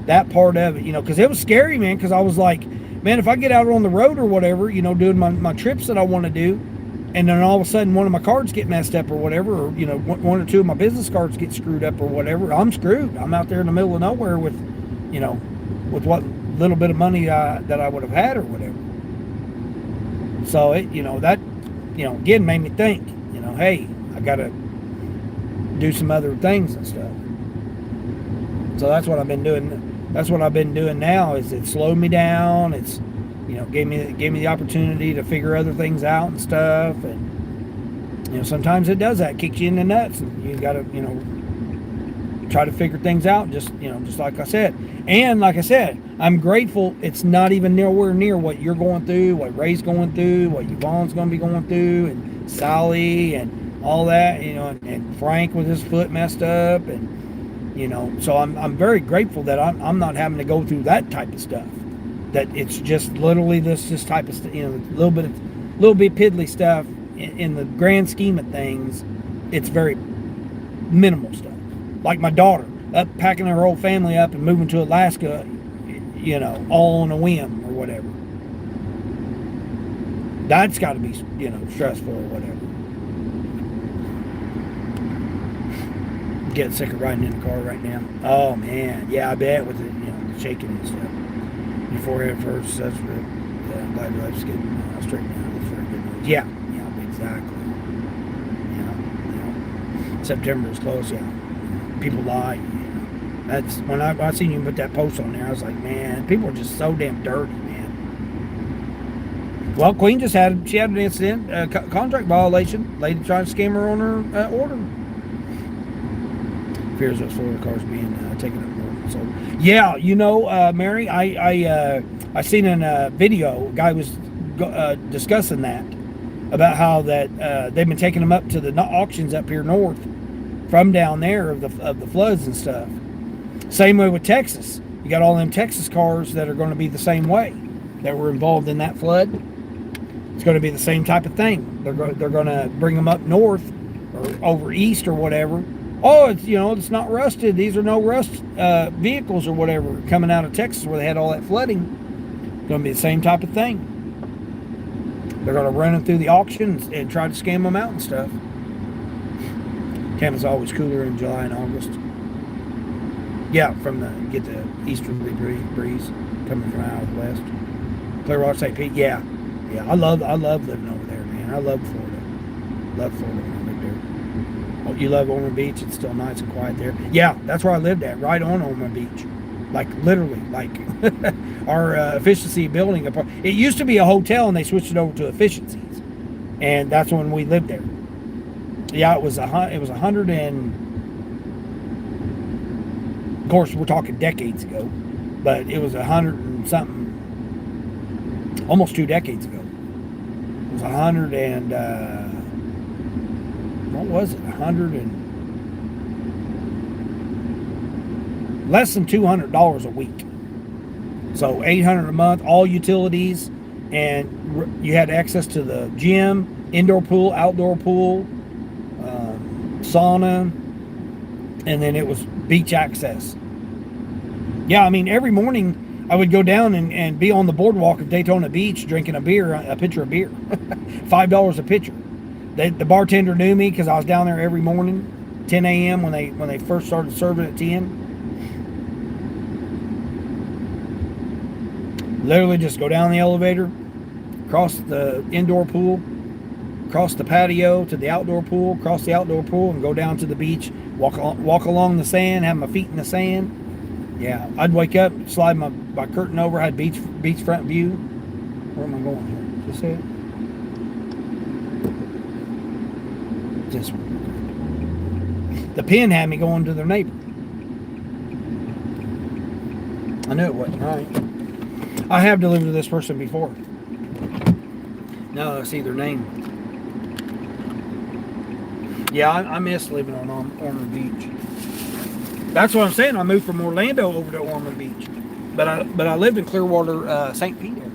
that part of it, because it was scary, man, because I was like, man, if I get out on the road or whatever, doing my trips that I want to do, and then all of a sudden one of my cards get messed up or whatever, or one or 2 of my business cards get screwed up or whatever, I'm screwed. I'm out there in the middle of nowhere with what little bit of money that I would have had or whatever. So that again made me think, hey, I gotta do some other things and stuff. So that's what I've been doing. That's what I've been doing now. Is it slowed me down? It's gave me the opportunity to figure other things out and stuff. And sometimes it does that, kicks you in the nuts, and you got to try to figure things out. Just like I said. And like I said, I'm grateful it's not even nowhere near what you're going through, what Ray's going through, what Yvonne's going to be going through, and Sally and all that. And Frank with his foot messed up, and You know, so I'm very grateful that I'm not having to go through that type of stuff. That it's just literally this type of you know, little bit piddly stuff. In the grand scheme of things, it's very minimal stuff. Like my daughter up packing her whole family up and moving to Alaska, you know, all on a whim or whatever. That's got to be, you know, stressful or whatever. Getting sick of riding in the car right now. Oh man, yeah, I bet with the, you know, the shaking and stuff. Your forehead first, that's good. Yeah, I'm glad your life's getting straightened out. That's very good news. Yeah, exactly. Yeah. September is close. Yeah, people lie. That's when I seen you put that post on there. I was like, man, people are just so damn dirty, man. Well, Queen just had an incident, contract violation. Lady tried to scam her on her order. Fears those Florida cars being taken up north. So yeah, you know, Mary, I seen in a video, a guy was discussing that about how that they've been taking them up to the auctions up here north from down there of the floods and stuff. Same way with Texas. You got all them Texas cars that are going to be the same way, that were involved in that flood. It's going to be the same type of thing. They're going to bring them up north or over east or whatever. Oh, it's, you know, it's not rusted. These are no rust vehicles or whatever coming out of Texas where they had all that flooding. It's going to be the same type of thing. They're going to run them through the auctions and try to scam them out and stuff. Tampa's always cooler in July and August. Yeah, get the easterly breeze coming from out of the west. Clear Rock, St. Pete. Yeah. I love living over there, man. I love Florida. Love Florida when I lived there. Oh, you love Ormond Beach? It's still nice and quiet there. Yeah, that's where I lived at, right on Ormond Beach. Like literally, like our efficiency building. It used to be a hotel, and they switched it over to efficiencies, and that's when we lived there. Yeah, it was 100 and. Of course, we're talking decades ago, but it was 100 and something, almost 2 decades ago. It was 100 and, what was it? 100 and, less than $200 a week. So $800 a month, all utilities, and you had access to the gym, indoor pool, outdoor pool, sauna, and then it was beach access. Yeah, I mean, every morning I would go down and be on the boardwalk of Daytona Beach drinking a pitcher of beer. $5 a pitcher. The bartender knew me because I was down there every morning, 10 a.m. when they first started serving at 10. Literally just go down the elevator, cross the indoor pool, cross the patio to the outdoor pool, cross the outdoor pool, and go down to the beach, walk along the sand, have my feet in the sand. Yeah, I'd wake up, slide my curtain over, had beachfront view. Where am I going here? Just see it? This one. The pen had me going to their neighbor. I knew it wasn't right. I have delivered to this person before. Now I see their name. Yeah, I miss living on Ormond Beach. That's what I'm saying. I moved from Orlando over to Ormond Beach, but I lived in Clearwater, St. Pete area.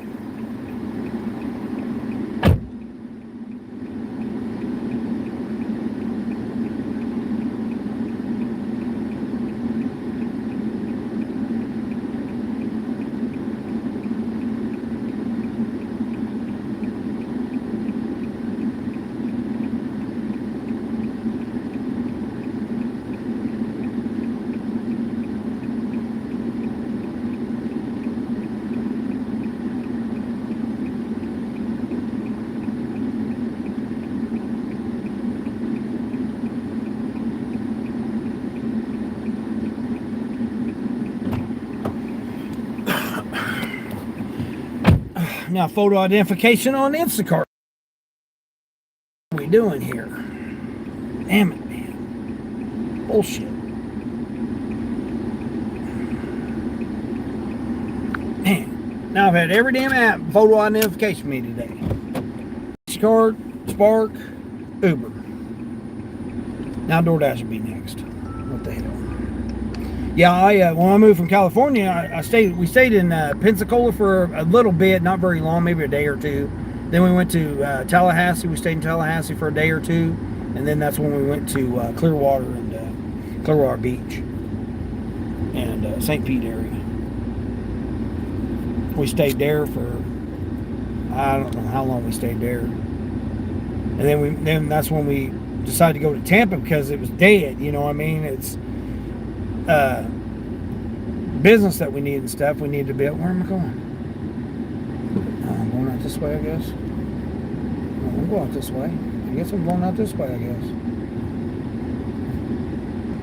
Now, photo identification on Instacart. What are we doing here? Damn it, man. Bullshit. Man, now I've had every damn app photo identification me today. Instacart, Spark, Uber. Now DoorDash will be next. What the hell? Yeah, when I moved from California, we stayed in Pensacola for a little bit, not very long, maybe a day or two. Then we went to Tallahassee. We stayed in Tallahassee for a day or two, and then that's when we went to Clearwater and Clearwater Beach and St. Pete area. We stayed there for, I don't know how long we stayed there, and then that's when we decided to go to Tampa because it was dead. You know what I mean? It's business that we need and stuff. We need to build. Where am I going? I'm going out this way, I guess. I'm going out this way. I guess I'm going out this way, I guess.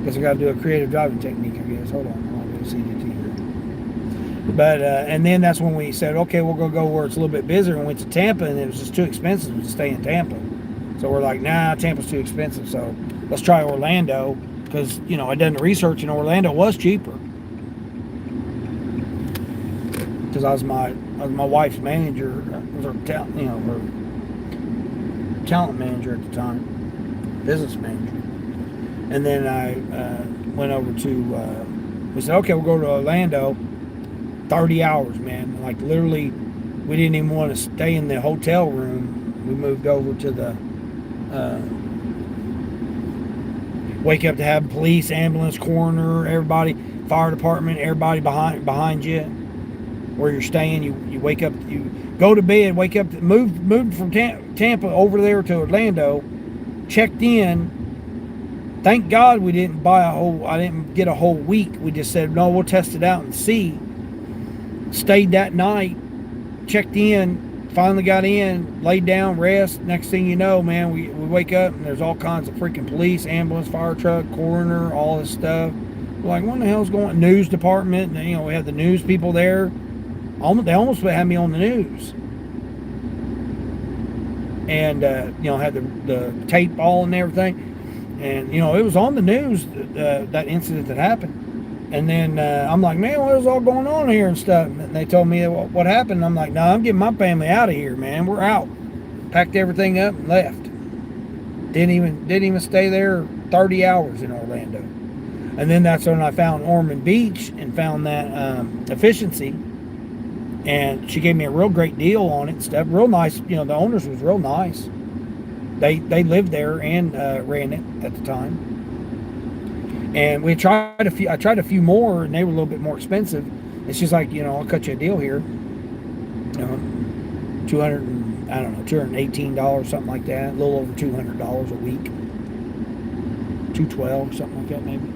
Guess I got to do a creative driving technique, I guess. Hold on. I'll do a CDT here. But, and then that's when we said, okay, we're going to go where it's a little bit busier, and went to Tampa, and it was just too expensive to stay in Tampa. So we're like, nah, Tampa's too expensive. So let's try Orlando, because, you know, I done the research, and Orlando was cheaper. Because I was my wife's manager, was her talent manager at the time, business manager. And then I went over to, we said, okay, we'll go to Orlando. 30 hours, man. Like literally, we didn't even want to stay in the hotel room. We moved over to the, wake up to have police, ambulance, coroner, everybody, fire department, everybody behind you. Where you're staying, you wake up, you go to bed, wake up, moved from Tampa over there to Orlando, checked in. Thank God I didn't get a whole week. We just said, no, we'll test it out and see. Stayed that night, checked in, finally got in, laid down, rest. Next thing you know, man, we wake up and there's all kinds of freaking police, ambulance, fire truck, coroner, all this stuff. We're like, what the hell's going on? News department, and, you know, we had the news people there. They almost had me on the news. And, you know, had the tape all and everything. And, you know, it was on the news, that incident that happened. And then I'm like, man, what is all going on here and stuff? And they told me what happened. And I'm like, no, I'm getting my family out of here, man. We're out. Packed everything up and left. Didn't even stay there 30 hours in Orlando. And then that's when I found Ormond Beach and found that Efficiency. And she gave me a real great deal on it and stuff. Real nice. You know, the owners was real nice. They lived there and ran it at the time. And I tried a few more, and they were a little bit more expensive. And she's like, you know, I'll cut you a deal here. You know, $218, something like that. A little over $200 a week. $212, something like that, maybe.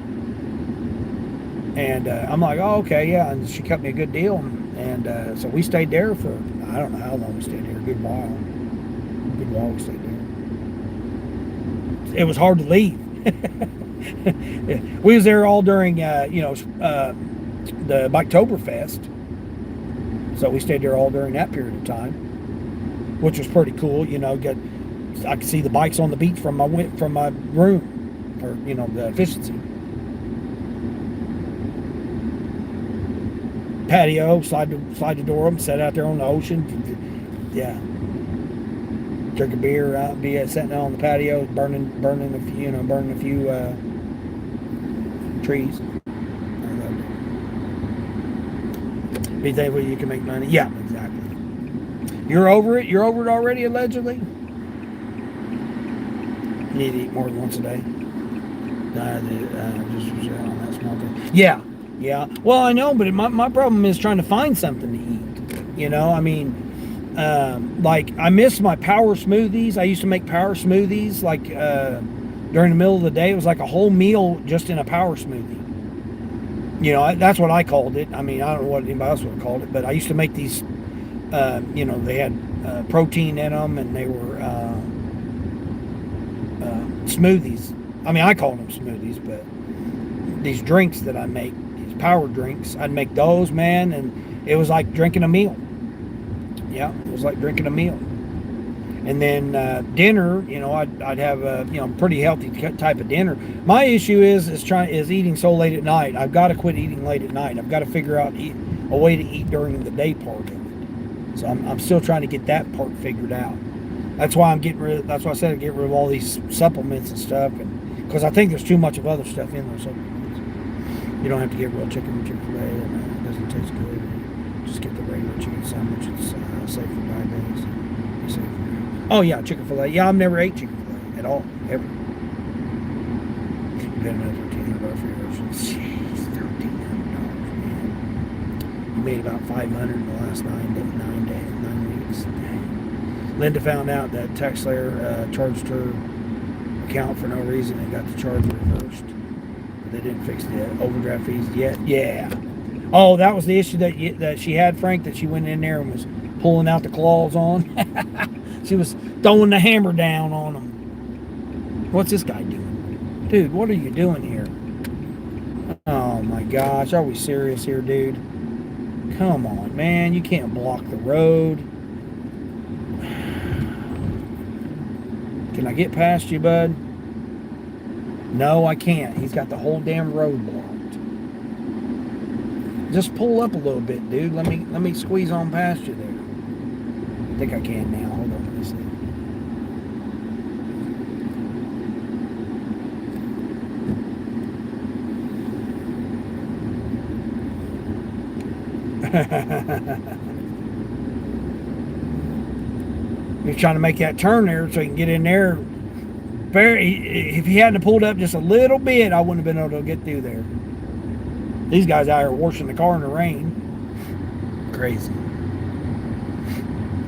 And I'm like, oh, okay, yeah. And she cut me a good deal. And so we stayed there for, I don't know how long we stayed there, a good while. We stayed there. It was hard to leave. We was there all during, the Biketoberfest. So we stayed there all during that period of time, which was pretty cool. You know, I could see the bikes on the beach from my room, or, you know, the Efficiency. Patio, slide the door open, sit out there on the ocean. Yeah. Drink a beer, be sitting out on the patio, burning a few trees. Be thankful you can make money. Yeah, exactly. You're over it. You're over it already, allegedly. You need to eat more than once a day. Just on that small thing. Yeah. Well, I know, but my problem is trying to find something to eat. You know, I mean, like I miss my power smoothies. I used to make power smoothies like during the middle of the day. It was like a whole meal just in a power smoothie. You know, that's what I called it. I mean, I don't know what anybody else would have called it, but I used to make these. You know, they had protein in them, and they were smoothies. I mean, I called them smoothies, but these drinks that I make, these power drinks, I'd make those, man, and it was like drinking a meal. Yeah, it was like drinking a meal. And then dinner, you know, I'd have a pretty healthy type of dinner. My issue is eating so late at night. I've got to quit eating late at night. I've got to figure out a way to eat during the day part of it. So I'm still trying to get that part figured out. That's why that's why I said I'd get rid of all these supplements and stuff, and because I think there's too much of other stuff in those supplements. You don't have to get real chicken from Chick-fil-A, and it doesn't taste good. Just get the regular chicken sandwich. It's safe for diabetes. Be safe for you. Oh yeah, Chick-fil-A. Yeah, I've never ate Chick-fil-A at all, ever. Got another $1,300 for yours. Jeez, $1,300, man. You made about $500 in the last 9 weeks. Dang. Linda found out that TaxSlayer charged her account for no reason and got the charge reversed. But they didn't fix the overdraft fees yet. Yeah. Oh, that was the issue that she had, Frank, that she went in there and was pulling out the claws on. She was throwing the hammer down on them. What's this guy doing? Dude, what are you doing here? Oh my gosh, are we serious here, dude? Come on, man, you can't block the road. Can I get past you, bud? No, I can't. He's got the whole damn road blocked. Just pull up a little bit, dude. Let me squeeze on past you there. I think I can now. Hold on, let me see. He's trying to make that turn there so he can get in there. If he hadn't pulled up just a little bit, I wouldn't have been able to get through there. These guys out here washing the car in the rain. Crazy.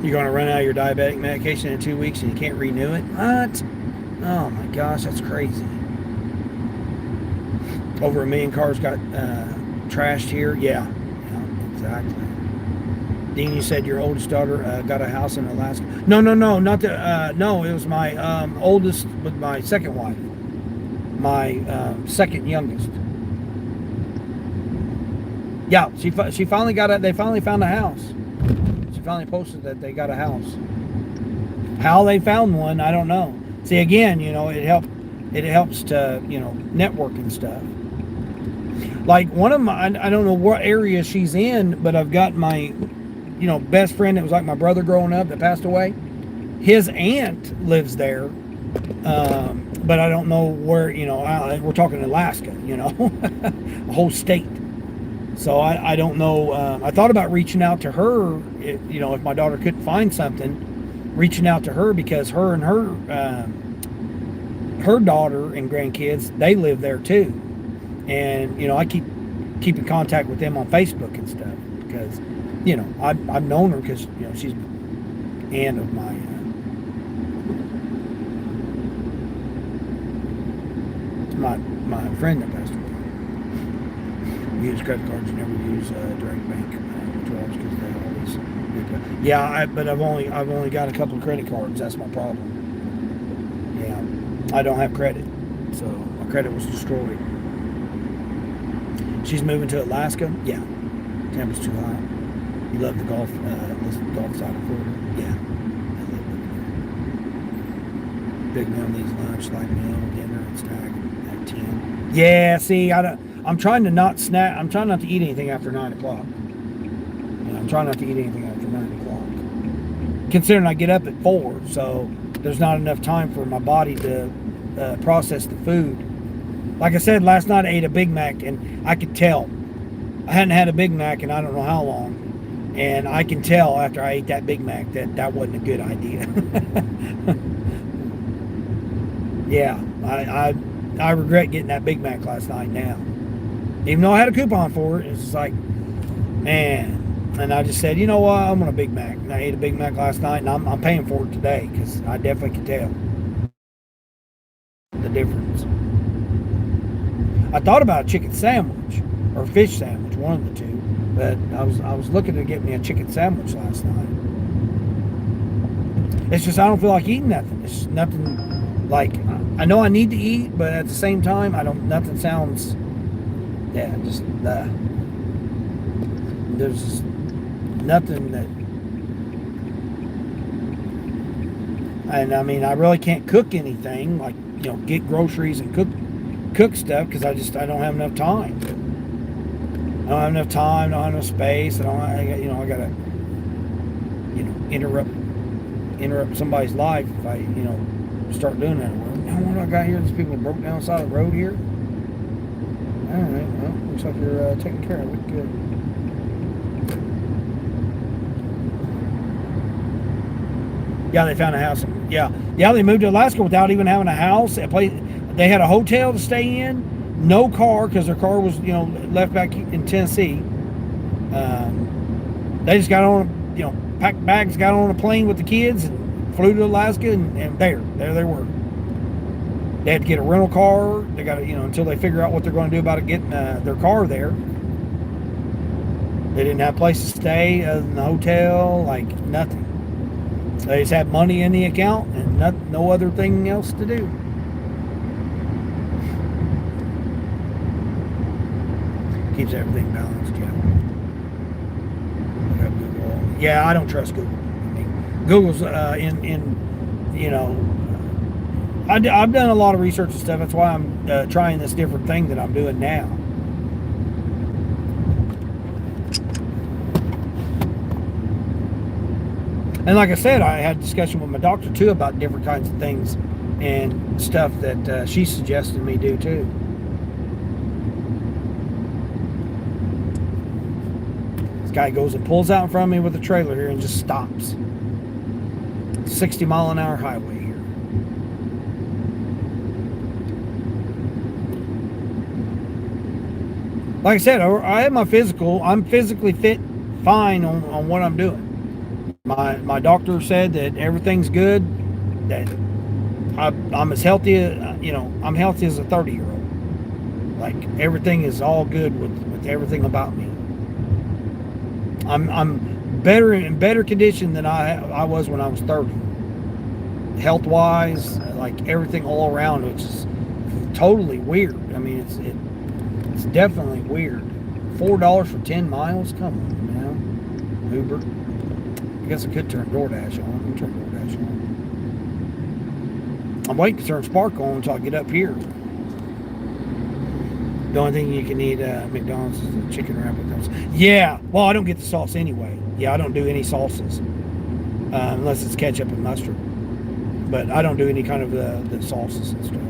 You're going to run out of your diabetic medication in 2 weeks and you can't renew it? What? Oh my gosh, that's crazy. Over 1 million cars got trashed here. Yeah, exactly. Dean, you said your oldest daughter got a house in Alaska. No, not the. No, it was my oldest with my second wife, my second youngest. Yeah, she finally got it. They finally found a house. She finally posted that they got a house. How they found one, I don't know. See, again, it helps to network and stuff. Like one of my, I don't know what area she's in, but I've got my best friend that was like my brother growing up that passed away. His aunt lives there, but I don't know where. We're talking Alaska, a whole state. So I don't know. I thought about reaching out to her. If my daughter couldn't find something, reaching out to her because her and her daughter and grandkids, they live there too, and I keep in contact with them on Facebook and stuff because. I've known her because she's aunt of my friend that passed away. We use credit cards, you never use direct bank withdrawals because they always. Yeah, but I've only got a couple of credit cards. That's my problem. Yeah, I don't have credit, so my credit was destroyed. She's moving to Alaska. Yeah, temperature's too hot. You love the golf side of Florida? Yeah. I love it. Big meal needs lunch, light meal, dinner, and snack at 10. Yeah, see, I'm trying to not snack. I'm trying not to eat anything after 9 o'clock. I'm trying not to eat anything after 9 o'clock. Considering I get up at 4, so there's not enough time for my body to process the food. Like I said, last night I ate a Big Mac, and I could tell. I hadn't had a Big Mac in I don't know how long. And I can tell after I ate that Big Mac that wasn't a good idea. Yeah, I regret getting that Big Mac last night now. Even though I had a coupon for it, it's just like, man. And I just said, you know what, I want a Big Mac. And I ate a Big Mac last night, and I'm paying for it today because I definitely can tell the difference. I thought about a chicken sandwich or a fish sandwich, one of the two. But I was looking to get me a chicken sandwich last night. It's just I don't feel like eating nothing. It's nothing like I know I need to eat, but at the same time nothing sounds. Yeah, just there's just nothing that. And I mean I really can't cook anything like get groceries and cook stuff because I don't have enough time. I don't have enough time, I don't have enough space, I gotta interrupt somebody's life if I, start doing that work. Now what do I got here? These people broke down the side of the road here. All right. Well, looks like you're taking care of it. Good. Yeah, they found a house. Yeah, they moved to Alaska without even having a house. They had a hotel to stay in, no car because their car was, left back in Tennessee. They just got on, packed bags, got on a plane with the kids, and flew to Alaska, and there they were. They had to get a rental car. They got to, until they figure out what they're going to do about it, getting their car there. They didn't have a place to stay other than the hotel, like nothing. They just had money in the account and no other thing else to do. Keeps everything balanced, yeah. Yeah, I don't trust Google. I mean, Google's I've done a lot of research and stuff. That's why I'm trying this different thing that I'm doing now. And like I said, I had a discussion with my doctor too about different kinds of things and stuff that she suggested me do too. This guy goes and pulls out in front of me with a trailer here and just stops. 60-mile-an-hour highway here. Like I said, I have my physical. I'm physically fit, fine on what I'm doing. My doctor said that everything's good. That I'm as healthy as I'm healthy as a 30-year-old. Like everything is all good with everything about me. I'm better in better condition than I was when I was 30. Health wise, like everything all around, which is totally weird. I mean, it's definitely weird. $4 for 10 miles? Come on, man. Uber. I guess I could turn DoorDash on. I'm turn DoorDash on. I'm waiting to turn Spark on until I get up here. The only thing you can eat at McDonald's is the chicken wrap with those. Yeah, well, I don't get the sauce anyway. Yeah, I don't do any sauces unless it's ketchup and mustard. But I don't do any kind of the sauces and stuff.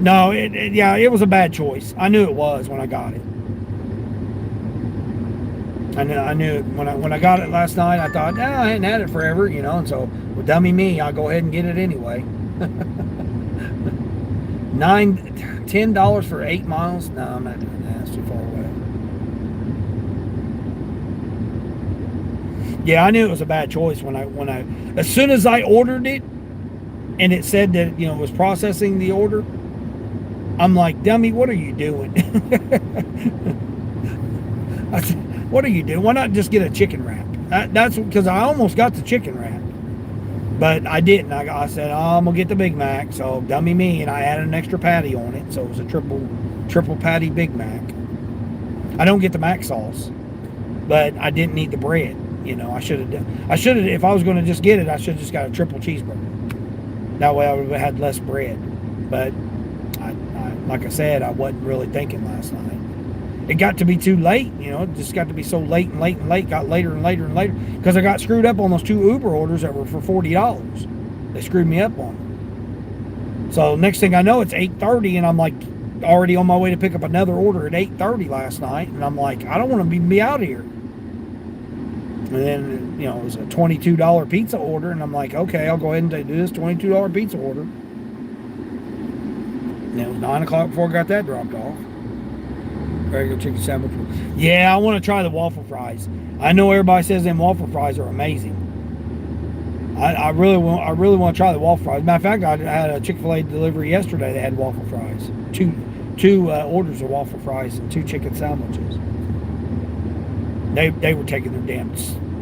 No, it was a bad choice. I knew it was when I got it. I knew it when I got it last night. I thought, I hadn't had it forever, and so, well, dummy me, I'll go ahead and get it anyway. $10 for 8 miles? No, I'm not doing that. That's too far away. Yeah, I knew it was a bad choice when I as soon as I ordered it and it said that it was processing the order. I'm like, dummy, what are you doing? I said, what are you doing? Why not just get a chicken wrap? That's because I almost got the chicken wrap, but I didn't. I said, I'm gonna get the Big Mac. So dummy me, and I added an extra patty on it. So it was a triple patty Big Mac. I don't get the mac sauce, but I didn't need the bread. I should have done. If I was going to just get it, I should have just got a triple cheeseburger. That way I would have had less bread. But like I said, I wasn't really thinking last night. It got to be too late, it just got to be so late and late and late, got later and later and later, because I got screwed up on those 2 Uber orders that were for $40. They screwed me up on them. So next thing I know, it's 8:30, and I'm like already on my way to pick up another order at 8:30 last night, and I'm like, I don't want to be out of here. And then, it was a $22 pizza order, and I'm like, okay, I'll go ahead and do this $22 pizza order. And it was 9 o'clock before I got that dropped off. Regular chicken sandwich. Yeah, I want to try the waffle fries. I know everybody says them waffle fries are amazing. I really want to try the waffle fries. Matter of fact, I had a Chick-fil-A delivery yesterday that had waffle fries. Two orders of waffle fries and 2 chicken sandwiches. They were taking their damn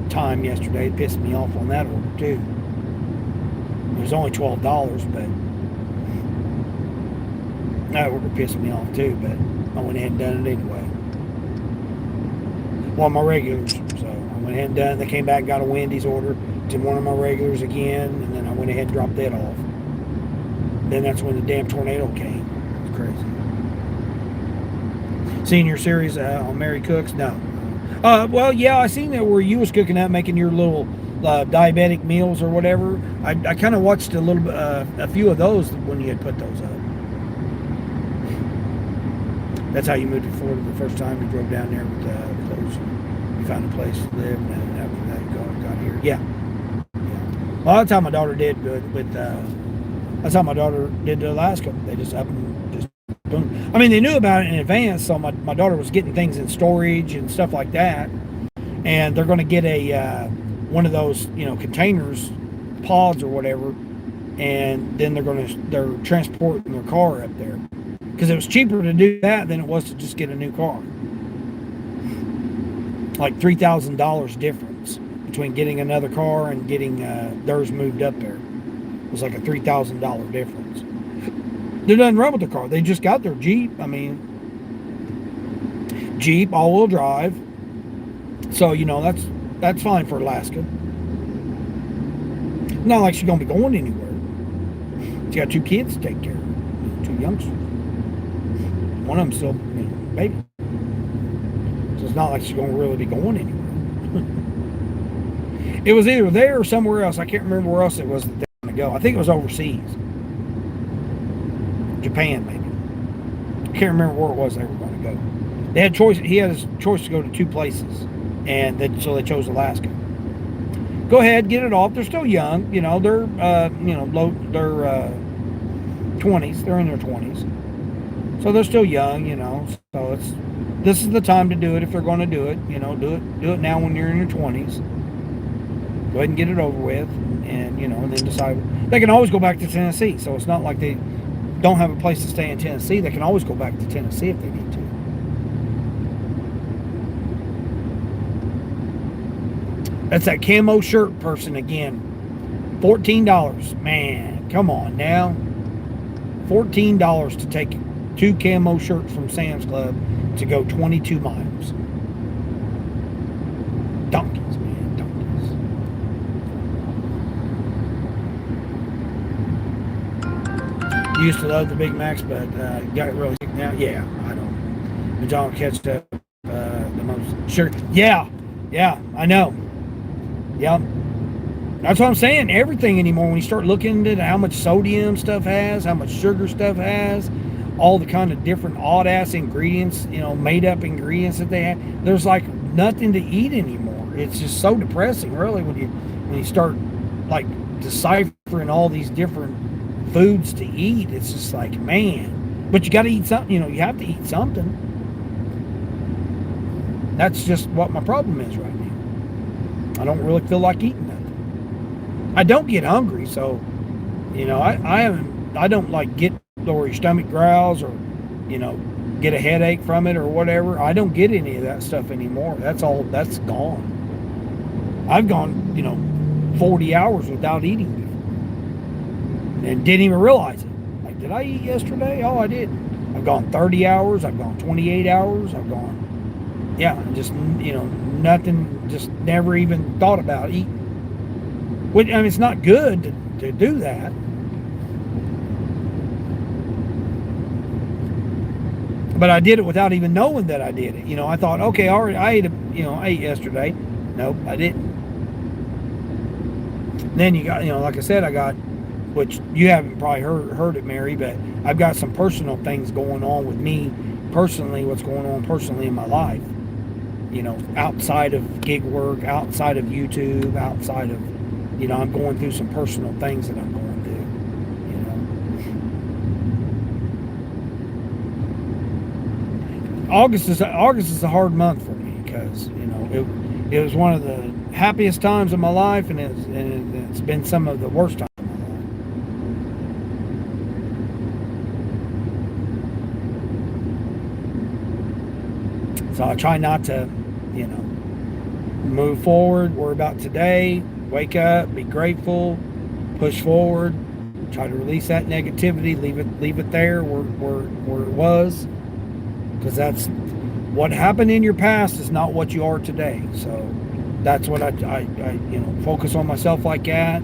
time yesterday. It pissed me off on that order too. It was only $12, but that order pissed me off too. But I went ahead and done it anyway. One of my regulars. So I went ahead and done it. They came back and got a Wendy's order to one of my regulars again, and then I went ahead and dropped that off. Then that's when the damn tornado came. It's crazy. Senior series on Mary Cooks? No. Well, yeah, I seen that where you was cooking up, making your little diabetic meals or whatever. I kind of watched a few of those when you had put those up. That's how you moved to Florida the first time. You drove down there with those. You found a place to live, and then after that, you got here. Yeah. Yeah. Well, that's how my daughter did with. That's how my daughter did to Alaska. They just up and just boom. I mean, they knew about it in advance, so my daughter was getting things in storage and stuff like that. And they're going to get a one of those, containers, pods or whatever, and then they're transporting their car up there because it was cheaper to do that than it was to just get a new car. Like $3,000 difference between getting another car and getting theirs moved up there. It was like a $3,000 difference. There's nothing wrong with the car. They just got their Jeep. I mean, Jeep all-wheel drive. So that's fine for Alaska. Not like she's gonna be going anywhere. She got 2 kids to take care of, 2 youngsters. One of them still, baby. So it's not like she's gonna really be going anywhere. It was either there or somewhere else. I can't remember where else it was that they were gonna go. I think it was overseas, Japan maybe. I can't remember where it was they were gonna go. They had choice. He had his choice to go to 2 places, and so they chose Alaska. Go ahead, get it off. They're still young, They're low. They're 20s. They're in their 20s, so they're still young, So this is the time to do it if they're going to do it. Do it now when you're in your 20s. Go ahead and get it over with, and and then decide. They can always go back to Tennessee, so it's not like they don't have a place to stay in Tennessee. They can always go back to Tennessee if they need to. That's that camo shirt person again. $14. Man, come on now. $14 to take 2 camo shirts from Sam's Club to go 22 miles. Donkeys, man, donkeys. Used to love the Big Macs, but got really sick now. Yeah, I don't. McDonald's ketchup, the most. Sure. Yeah, I know. Yep. That's what I'm saying. Everything anymore, when you start looking at how much sodium stuff has, how much sugar stuff has, all the kind of different odd-ass ingredients, made-up ingredients that they have, there's like nothing to eat anymore. It's just so depressing, really, when you start like deciphering all these different foods to eat. It's just like, man. But you got to eat something. You have to eat something. That's just what my problem is right now. I don't really feel like eating nothing. I don't get hungry, so I don't like get or your stomach growls or get a headache from it or whatever. I don't get any of that stuff anymore. That's gone. I've gone 40 hours without eating before and didn't even realize it. Like, did I eat yesterday? Oh, I did. I've gone 30 hours. I've gone 28 hours. I've gone just nothing, just never even thought about eating. Which, I mean, it's not good to do that. But I did it without even knowing that I did it. I thought, okay, I ate yesterday. Nope, I didn't. Then you got, like I said, I got, which you haven't probably heard it, Mary, but I've got some personal things going on with me personally, what's going on personally in my life. Outside of gig work, outside of YouTube, outside of, I'm going through some personal things that I'm going through. August is a hard month for me because it was one of the happiest times of my life, and it's been some of the worst times of my life. So I try not to, move forward, worry about today, wake up, be grateful, push forward, try to release that negativity, leave it there where it was, because that's what happened in your past is not what you are today. So that's what I focus on myself like that.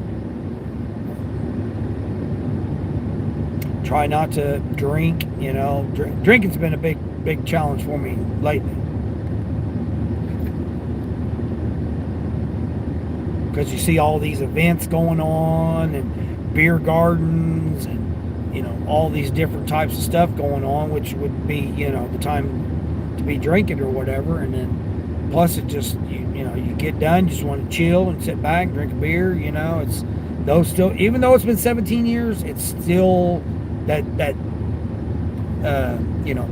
Try not to drink. Drinking's been a big challenge for me lately. Because you see all these events going on and beer gardens and all these different types of stuff going on, which would be, the time to be drinking or whatever. And then plus it just, you get done, you just want to chill and sit back, drink a beer, it's those still, even though it's been 17 years, it's still that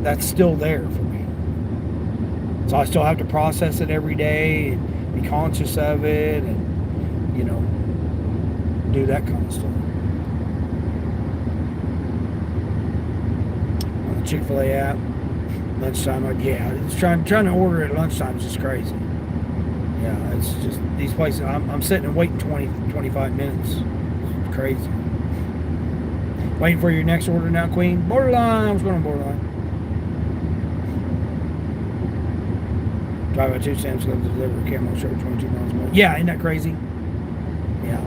that's still there for me. So I still have to process it every day and be conscious of it and, do that kind of stuff. On the Chick-fil-A app, lunchtime, it's trying to order at lunchtime is just crazy. Yeah, it's just these places, I'm sitting and waiting 25 minutes. It's crazy. Waiting for your next order now, Queen. Borderline. What's going on, Borderline? Drive by 2 Sam's Club to deliver a camo shirt 22 miles more. Yeah, ain't that crazy? Yeah.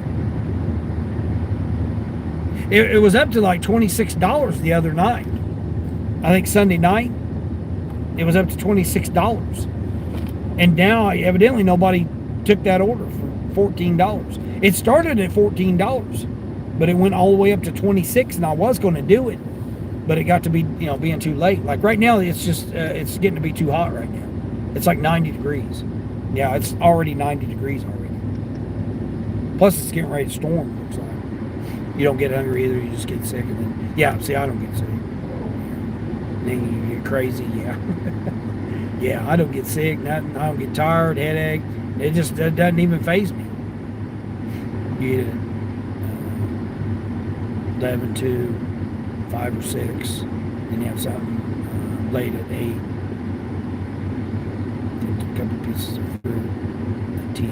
It was up to like $26 the other night. I think Sunday night, it was up to $26. And now, evidently, nobody took that order for $14. It started at $14. But it went all the way up to 26, and I was going to do it, but it got to be, being too late. Like right now, it's just, it's getting to be too hot right now. It's like 90 degrees. Yeah, it's already 90 degrees already. Plus, it's getting ready to storm, looks like. You don't get hungry either, you just get sick. And then, yeah, see, I don't get sick. And then you get crazy, yeah. Yeah, I don't get sick, nothing. I don't get tired, headache. It just doesn't even faze me. You get it. 11 to 5 or 6, then you have something late at 8, a couple pieces of fruit at 10.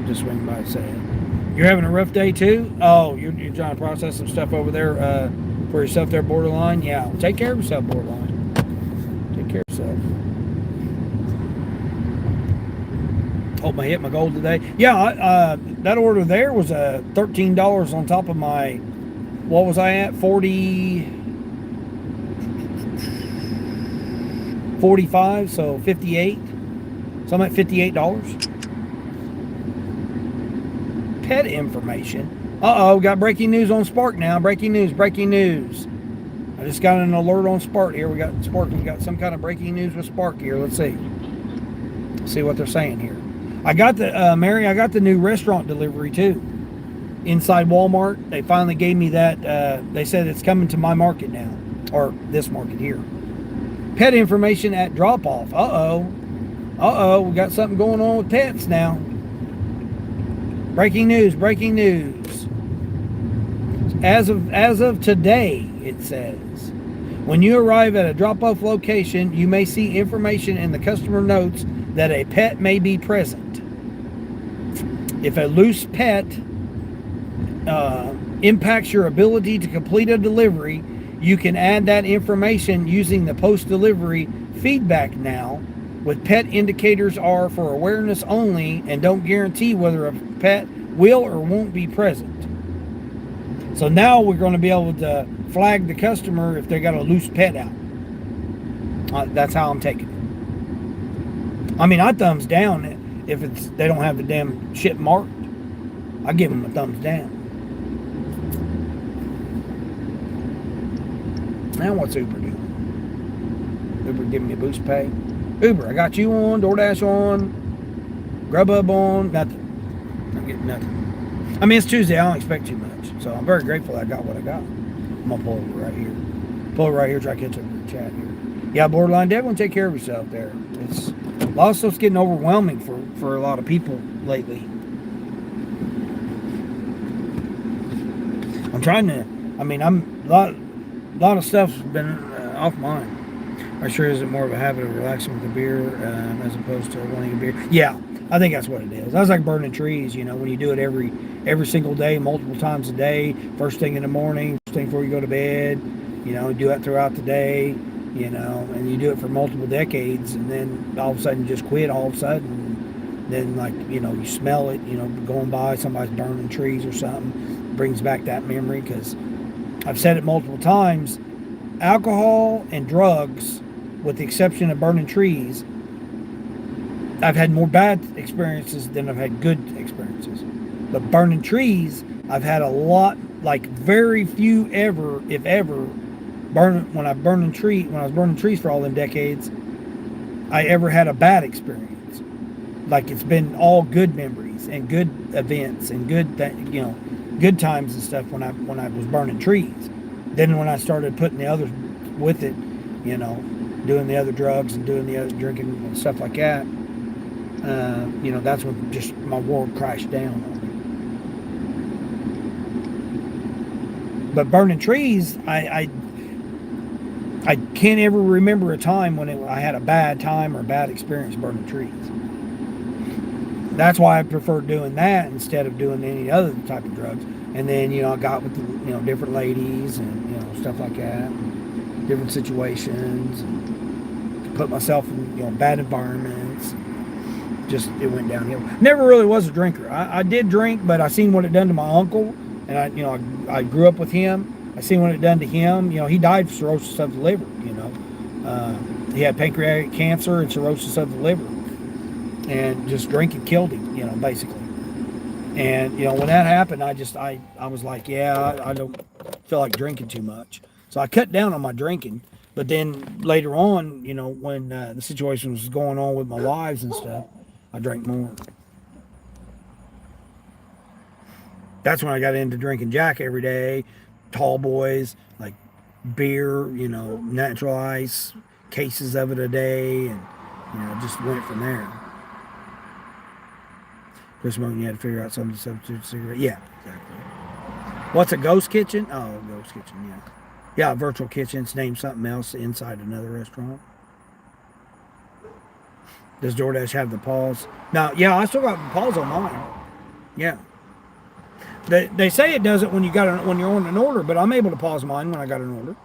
Yeah. Just swing by and say it. You're having a rough day too? Oh, you're trying to process some stuff over there for yourself there, Borderline? Yeah, well, take care of yourself, Borderline. Take care of yourself. Hope I hit my goal today. Yeah, that order there was $13 on top of my, what was I at? 45, so 58. So I'm at $58. Pet information. Got breaking news on Spark now. Breaking news. I just got an alert on Spark here. We got some kind of breaking news with Spark here. Let's see. See what they're saying here. I got the Mary. I got the new restaurant delivery too. Inside Walmart, they finally gave me that. They said it's coming to my market now, or this market here. Pet information at drop off. We got something going on with pets now. Breaking news. As of today, it says, when you arrive at a drop off location, you may see information in the customer notes that a pet may be present. If a loose pet impacts your ability to complete a delivery, you can add that information using the post-delivery feedback now. With pet indicators are for awareness only and don't guarantee whether a pet will or won't be present. So now we're going to be able to flag the customer if they got a loose pet out. That's how I'm taking it. I mean, I thumbs down if they don't have the damn shit marked. I give them a thumbs down. Now what's Uber doing? Uber giving me a boost pay. Uber, I got you on, DoorDash on, Grubhub on, nothing. I'm getting nothing. I mean, it's Tuesday, I don't expect too much. So I'm very grateful I got what I got. I'm gonna pull over right here. Pull over right here, try to catch up with the chat here. Yeah, Borderline, definitely take care of yourself there. It's a lot of stuff's getting overwhelming for a lot of people lately. I'm trying to, I mean, a lot of stuff's been off mine. I'm sure is it more of a habit of relaxing with a beer as opposed to wanting a beer? Yeah, I think that's what it is. That's like burning trees, when you do it every single day, multiple times a day, first thing in the morning, first thing before you go to bed, do it throughout the day, and you do it for multiple decades, and then all of a sudden you just quit all of a sudden, then you smell it, going by, somebody's burning trees or something, brings back that memory, because I've said it multiple times, alcohol and drugs, with the exception of burning trees, I've had more bad experiences than I've had good experiences. But burning trees I've had a lot, like very few ever, if ever, when I was burning trees for all them decades, I ever had a bad experience. Like it's been all good memories and good events and good times and stuff when I was burning trees. Then when I started putting the others with it, doing the other drugs and doing the other drinking and stuff like that, that's when just my world crashed down on me. But burning trees, I can't ever remember a time when I had a bad time or a bad experience burning trees. That's why I prefer doing that instead of doing any other type of drugs. And then, I got with different ladies and, stuff like that, and different situations, and put myself in, bad environments. Just, it went downhill. Never really was a drinker. I did drink, but I seen what it done to my uncle, and I grew up with him. I seen what it done to him. He died of cirrhosis of the liver, He had pancreatic cancer and cirrhosis of the liver. And just drinking killed him, basically. And, when that happened, I was like, I don't feel like drinking too much. So I cut down on my drinking. But then later on, when the situation was going on with my wives and stuff, I drank more. That's when I got into drinking Jack every day, tall boys, like beer, natural ice, cases of it a day, and, just went from there. Chris smoking, you had to figure out something to substitute cigarette. Yeah, exactly. What's a ghost kitchen? Oh, ghost kitchen, yeah. Yeah, virtual kitchens, name something else inside another restaurant. Does DoorDash have the pause? No, yeah, I still got the pause on mine. Yeah. They say it does it when you're on an order, but I'm able to pause mine when I got an order.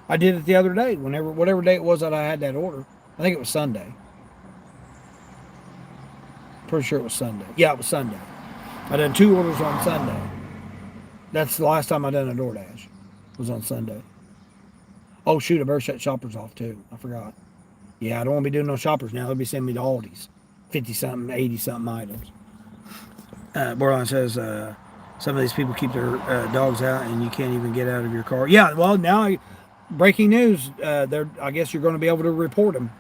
I did it the other day, whatever day it was that I had that order. I think it was Sunday. Pretty sure it was Sunday. Yeah, it was Sunday. I done 2 orders on Sunday. That's the last time I done a DoorDash. Was on Sunday. Oh shoot, I better shut Shoppers off too. I forgot. Yeah, I don't want to be doing no Shoppers now. They'll be sending me to Aldi's. 50-something, 80-something items. Borderline says, some of these people keep their dogs out and you can't even get out of your car. Yeah, well, now, breaking news, I guess you're going to be able to report them.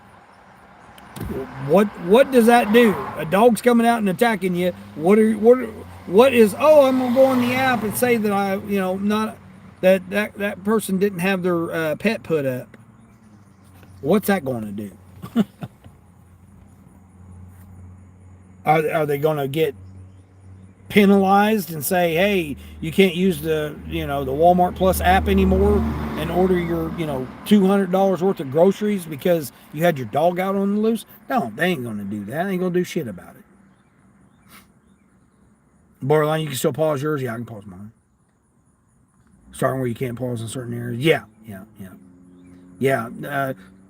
What does that do? A dog's coming out and attacking you. What is? Oh, I'm gonna go on the app and say that that person didn't have their pet put up. What's that going to do? Are they going to get penalized and say, hey, you can't use the the Walmart Plus app anymore and order your $200 worth of groceries because you had your dog out on the loose? No, they ain't gonna do that. They ain't gonna do shit about it. Borderline, you can still pause yours. Yeah, I can pause mine. Starting where you can't pause in certain areas. Yeah.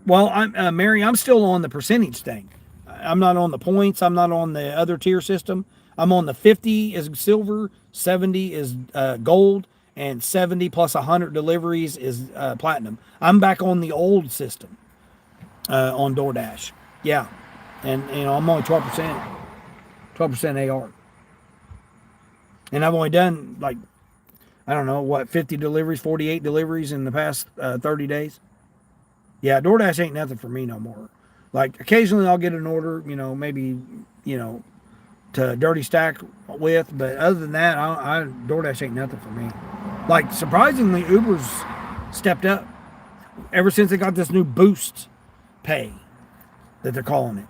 Well, Mary, I'm still on the percentage thing. I'm not on the points. I'm not on the other tier system. I'm on the 50 is silver, 70 is gold, and 70 plus 100 deliveries is platinum. I'm back on the old system on DoorDash. Yeah. And, I'm only 12% AR. And I've only done 50 deliveries, 48 deliveries in the past 30 days. Yeah, DoorDash ain't nothing for me no more. Like, occasionally I'll get an order, maybe, to Dirty Stack with, but other than that, DoorDash ain't nothing for me. Like, surprisingly, Uber's stepped up ever since they got this new boost pay that they're calling it.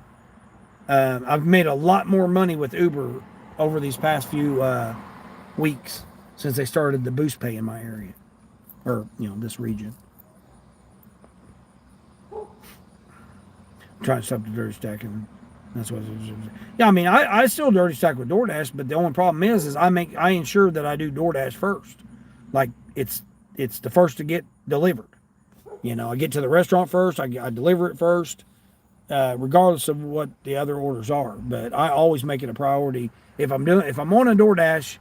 I've made a lot more money with Uber over these past few weeks since they started the boost pay in my area, or this region. I'm trying to stop the Dirty Stack, and that's what it is. Yeah, I mean, I still Dirty Stack with DoorDash, but the only problem is I ensure that I do DoorDash first. Like, it's the first to get delivered. I get to the restaurant first. I deliver it first, regardless of what the other orders are. But I always make it a priority. If I'm on a DoorDash,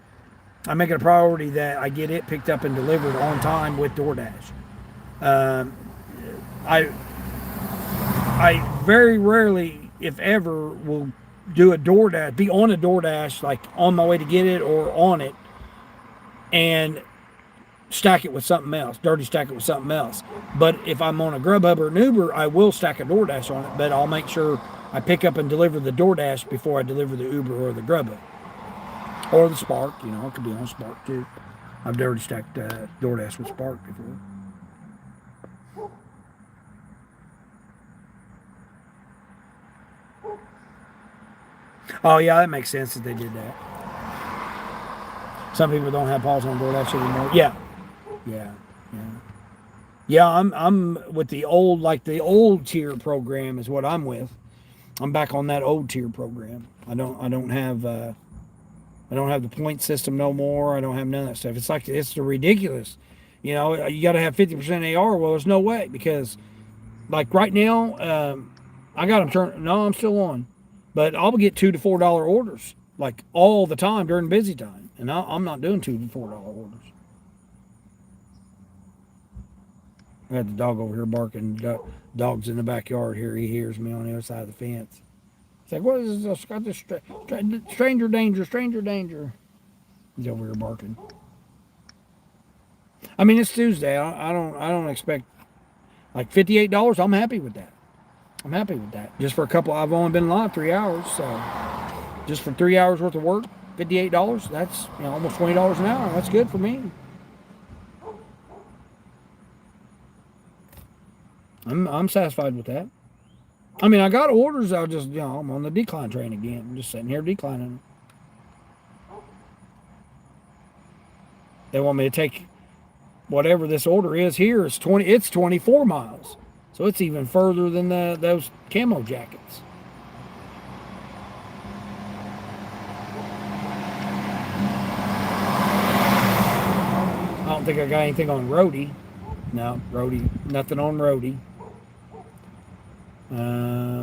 I make it a priority that I get it picked up and delivered on time with DoorDash. I very rarely, if ever, will do a DoorDash, be on a DoorDash, like on my way to get it or on it, and stack it with something else, dirty stack it with something else. But if I'm on a Grubhub or an Uber, I will stack a DoorDash on it, but I'll make sure I pick up and deliver the DoorDash before I deliver the Uber or the Grubhub. Or the Spark, it could be on Spark too. I've dirty stacked DoorDash with Spark before. Oh yeah, that makes sense that they did that. Some people don't have pause on DoorDash anymore. Yeah, yeah, yeah. Yeah, I'm with the old, like the old tier program is what I'm with. I'm back on that old tier program. I don't have the point system no more. I don't have none of that stuff. It's the ridiculous. You got to have 50% AR. Well, there's no way, because like right now, I got them turned. No, I'm still on, but I'll get $2 to $4 orders like all the time during busy time, and I'm not doing $2 to $4 orders. I got the dog over here barking. Dog's in the backyard here. He hears me on the other side of the fence. It's like, what is this? Got this stranger danger, stranger danger. He's over here barking. I mean, it's Tuesday. I don't expect like $58. I'm happy with that. I'm happy with that. Just for a couple. I've only been live 3 hours, so just for 3 hours worth of work, $58. That's almost $20 an hour. That's good for me. I'm satisfied with that. I mean, I got orders. I'm on the decline train again. I'm just sitting here declining. They want me to take whatever this order is here. It's 24 miles. So it's even further than those camo jackets. I don't think I got anything on Roadie. No, Roadie. Nothing on Roadie.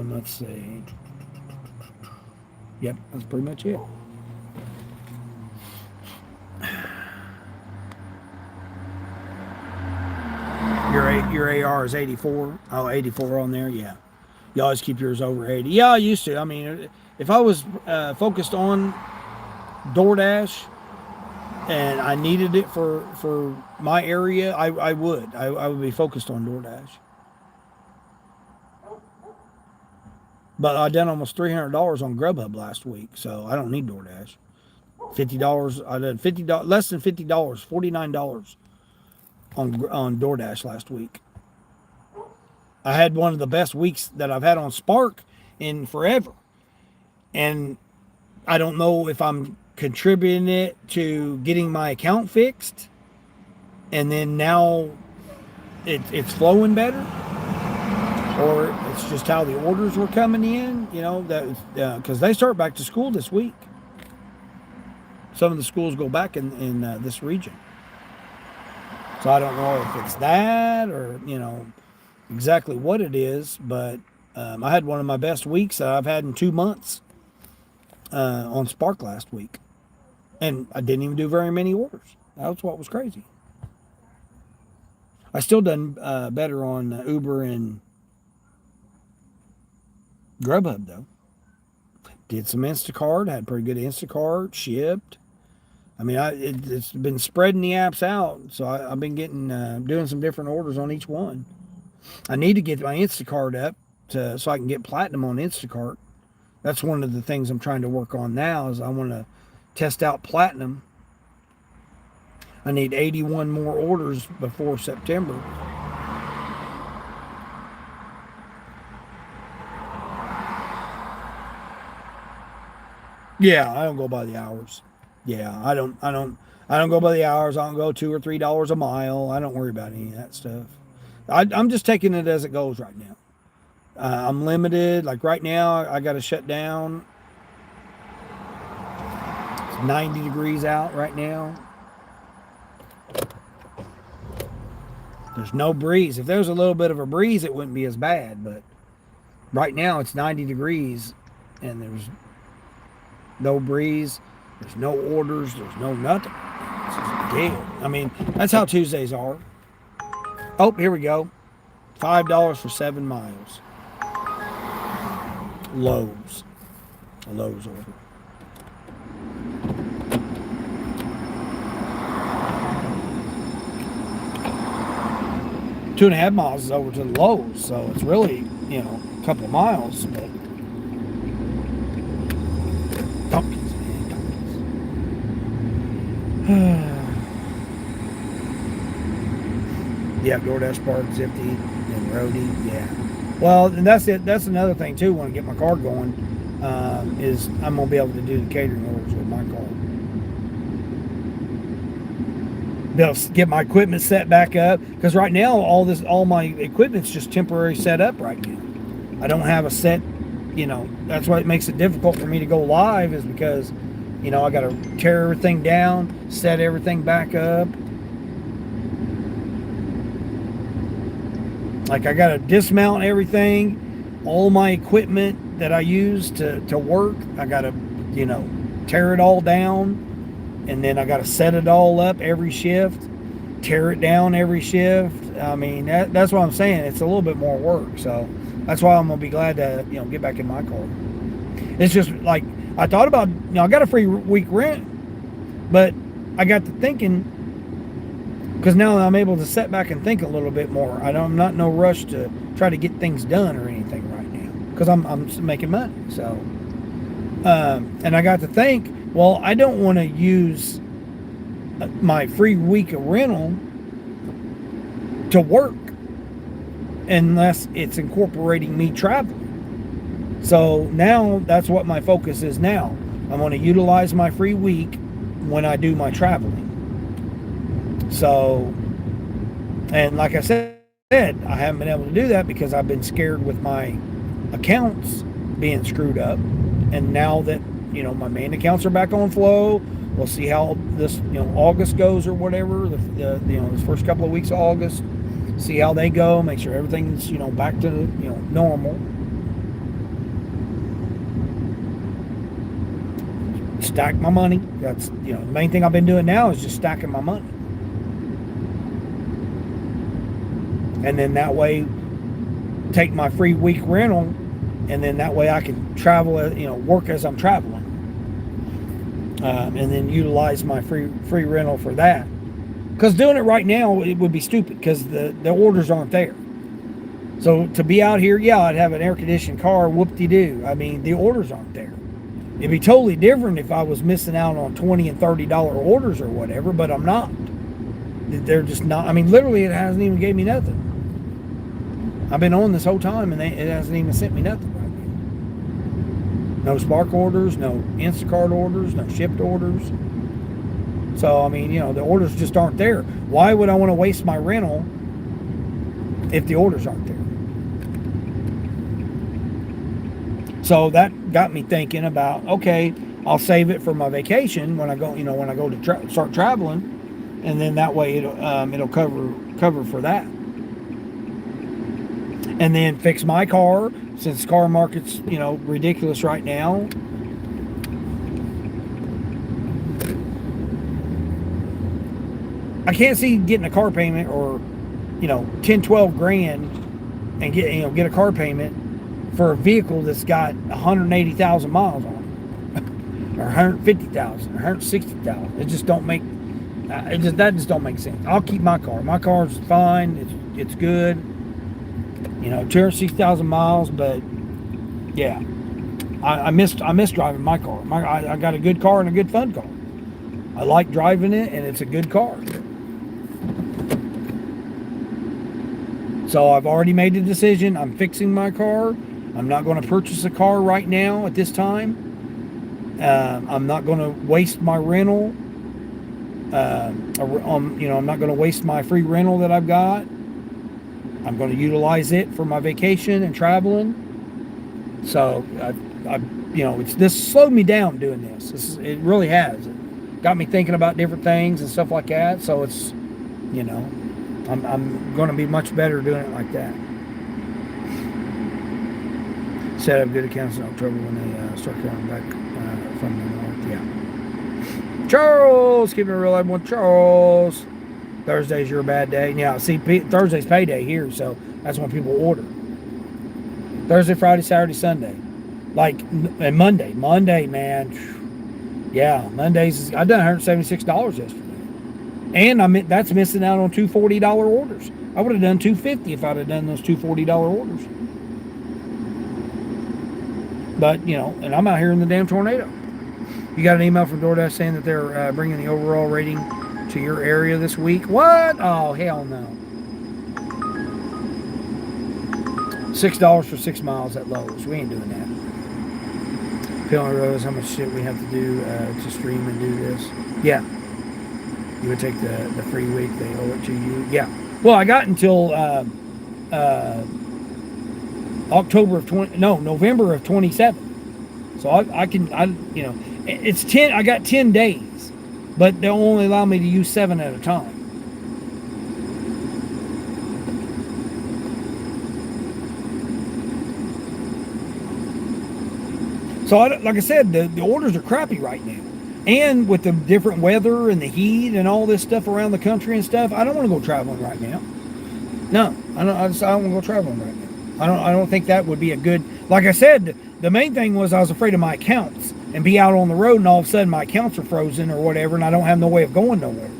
Let's see. Yep, that's pretty much it. Your AR is 84. Oh, 84 on there. Yeah, you always keep yours over 80. Yeah, I used to. I mean, if I was focused on DoorDash and I needed it for my area, I would be focused on DoorDash. But I done almost $300 on Grubhub last week, so I don't need DoorDash. $50. I did $50, less than $50, $49 on DoorDash last week. I had one of the best weeks that I've had on Spark in forever, and I don't know if I'm contributing it to getting my account fixed, and then now it's flowing better. Or it's just how the orders were coming in, because they start back to school this week. Some of the schools go back in this region. So I don't know if it's that or, exactly what it is. But I had one of my best weeks that I've had in 2 months on Spark last week. And I didn't even do very many orders. That's what was crazy. I still done better on Uber and Grubhub though. Did some Instacart, had pretty good Instacart, shipped. I mean, it's been spreading the apps out, so I've been getting doing some different orders on each one. I need to get my Instacart up so I can get platinum on Instacart. That's one of the things I'm trying to work on now. Is I want to test out platinum. I need 81 more orders before September. Yeah, I don't go by the hours. Yeah, I don't go by the hours. I don't go $2 or $3 a mile. I don't worry about any of that stuff. I'm just taking it as it goes right now. I'm limited. Like right now, I got to shut down. It's 90 degrees out right now. There's no breeze. If there was a little bit of a breeze, it wouldn't be as bad. But right now, it's 90 degrees, and there's no breeze. There's no orders. There's no nothing. It's just dead. I mean, that's how Tuesdays are. Oh, here we go. $5 for 7 miles. Lowe's. A Lowe's order. 2.5 miles is over to the Lowe's, so it's really, a couple of miles. But donkeys, man, donkeys. Yeah, DoorDash Park, Zipty, and Roadie, yeah. Well, and that's it. That's another thing too. When I get my car going, is I'm gonna be able to do the catering orders with my car. Be able to get my equipment set back up, because right now all my equipment's just temporary set up right now. I don't have a set. That's why it makes it difficult for me to go live, is because I got to tear everything down, set everything back up. Like, I got to dismount everything, all my equipment that I use to work. I got to, tear it all down, and then I got to set it all up every shift, tear it down every shift. I mean, that's what I'm saying. It's a little bit more work. So that's why I'm going to be glad to, get back in my car. It's just like, I thought about, I got a free week rent, but I got to thinking, because now I'm able to sit back and think a little bit more. I'm not in no rush to try to get things done or anything right now, because I'm making money. So, and I got to think, well, I don't want to use my free week of rental to work unless it's incorporating me traveling. So now that's what my focus is now. I'm going to utilize my free week when I do my traveling. So, and like I said, I haven't been able to do that because I've been scared with my accounts being screwed up. And now that, my main accounts are back on flow, we'll see how this, August goes or whatever, this first couple of weeks of August, see how they go, make sure everything's, back to, normal. Stack my money. That's, the main thing I've been doing now is just stacking my money. And then that way, take my free week rental, and then that way I can travel, work as I'm traveling. And then utilize my free rental for that. Because doing it right now, it would be stupid, because the orders aren't there. So to be out here, yeah, I'd have an air-conditioned car, whoop-de-doo. I mean, the orders aren't there. It'd be totally different if I was missing out on $20 and $30 orders or whatever, but I'm not. They're just not. I mean, literally, it hasn't even gave me nothing. I've been on this whole time, and it hasn't even sent me nothing right now. No Spark orders, no Instacart orders, no shipped orders. So, I mean, the orders just aren't there. Why would I want to waste my rental if the orders aren't there? So that got me thinking about, okay, I'll save it for my vacation when I go, when I go to start traveling, and then that way it'll cover for that. And then fix my car, since car market's, ridiculous right now. I can't see getting a car payment or, 10, 12 grand and get a car payment for a vehicle that's got 180,000 miles on it, or 150,000, or 160,000. It just don't make, that just don't make sense. I'll keep my car. My car's fine. It's good. 260,000 miles, but yeah, I miss driving my car. I got a good car and a good fun car. I like driving it, and it's a good car. So I've already made the decision. I'm fixing my car. I'm not going to purchase a car right now at this time. I'm not going to waste my rental. I'm not going to waste my free rental that I've got. I'm going to utilize it for my vacation and traveling. So, this slowed me down doing this. It really has. It got me thinking about different things and stuff like that. So it's, I'm going to be much better doing it like that. Set up good accounts in October when they start coming back from the north. Yeah. Charles, keeping it real, everyone. Charles. Thursday's your bad day. Yeah, see, Thursday's payday here, so that's when people order. Thursday, Friday, Saturday, Sunday. And Monday. Monday, man. Yeah, Mondays. I done $176 yesterday. And that's missing out on two $40 orders. I would have done $250 if I'd have done those two $40 orders. But, you know, and I'm out here in the damn tornado. You got an email from DoorDash saying that they're bringing the overall rating to your area this week. What? Oh, hell no. $6 for 6 miles at Lowe's. We ain't doing that. Penalty Rose, how much shit we have to do to stream and do this. Yeah. You would take the free week, they owe it to you. Yeah. Well, I got until November of 27. So I you know, it's 10, I got 10 days, but they'll only allow me to use 7 at a time. So like I said, the orders are crappy right now. And with the different weather and the heat and all this stuff around the country and stuff, I don't want to go traveling right now. No, I don't want to go traveling right now. I don't think that would be a good, like I said, the main thing was I was afraid of my accounts and be out on the road and all of a sudden my accounts are frozen or whatever and I don't have no way of going nowhere.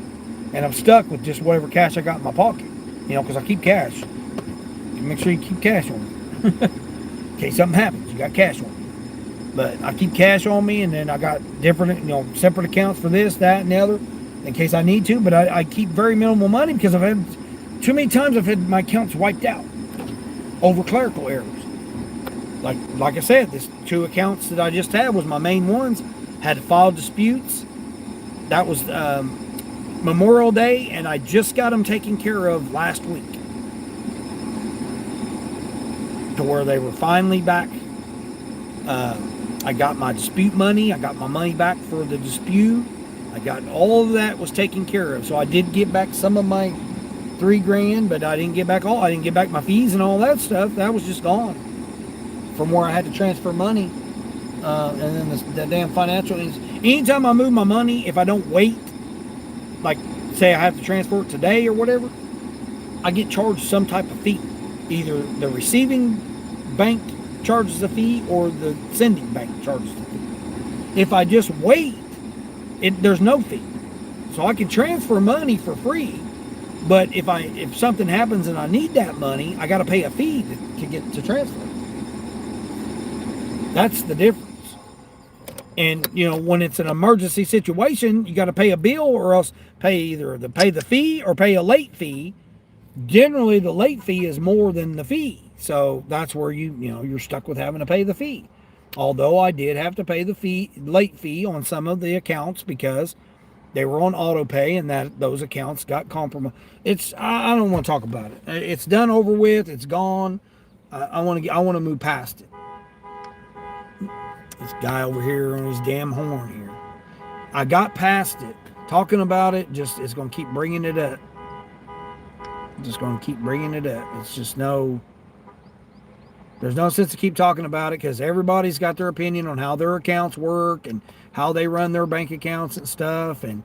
And I'm stuck with just whatever cash I got in my pocket. You know, because I keep cash. Make sure you keep cash on you. In case something happens, you got cash on you. But I keep cash on me, and then I got different, you know, separate accounts for this, that, and the other, in case I need to. But I keep very minimal money because I've had too many times I've had my accounts wiped out over clerical errors. Like I said, this 2 accounts that I just had was my main ones. Had to file disputes. That was Memorial Day, and I just got them taken care of last week, to where they were finally back. I got my dispute money. I got my money back for the dispute. I got all of that was taken care of. So I did get back some of my $3,000, but I didn't get back all. I didn't get back my fees and all that stuff. That was just gone from where I had to transfer money. And then the damn financial. Anytime I move my money, if I don't wait, like say I have to transfer it today or whatever, I get charged some type of fee. Either the receiving bank charges a fee or the sending bank charges the fee. If I just wait, there's no fee. So I can transfer money for free, but if something happens and I need that money, I got to pay a fee to get to transfer. That's the difference. And you know, when it's an emergency situation, you got to pay a bill or else pay the fee or pay a late fee. Generally, the late fee is more than the fee. So that's where you're stuck with having to pay the fee. Although I did have to pay the late fee on some of the accounts because they were on auto pay and those accounts got compromised. I don't want to talk about it. It's done, over with. It's gone. I want to move past it. This guy over here on his damn horn here. I got past it. Talking about it it's going to keep bringing it up. Just going to keep bringing it up. It's just there's no sense to keep talking about it because everybody's got their opinion on how their accounts work and how they run their bank accounts and stuff. And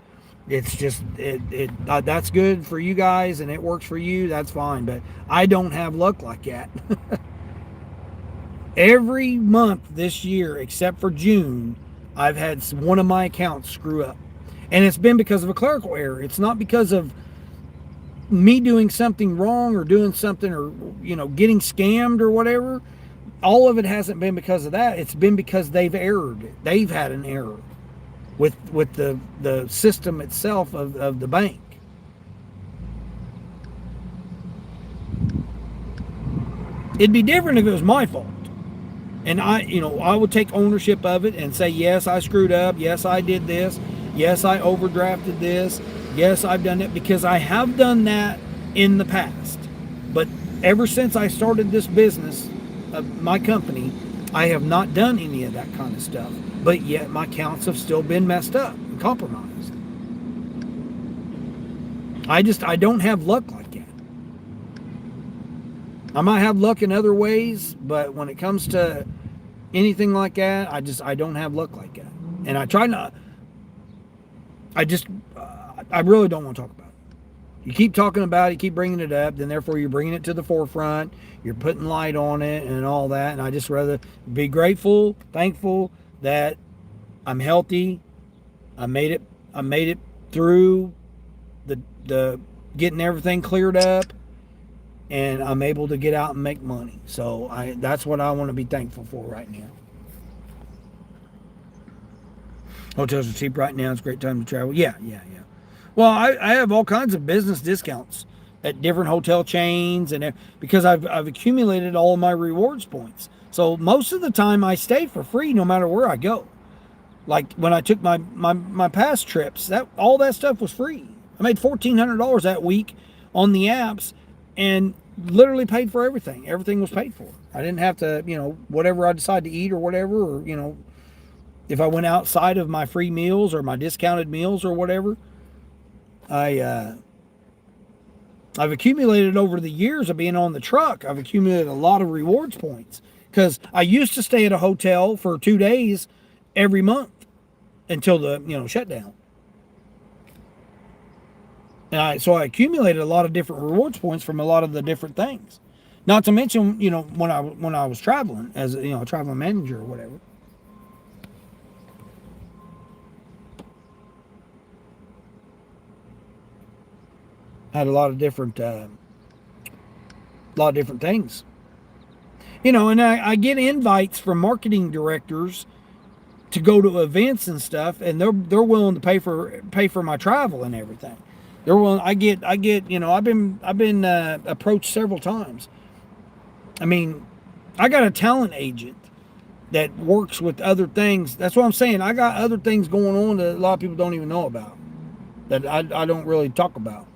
it's just, that's good for you guys and it works for you. That's fine. But I don't have luck like that. Every month this year, except for June, I've had one of my accounts screw up. And it's been because of a clerical error. It's not because of me doing something wrong or doing something or, getting scammed or whatever. All of it hasn't been because of that. It's been because they've erred. They've had an error with the system itself of the bank. It'd be different if it was my fault. And I would take ownership of it and say, yes, I screwed up. Yes, I did this. Yes, I overdrafted this. Yes, I've done it, because I have done that in the past. But ever since I started this business, my company, I have not done any of that kind of stuff. But yet my accounts have still been messed up and compromised. I don't have luck like that. I might have luck in other ways, but when it comes to anything like that, I don't have luck like that. And I try not. I really don't want to talk about it. You keep talking about it, you keep bringing it up, then therefore you're bringing it to the forefront, you're putting light on it and all that, and I just rather be grateful, thankful that I'm healthy. I made it through the getting everything cleared up, and I'm able to get out and make money. So that's what I want to be thankful for right now. Hotels are cheap right now. It's a great time to travel. Yeah, yeah, yeah. Well, I have all kinds of business discounts at different hotel chains, and because I've accumulated all of my rewards points. So most of the time I stay for free no matter where I go. Like when I took my past trips, that all that stuff was free. I made $1,400 that week on the apps, and literally paid for everything. Everything was paid for. I didn't have to, whatever I decide to eat or whatever, or if I went outside of my free meals or my discounted meals or whatever, I've accumulated over the years of being on the truck. I've accumulated a lot of rewards points because I used to stay at a hotel for 2 days every month until the shutdown. And so I accumulated a lot of different rewards points from a lot of the different things. Not to mention, when I was traveling as a traveling manager or whatever. Had a lot of different things. And I get invites from marketing directors to go to events and stuff, and they're willing to pay for my travel and everything. They're willing. I get. I've been approached several times. I mean, I got a talent agent that works with other things. That's what I'm saying. I got other things going on that a lot of people don't even know about, that I don't really talk about.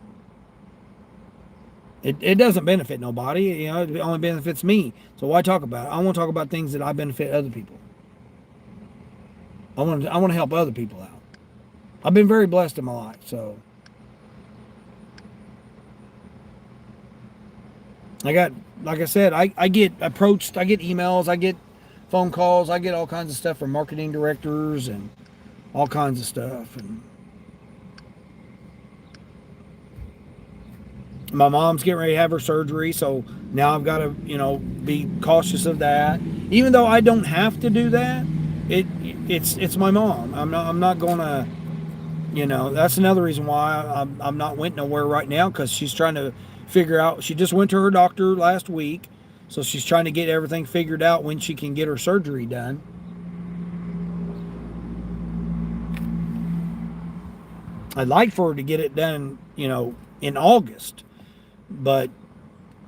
It doesn't benefit nobody. It only benefits me. So why talk about it? I want to talk about things that I benefit other people. I want to help other people out. I've been very blessed in my life, so like I said, I get approached, I get emails, I get phone calls, I get all kinds of stuff from marketing directors and all kinds of stuff. And my mom's getting ready to have her surgery, so now I've got to, be cautious of that. Even though I don't have to do that, it's my mom. I'm not gonna, that's another reason why I'm not went nowhere right now, because she's trying to figure out. She just went to her doctor last week, so she's trying to get everything figured out when she can get her surgery done. I'd like for her to get it done, in August, but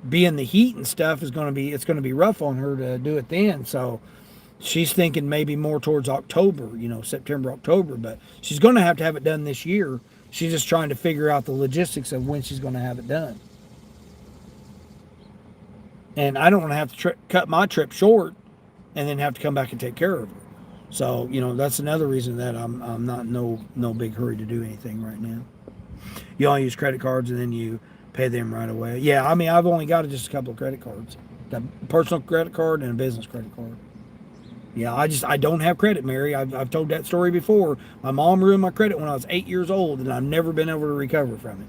being the heat and stuff it's going to be rough on her to do it then. So she's thinking maybe more towards October, September, October, but she's going to have it done this year. She's just trying to figure out the logistics of when she's going to have it done. And I don't want to have to cut my trip short and then have to come back and take care of her. So, that's another reason that I'm not no big hurry to do anything right now. You all use credit cards and then you pay them right away. Yeah, I mean, I've only got just a couple of credit cards. A personal credit card and a business credit card. Yeah, I don't have credit, Mary. I've told that story before. My mom ruined my credit when I was 8 years old, and I've never been able to recover from it.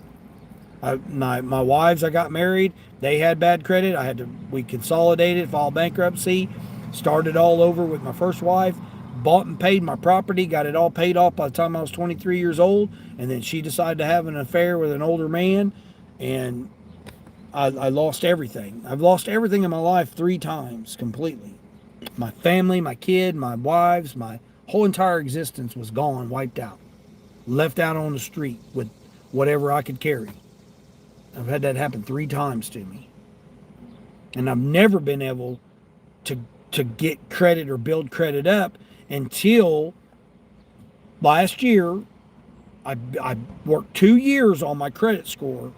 My wives, I got married. They had bad credit. We consolidated, filed bankruptcy, started all over with my first wife, bought and paid my property, got it all paid off by the time I was 23 years old, and then she decided to have an affair with an older man, and I lost everything. I've lost everything in my life 3 times completely. My family, my kid, my wives, my whole entire existence was gone, wiped out, left out on the street with whatever I could carry. I've had that happen 3 times to me. And I've never been able to get credit or build credit up until last year. I worked 2 years on my credit score,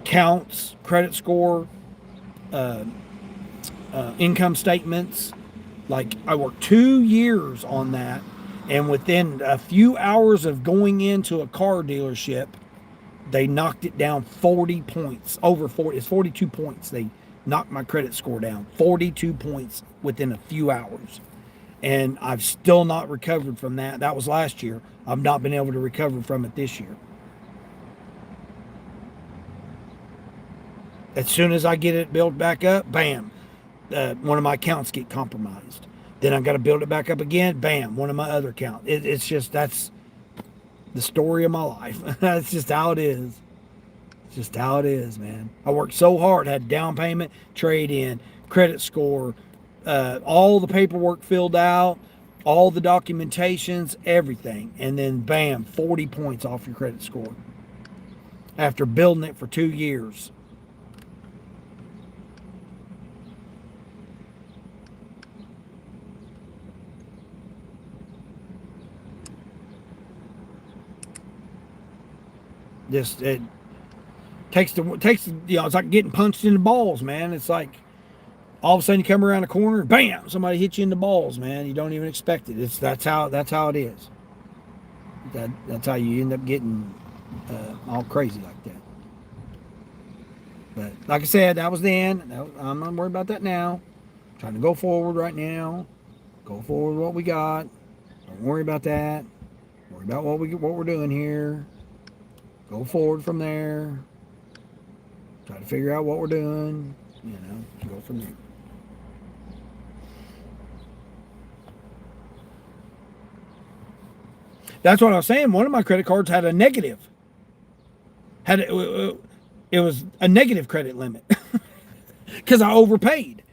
counts, credit score, income statements. Like, I worked 2 years on that, and within a few hours of going into a car dealership, they knocked it down 40 points, over 40. It's 42 points. They knocked my credit score down 42 points within a few hours. And I've still not recovered from that. That was last year. I've not been able to recover from it this year. As soon as I get it built back up, bam, one of my accounts get compromised. Then I've got to build it back up again, bam, one of my other accounts. It's just, that's the story of my life. That's just how it is. It's just how it is, man. I worked so hard, had down payment, trade in, credit score, all the paperwork filled out, all the documentations, everything. And then bam, 40 points off your credit score after building it for 2 years. Just it takes it's like getting punched in the balls, man. It's like all of a sudden you come around a corner, bam, somebody hits you in the balls, man. You don't even expect it. That's how it is. That's how you end up getting all crazy like that. But like I said, that was then. I'm not worried about that now. I'm trying to go forward right now. Go forward with what we got. Don't worry about that. Worry about what we're doing here. Go forward from there. Try to figure out what we're doing. Go from there. That's what I was saying. One of my credit cards had a negative. It was a negative credit limit because I overpaid.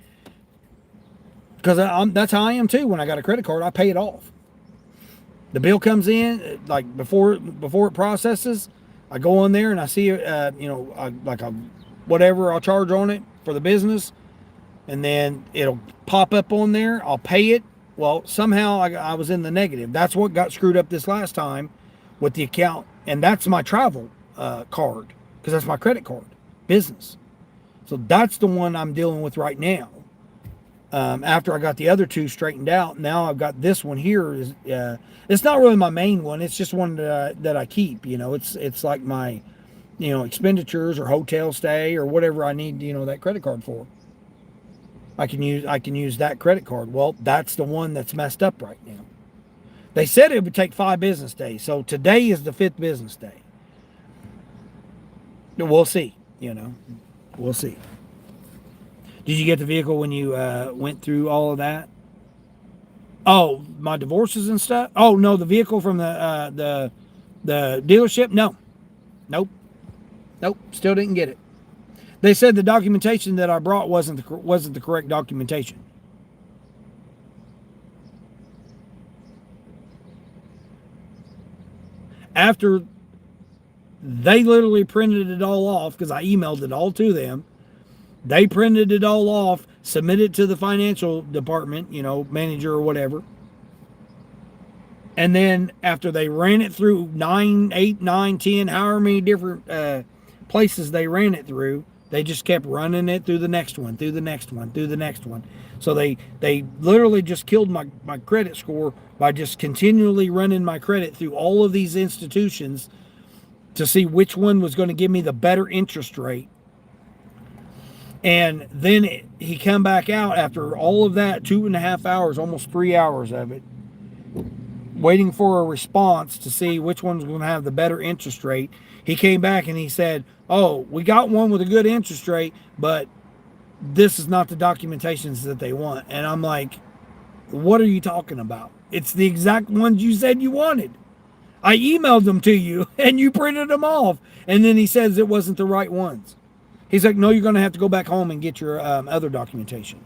Because that's how I am too. When I got a credit card, I pay it off. The bill comes in like before it processes. I go on there and I see whatever I'll charge on it for the business, and then it'll pop up on there. I'll pay it. Well, somehow I was in the negative. That's what got screwed up this last time with the account, and that's my travel card because that's my credit card, business. So that's the one I'm dealing with right now. After I got the other two straightened out, now I've got this one here. It's not really my main one. It's just one that I keep. It's like my, expenditures or hotel stay or whatever I need, that credit card for. I can use that credit card. Well, that's the one that's messed up right now. They said it would take 5 business days, so today is the 5th business day. We'll see. We'll see. Did you get the vehicle when you went through all of that? Oh, my divorces and stuff? Oh, no, the vehicle from the dealership? No. Nope. Still didn't get it. They said the documentation that I brought wasn't the correct documentation. After they literally printed it all off, because I emailed it all to them, they printed it all off, submitted it to the financial department, manager or whatever. And then after they ran it through 9, 8, 9, 10, however many different places they ran it through, they just kept running it through the next one, through the next one, through the next one. So they literally just killed my credit score by just continually running my credit through all of these institutions to see which one was going to give me the better interest rate. And then he come back out after all of that, 2.5 hours, almost 3 hours of it, waiting for a response to see which one's going to have the better interest rate. He came back and he said, oh, we got one with a good interest rate, but this is not the documentations that they want. And I'm like, what are you talking about? It's the exact ones you said you wanted. I emailed them to you and you printed them off. And then he says it wasn't the right ones. He's like, no, you're going to have to go back home and get your other documentation.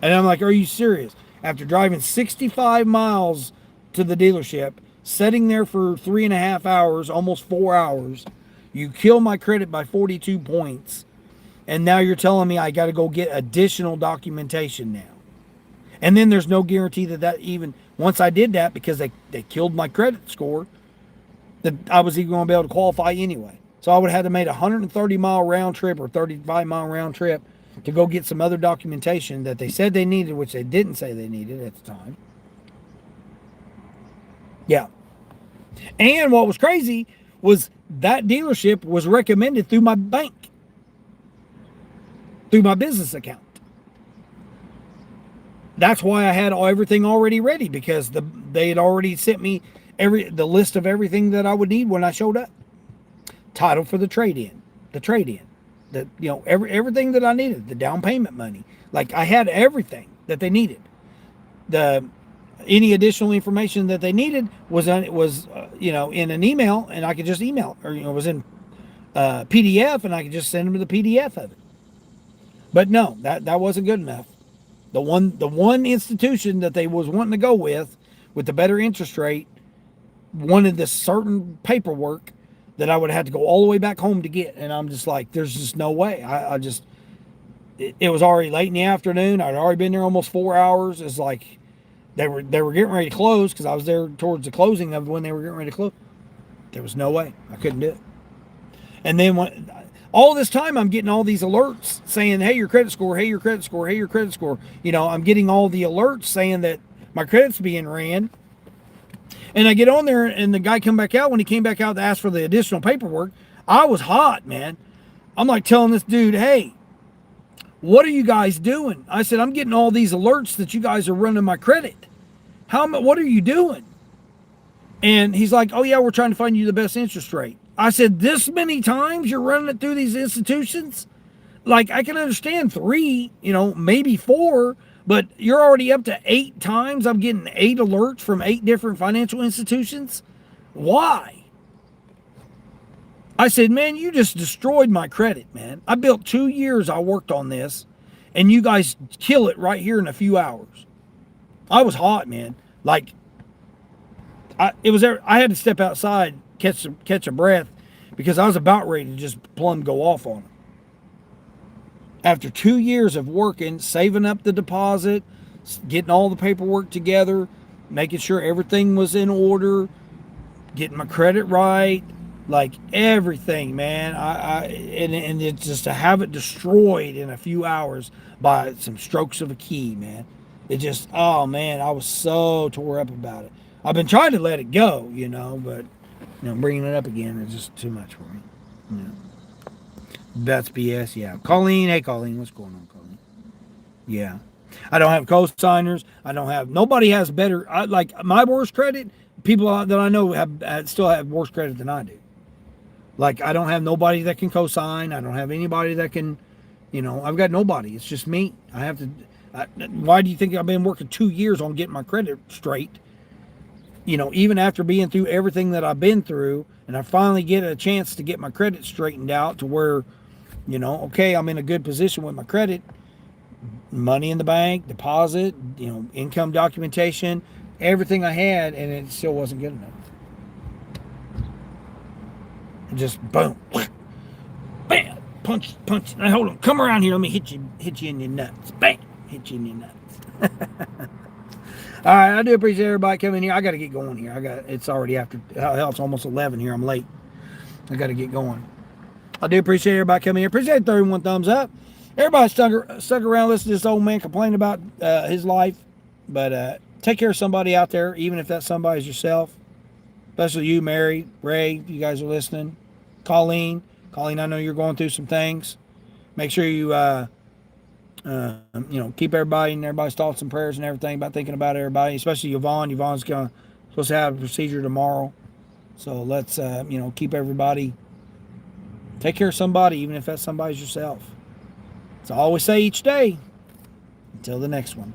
And I'm like, are you serious? After driving 65 miles to the dealership, sitting there for 3.5 hours, almost 4 hours, you kill my credit by 42 points. And now you're telling me I got to go get additional documentation now. And then there's no guarantee that even, once I did that, because they killed my credit score, that I was even going to be able to qualify anyway. So I would have had to make a 130-mile round trip or 35-mile round trip to go get some other documentation that they said they needed, which they didn't say they needed at the time. Yeah. And what was crazy was that dealership was recommended through my bank, through my business account. That's why I had everything already ready, because they had already sent me the list of everything that I would need when I showed up. Title for the trade-in, everything that I needed, the down payment money. Like, I had everything that they needed. Any additional information that they needed was in an email, and I could just email it, or was in PDF, and I could just send them the PDF of it. But no, that wasn't good enough. The one institution that they was wanting to go with the better interest rate, wanted this certain paperwork that I would have to go all the way back home to get. And I'm just like, there's just no way. It was already late in the afternoon. I'd already been there almost 4 hours. It's like they were getting ready to close, because I was there towards the closing of when they were getting ready to close. There was no way. I couldn't do it. And then all this time, I'm getting all these alerts saying, hey, your credit score, hey, your credit score, hey, your credit score. I'm getting all the alerts saying that my credit's being ran. And I get on there, and the guy come back out. When he came back out to ask for the additional paperwork, I was hot, man. I'm like telling this dude, hey, what are you guys doing? I said, I'm getting all these alerts that you guys are running my credit. What are you doing? And he's like, oh, yeah, we're trying to find you the best interest rate. I said, this many times you're running it through these institutions? Like, I can understand 3, maybe 4, but you're already up to 8 times. I'm getting 8 alerts from 8 different financial institutions. Why? I said, man, you just destroyed my credit, man. I built 2 years I worked on this, and you guys kill it right here in a few hours. I was hot, man. Like, I had to step outside, catch a breath, because I was about ready to just plumb go off on them. After 2 years of working, saving up the deposit, getting all the paperwork together, making sure everything was in order, getting my credit right, like everything, man. And it's just to have it destroyed in a few hours by some strokes of a key, man. It just, oh man, I was so tore up about it. I've been trying to let it go, but bringing it up again is just too much for me. That's BS, yeah. Colleen, hey Colleen, what's going on, Colleen? Yeah. I don't have co-signers. Nobody has better, like my worst credit, people that I know still have worse credit than I do. Like, I don't have nobody that can co-sign. I don't have anybody that can, I've got nobody. It's just me. I have to, why do you think I've been working 2 years on getting my credit straight? Even after being through everything that I've been through, and I finally get a chance to get my credit straightened out to where, okay, I'm in a good position with my credit, money in the bank, deposit, income documentation, everything I had, and it still wasn't good enough. And just boom, bam, punch. Now hold on, come around here. Let me hit you in your nuts. Bam, hit you in your nuts. All right, I do appreciate everybody coming here. I got to get going here. It's already after. Hell, it's almost 11 here. I'm late. I got to get going. I do appreciate everybody coming here. Appreciate 31 thumbs up. Everybody stuck around listening to this old man complain about his life. But take care of somebody out there, even if that somebody's yourself. Especially you, Mary, Ray, you guys are listening. Colleen, I know you're going through some things. Make sure you, keep everybody in everybody's thoughts and prayers and everything about thinking about everybody, especially Yvonne. Yvonne's supposed to have a procedure tomorrow. So let's, keep everybody, take care of somebody, even if that somebody's yourself. So I always say each day, until the next one.